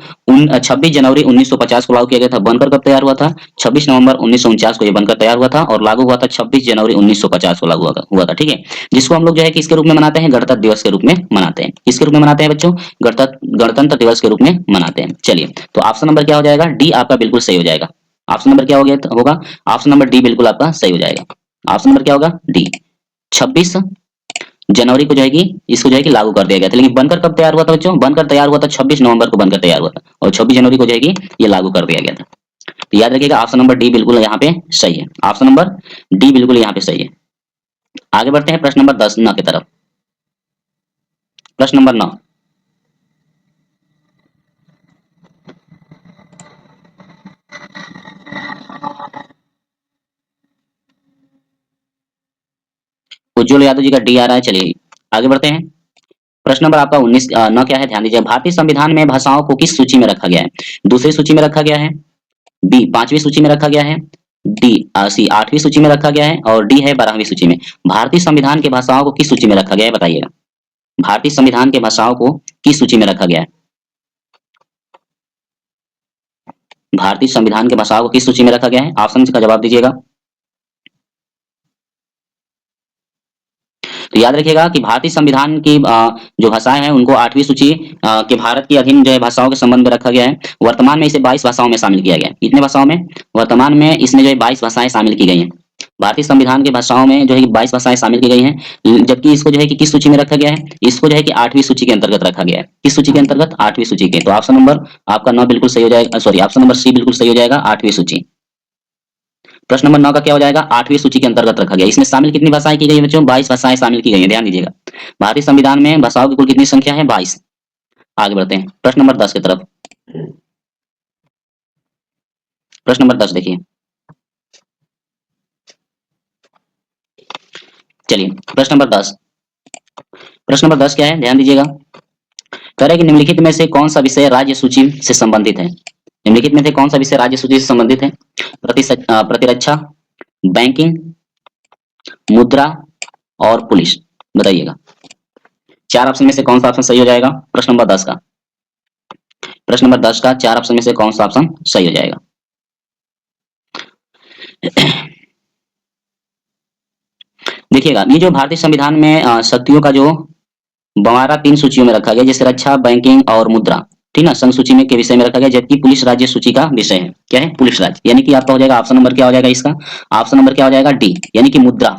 26 जनवरी 1950 को लागू किया गया था। बनकर कब तैयार हुआ था? 26 नवंबर 1949 को ये बनकर तैयार हुआ था, और लागू हुआ था 26 जनवरी 1950 को लागू हुआ था। ठीक है, जिसको हम लोग जो है किसके रूप में मनाते हैं? गणतंत्र दिवस के रूप में मनाते हैं। किसके रूप में मनाते हैं बच्चों? गणतंत्र दिवस के रूप में मनाते हैं। चलिए, तो ऑप्शन नंबर क्या हो जाएगा? डी आपका बिल्कुल सही हो जाएगा। ऑप्शन नंबर क्या हो गया होगा? ऑप्शन नंबर डी बिल्कुल आपका सही हो जाएगा। ऑप्शन नंबर क्या होगा? डी। 26 जनवरी को जो है कि इसको जो है कि लागू कर दिया गया था। लेकिन बनकर कब तैयार हुआ था बच्चों? बनकर तैयार हुआ था 26 नवंबर को बनकर तैयार हुआ था, और 26 जनवरी को जो है कि ये लागू कर दिया गया था। तो याद रखिएगा ऑप्शन नंबर डी बिल्कुल यहाँ पे सही है। ऑप्शन नंबर डी बिल्कुल यहाँ पे सही है। आगे बढ़ते हैं प्रश्न नंबर 10 न की तरफ। प्रश्न नंबर 9, उज्ज्वल यादव जी का डी आ रहा है। चलिए आगे बढ़ते हैं। प्रश्न नंबर आपका 19 9 क्या है, ध्यान दीजिए। भारतीय संविधान में भाषाओं को किस सूची में रखा गया है? दूसरी सूची में रखा गया है, बी पांचवी सूची में रखा गया है, डी सी आठवीं सूची में रखा गया है, और डी है 12वीं सूची में। भारतीय संविधान की भाषाओं को किस सूची में रखा गया है, बताइएगा। भारतीय संविधान के भाषाओं को किस सूची में रखा गया है? भारतीय संविधान के भाषाओं को किस सूची में रखा गया है? ऑप्शन का जवाब दीजिएगा। तो याद रखिएगा कि भारतीय संविधान की जो भाषाएं हैं उनको 8वीं सूची के भारत के अधीन जो है भाषाओं के संबंध में रखा गया है। वर्तमान में इसे 22 भाषाओं में शामिल किया गया है। कितने भाषाओं में? वर्तमान में इसमें जो है 22 भाषाएं शामिल की गई हैं। भारतीय संविधान की भाषाओं में जो है 22 भाषाएं शामिल की गई हैं, जबकि इसको जो है कि किस सूची में रखा गया है? इसको जो है कि 8वीं सूची के अंतर्गत रखा गया है। किस सूची के अंतर्गत? 8वीं सूची के। तो ऑप्शन नंबर आपका 9 बिल्कुल सही हो जाएगा, सॉरी ऑप्शन नंबर सी बिल्कुल सही हो जाएगा, 8वीं सूची। प्रश्न नंबर 9 का क्या हो जाएगा? 8वीं सूची के अंतर्गत रखा गया। इसमें शामिल कितनी भाषाएं की गई है बच्चों? 22 भाषाएं शामिल की गई हैं, ध्यान दीजिएगा। भारतीय संविधान में भाषाओं की कुल कितनी संख्या है? 22। आगे बढ़ते हैं प्रश्न नंबर 10 की तरफ। प्रश्न नंबर 10 देखिए। चलिए प्रश्न नंबर 10। प्रश्न नंबर 10 क्या है, ध्यान दीजिएगा। कह रहे हैं कि निम्नलिखित में से कौन सा विषय राज्य सूची से संबंधित है? निम्नलिखित में से कौन सा विषय राज्य सूची से संबंधित है? प्रतिरक्षा, बैंकिंग, मुद्रा और पुलिस, बताइएगा। चार ऑप्शन में से कौन सा ऑप्शन सही हो जाएगा? प्रश्न नंबर 10 का, प्रश्न नंबर 10 का चार ऑप्शन में से कौन सा ऑप्शन सही हो जाएगा? देखिएगा, ये जो भारतीय संविधान में शक्तियों का जो बंटवारा 3 सूचियों में रखा गया, जैसे रक्षा, बैंकिंग और मुद्रा, ठीक ना, संघ सूची में के विषय में रखा गया, जबकि पुलिस राज्य सूची का विषय है। क्या है? पुलिस राज्य। यानी कि आपका हो जाएगा ऑप्शन नंबर क्या हो जाएगा इसका? ऑप्शन नंबर क्या हो जाएगा? डी, यानी कि मुद्रा।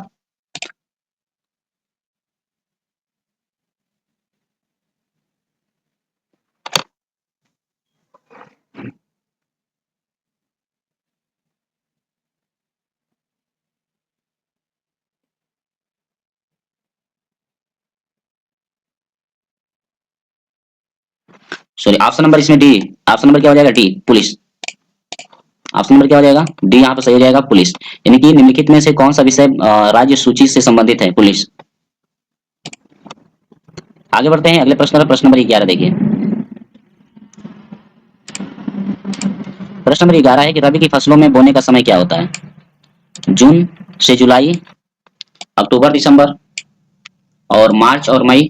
सॉरी, ऑप्शन नंबर इसमें डी, ऑप्शन नंबर क्या हो जाएगा? D, police. ऑप्शन नंबर क्या हो जाएगा? डी यहाँ पे सही हो जाएगा, पुलिस। यानी कि निम्नलिखित में से कौन सा विषय राज्य सूची से संबंधित है? पुलिस। आगे बढ़ते हैं अगले प्रश्न पर। प्रश्न नंबर 11 देखिए। प्रश्न नंबर 11 है कि रबी की फसलों में बोने का समय क्या होता है? जून से जुलाई, अक्टूबर दिसंबर, और मार्च और मई,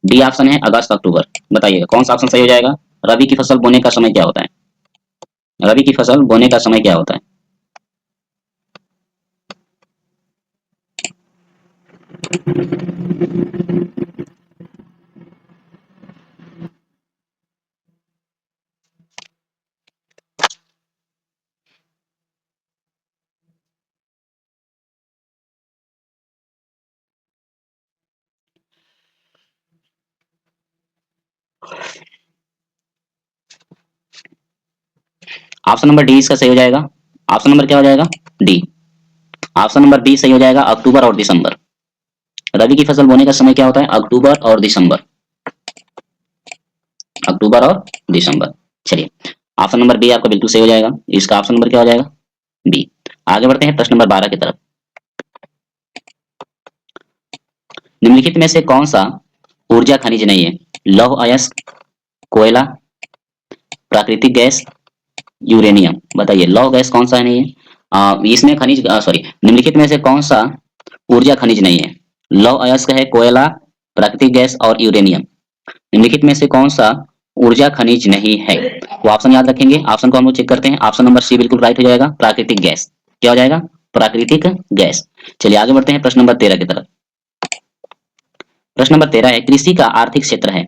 डी ऑप्शन है अगस्त अक्टूबर। बताइएगा कौन सा ऑप्शन सही हो जाएगा? रबी की फसल बोने का समय क्या होता है? रबी की फसल बोने का समय क्या होता है? ऑप्शन नंबर डी इसका सही हो जाएगा। ऑप्शन नंबर क्या हो जाएगा? डी। ऑप्शन नंबर डी सही हो जाएगा, अक्टूबर और दिसंबर। रबी की फसल बोने का समय क्या होता है? अक्टूबर और दिसंबर, अक्टूबर और दिसंबर। चलिए ऑप्शन नंबर बी आपका बिल्कुल सही हो जाएगा। इसका ऑप्शन नंबर क्या हो जाएगा? बी। आगे बढ़ते हैं प्रश्न नंबर 12 की तरफ। निम्नलिखित में से कौन सा ऊर्जा खनिज नहीं है? लौह अयस्क, कोयला, प्राकृतिक गैस, यूरेनियम। बताइए लौह गैस कौन सा नहीं है? इसमें खनिज सॉरी, निम्नलिखित में से कौन सा ऊर्जा खनिज नहीं है? लौह अयस्क है, कोयला, प्राकृतिक गैस और यूरेनियम। निम्नलिखित में से कौन सा ऊर्जा खनिज नहीं है? वो ऑप्शन याद रखेंगे। ऑप्शन को हम लोग चेक करते हैं। ऑप्शन नंबर सी बिल्कुल राइट हो जाएगा, प्राकृतिक गैस। क्या हो जाएगा? प्राकृतिक गैस। चलिए आगे बढ़ते हैं प्रश्न नंबर 13 की तरफ। प्रश्न नंबर 13 है, कृषि का आर्थिक क्षेत्र है।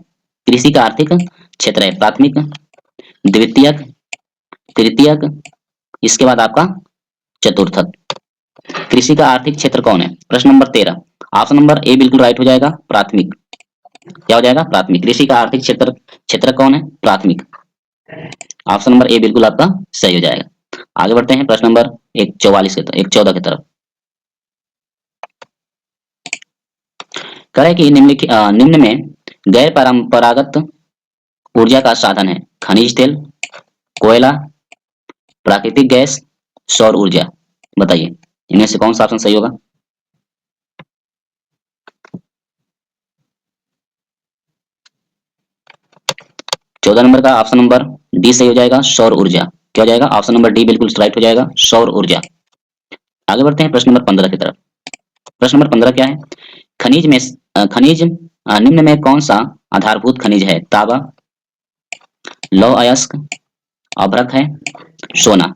कृषि का आर्थिक क्षेत्र है प्राथमिक, द्वितीयक, तृतीयक, इसके बाद आपका चतुर्थक। कृषि का आर्थिक क्षेत्र कौन है? प्रश्न नंबर 13, ऑप्शन नंबर ए बिल्कुल राइट हो जाएगा, प्राथमिक। क्या हो जाएगा? प्राथमिक। कृषि का आर्थिक क्षेत्र क्षेत्र कौन है? प्राथमिक। ऑप्शन नंबर ए बिल्कुल आपका सही हो जाएगा। आगे बढ़ते हैं प्रश्न नंबर 144 की तरफ, 114 की तरफ। कह रहा है कि निम्न में गैर परंपरागत ऊर्जा का साधन है खनिज तेल, कोयला, प्राकृतिक गैस, सौर ऊर्जा। बताइए इनमें से कौन सा ऑप्शन सही होगा? 14 नंबर का ऑप्शन नंबर डी सही हो जाएगा, सौर ऊर्जा। क्या हो जाएगा? ऑप्शन नंबर डी बिल्कुल राइट हो जाएगा, सौर ऊर्जा। आगे बढ़ते हैं प्रश्न नंबर 15 की तरफ। प्रश्न नंबर 15 क्या है? खनिज में निम्न में कौन सा आधारभूत खनिज है? तांबा, लौह अयस्क, अभ्रक है, सोना।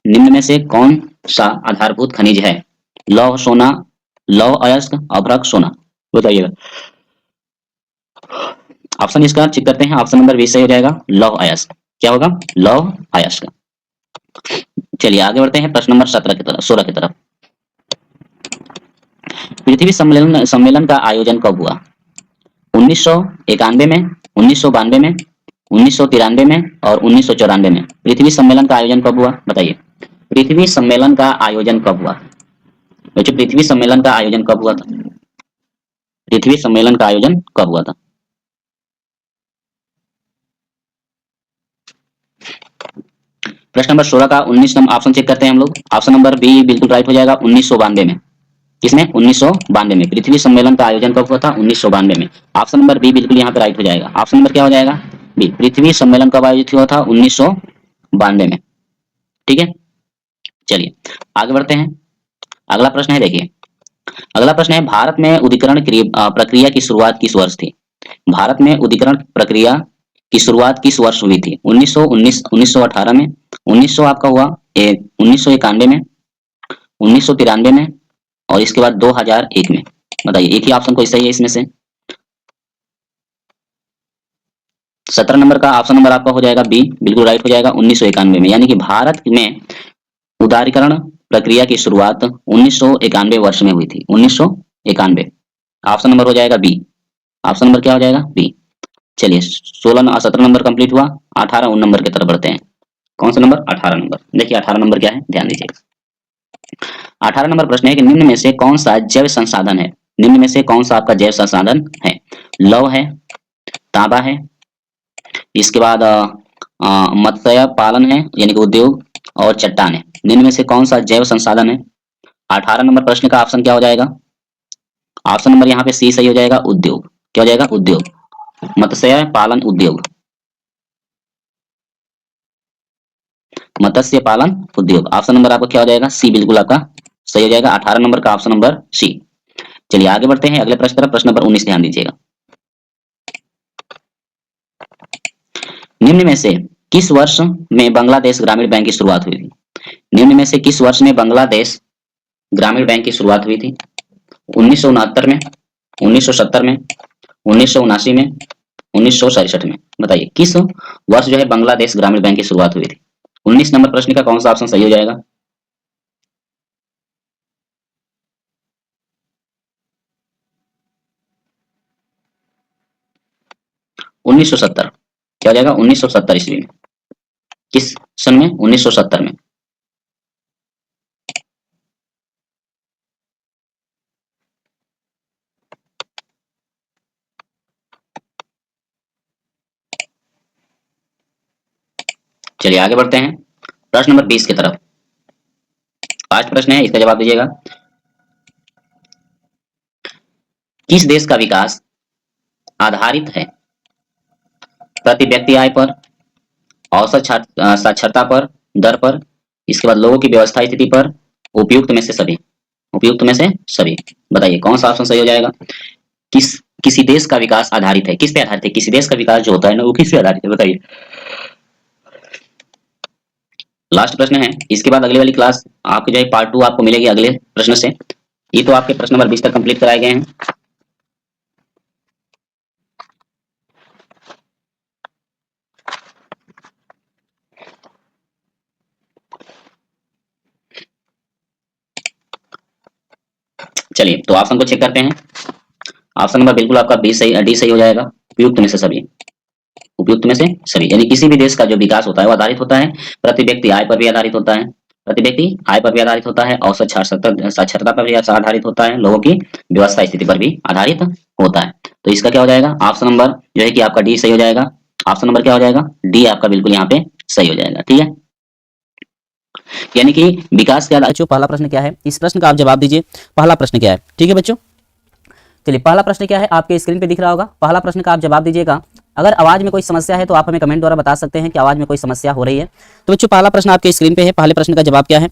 निम्न में से कौन सा आधारभूत खनिज है? लौह, सोना, लौह अयस्क, अभ्रक, सोना। बताइएगा। ऑप्शन इसका चेक करते हैं। ऑप्शन नंबर 20 सही हो जाएगा, लौह अयस्क। क्या होगा? लौह अयस्क। चलिए आगे बढ़ते हैं प्रश्न नंबर 17 की तरफ, 16 की तरफ। पृथ्वी सम्मेलन सम्मेलन का आयोजन कब हुआ? 1991 में, 1992 में, 1993 में और 1994 में। पृथ्वी सम्मेलन का आयोजन कब हुआ? बताइए। पृथ्वी सम्मेलन का आयोजन कब हुआ? बच्चों पृथ्वी सम्मेलन का आयोजन कब हुआ था? पृथ्वी सम्मेलन का आयोजन कब हुआ था? प्रश्न नंबर 16 का 19 नंबर ऑप्शन चेक करते हैं हम लोग। ऑप्शन नंबर बी बिल्कुल राइट हो जाएगा, 1992 में। किसमें? 1992 में। पृथ्वी सम्मेलन का आयोजन कब हुआ था? 1992 में। ऑप्शन नंबर बी बिल्कुल यहाँ पे राइट हो जाएगा। ऑप्शन नंबर क्या हो जाएगा? बी। पृथ्वी सम्मेलन कब आयोजित हुआ था? 1992 में। ठीक है, चलिए आगे बढ़ते हैं। अगला प्रश्न है, देखिए अगला प्रश्न है, भारत में उदीकरण प्रक्रिया की शुरुआत किस वर्ष थी? भारत में उदीकरण प्रक्रिया की शुरुआत किस वर्ष हुई थी? 1919, 1918 में, 1900 आपका हुआ 1991 में, 1993 में और इसके बाद 2001 में। बताइए, एक ही ऑप्शन कोई सही है इसमें से? 17 नंबर का ऑप्शन नंबर आपका हो जाएगा बी, बिल्कुल राइट हो जाएगा, 1991 में। यानी कि भारत में उदारीकरण प्रक्रिया की शुरुआत 1991 वर्ष में हुई थी, 1991। ऑप्शन नंबर हो जाएगा बी। ऑप्शन नंबर क्या हो जाएगा? बी। चलिए 17 नंबर कंप्लीट हुआ, 18 उन नंबर की तरफ बढ़ते हैं। कौन सा नंबर? 18 नंबर। देखिए 18 नंबर क्या है, ध्यान दीजिएगा। 18 नंबर प्रश्न है कि निम्न में से कौन सा जैव संसाधन है? निम्न में से कौन सा आपका जैव संसाधन है? लौह है, तांबा है, इसके बाद मत्स्य पालन है यानी कि उद्योग, और चट्टान है। निम्न में से कौन सा जैव संसाधन है? 18 नंबर प्रश्न का ऑप्शन क्या हो जाएगा? ऑप्शन नंबर यहाँ पे सी सही हो जाएगा, उद्योग। क्या हो जाएगा? उद्योग, मत्स्य पालन उद्योग, मत्स्य पालन उद्योग। ऑप्शन नंबर आपका क्या हो जाएगा? सी बिल्कुल आपका सही हो जाएगा, 18 नंबर का ऑप्शन नंबर सी। चलिए आगे बढ़ते हैं अगले प्रश्न तरफ। प्रश्न नंबर 19 ध्यान दीजिएगा। निम्न में से किस वर्ष में बांग्लादेश ग्रामीण बैंक की शुरुआत हुई थी? निम्न में से किस वर्ष में बांग्लादेश ग्रामीण बैंक की शुरुआत हुई थी? 1969 में, 1970 में, 1979 में, 1967 में। बताइए किस वर्ष जो है बांग्लादेश ग्रामीण बैंक की शुरुआत हुई थी? 19 नंबर प्रश्न का कौन सा ऑप्शन सही हो जाएगा? 1970। क्या हो जाएगा? 1970 ईस्वी में। किस सन में? 1970 में। चलिए आगे बढ़ते हैं प्रश्न नंबर 20 की तरफ। लास्ट प्रश्न है, इसका जवाब दीजिएगा। किस देश का विकास आधारित है प्रति व्यक्ति आय पर, औसत साक्षरता पर, दर पर, इसके बाद लोगों की व्यवस्था स्थिति पर, उपयुक्त में से सभी? उपयुक्त में से सभी। बताइए कौन सा ऑप्शन सही हो जाएगा? किस किसी देश का विकास आधारित है, किस पे आधारित है? किसी देश का विकास जो होता है ना, वो किस पे आधारित है? बताइए। लास्ट प्रश्न है, इसके बाद अगली वाली क्लास आपको जो है पार्ट 2 आपको मिलेगी अगले प्रश्न से। ये तो आपके प्रश्न नंबर 20 तक कंप्लीट कराए गए हैं। चलिए तो ऑप्शन को चेक करते हैं। ऑप्शन नंबर बिल्कुल आपका बी सही, डी सही हो जाएगा, उपयुक्त में से सभी। उपयुक्त में से सभी यानी किसी भी देश का जो विकास होता है वो आधारित होता है प्रति व्यक्ति आय पर भी आधारित होता है, प्रति व्यक्ति आय पर भी आधारित होता है, औसत साक्षरता पर भी आधारित होता है, लोगों की व्यवस्था स्थिति पर भी आधारित होता है। तो इसका क्या हो जाएगा? ऑप्शन नंबर जो है कि आपका डी सही हो जाएगा। ऑप्शन नंबर क्या हो जाएगा? डी आपका बिल्कुल यहाँ पे सही हो जाएगा। ठीक है, यानी कि विकास के बच्चों पहला प्रश्न क्या है, इस प्रश्न का आप जवाब दीजिए। पहला प्रश्न क्या है? ठीक है बच्चों, चलिए पहला प्रश्न क्या है आपके स्क्रीन पे दिख रहा होगा। पहला प्रश्न का आप जवाब दीजिएगा। अगर आवाज़ में कोई समस्या है तो आप हमें कमेंट द्वारा बता सकते हैं कि आवाज़ में कोई समस्या हो रही है। तो बच्चों पहला प्रश्न आपके स्क्रीन पे है। पहले प्रश्न का जवाब क्या है?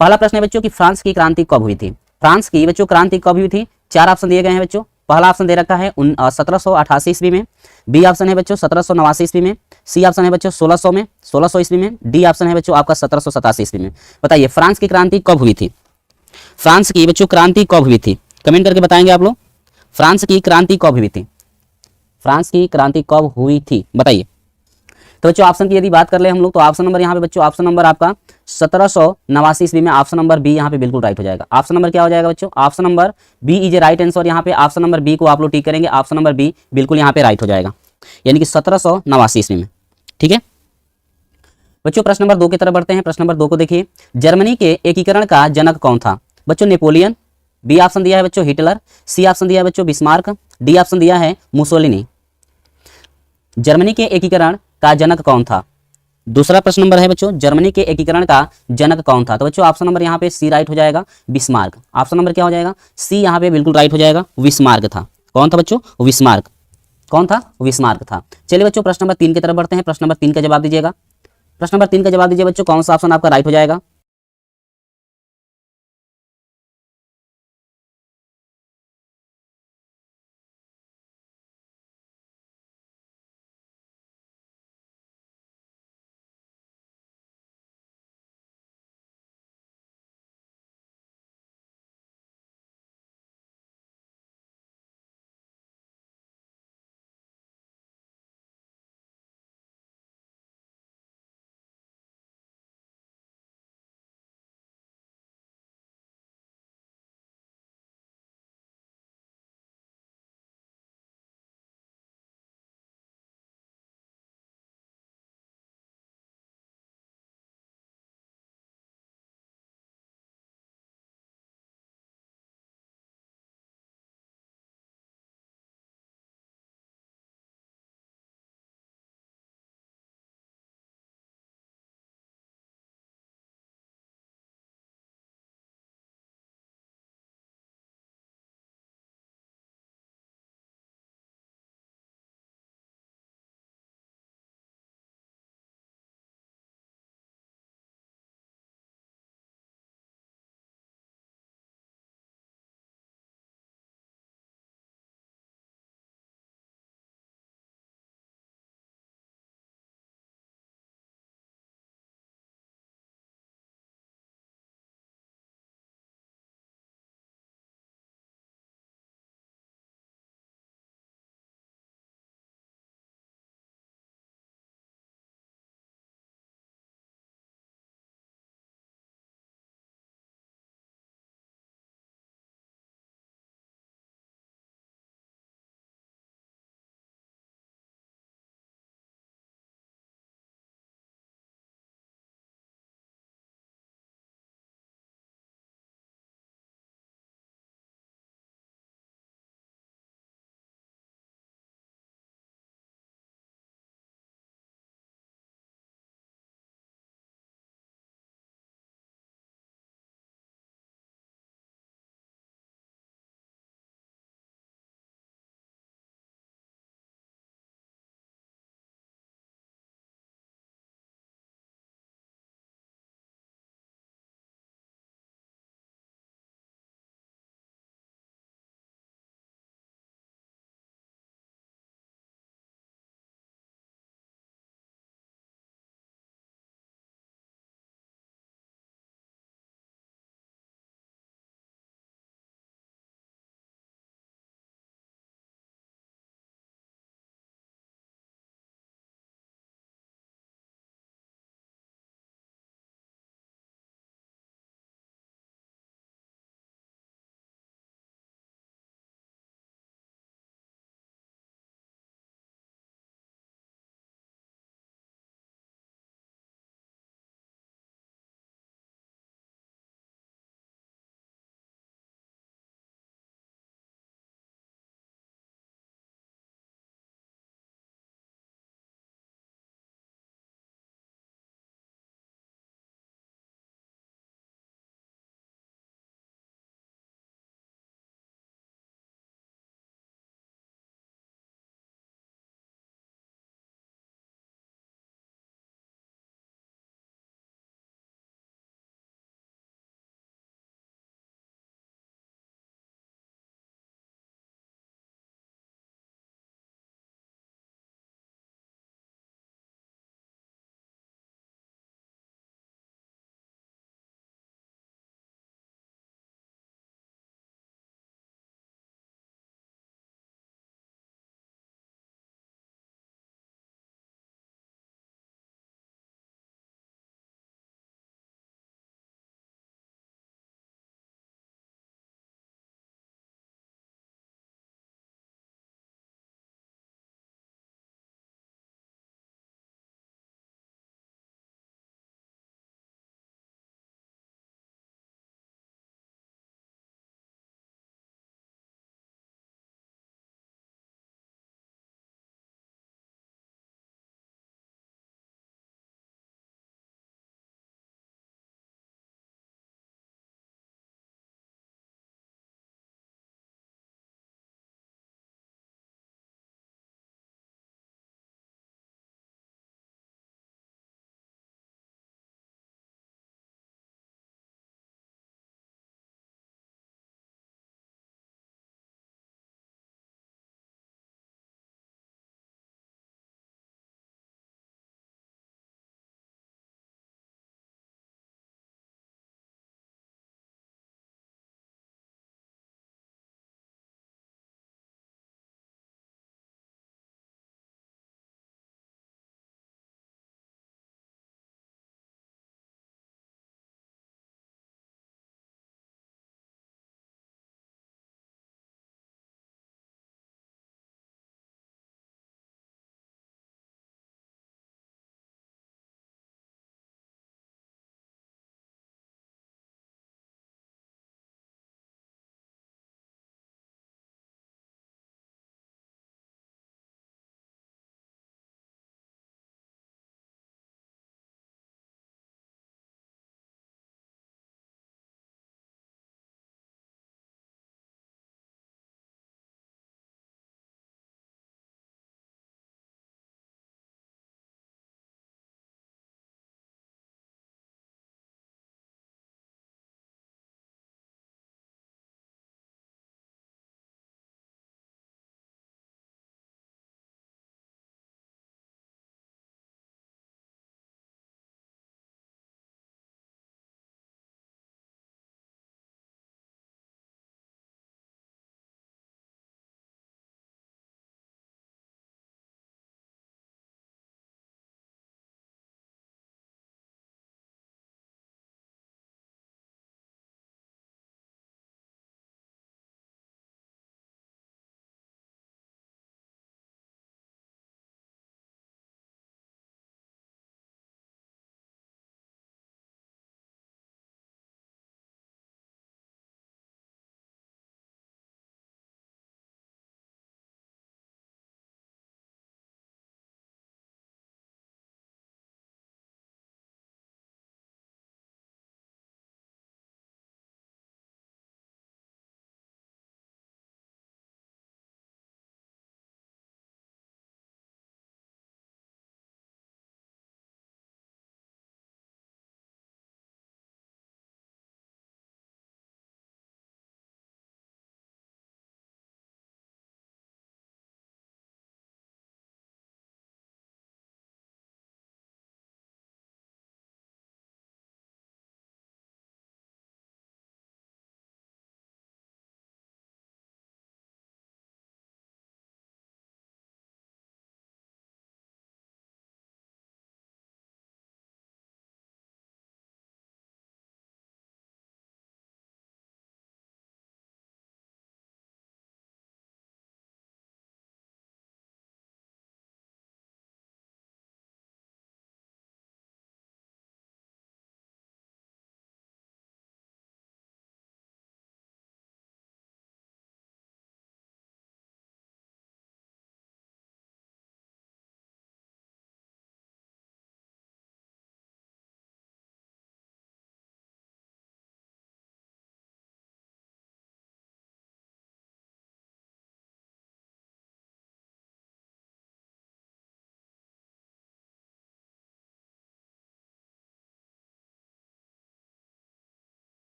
पहला प्रश्न है बच्चों कि फ्रांस की क्रांति कब हुई थी? फ्रांस की बच्चों क्रांति कब हुई थी? 4 ऑप्शन दिए गए हैं बच्चों। पहला ऑप्शन दे रखा है 1788 ईस्वी में, बी ऑप्शन है बच्चों 1789 ईस्वी में, सी ऑप्शन है बच्चों 1600 में, 1600 ईस्वी में, डी ऑप्शन है बच्चों आपका 1787 ईस्वी में। बताइए फ्रांस की क्रांति कब हुई थी? फ्रांस की बच्चों क्रांति कब हुई थी? कमेंट करके बताएंगे आप लोग। फ्रांस की क्रांति कब हुई थी? फ्रांस की क्रांति कब हुई थी बताइए। तो बच्चों ऑप्शन की यदि बात कर ले हम लोग तो ऑप्शन नंबर यहाँ पे बच्चों ऑप्शन नंबर आपका 1789 ईस्वी में, ऑप्शन नंबर बी यहाँ पे बिल्कुल राइट हो जाएगा। ऑप्शन नंबर क्या हो जाएगा बच्चों? Option number B is a right answer. यहाँ पे ऑप्शन नंबर बी को आप लोग टिक करेंगे, ऑप्शन नंबर बी बिल्कुल यहाँ पे राइट हो जाएगा, यानी कि 1789 ईस्वी में। ठीक है बच्चों, प्रश्न नंबर 2 की तरफ बढ़ते हैं। प्रश्न नंबर 2 को देखिए, जर्मनी के एकीकरण का जनक कौन था? बच्चों नेपोलियन, बी ऑप्शन दिया है बच्चों हिटलर, सी ऑप्शन दिया है बच्चों बिस्मार्क, डी ऑप्शन दिया है मुसोलिनी। जर्मनी के एकीकरण का जनक कौन था? दूसरा प्रश्न नंबर है बच्चों, जर्मनी के एकीकरण का जनक कौन था? तो बच्चों ऑप्शन नंबर यहाँ पे सी राइट हो जाएगा, बिस्मार्क। ऑप्शन नंबर क्या हो जाएगा? सी यहाँ पे बिल्कुल राइट हो जाएगा, विस्मार्क था। कौन था बच्चों? विस्मार्क। कौन था? विस्मार्क था। चलिए बच्चों प्रश्न नंबर 3 की तरफ बढ़ते हैं। प्रश्न नंबर 3 का जवाब दीजिएगा। प्रश्न नंबर 3 का जवाब दीजिए बच्चों, कौन सा ऑप्शन आपका राइट हो जाएगा?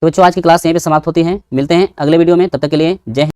तो बच्चों आज की क्लास यहीं पे समाप्त होती है। मिलते हैं अगले वीडियो में, तब तक के लिए जय हिंद।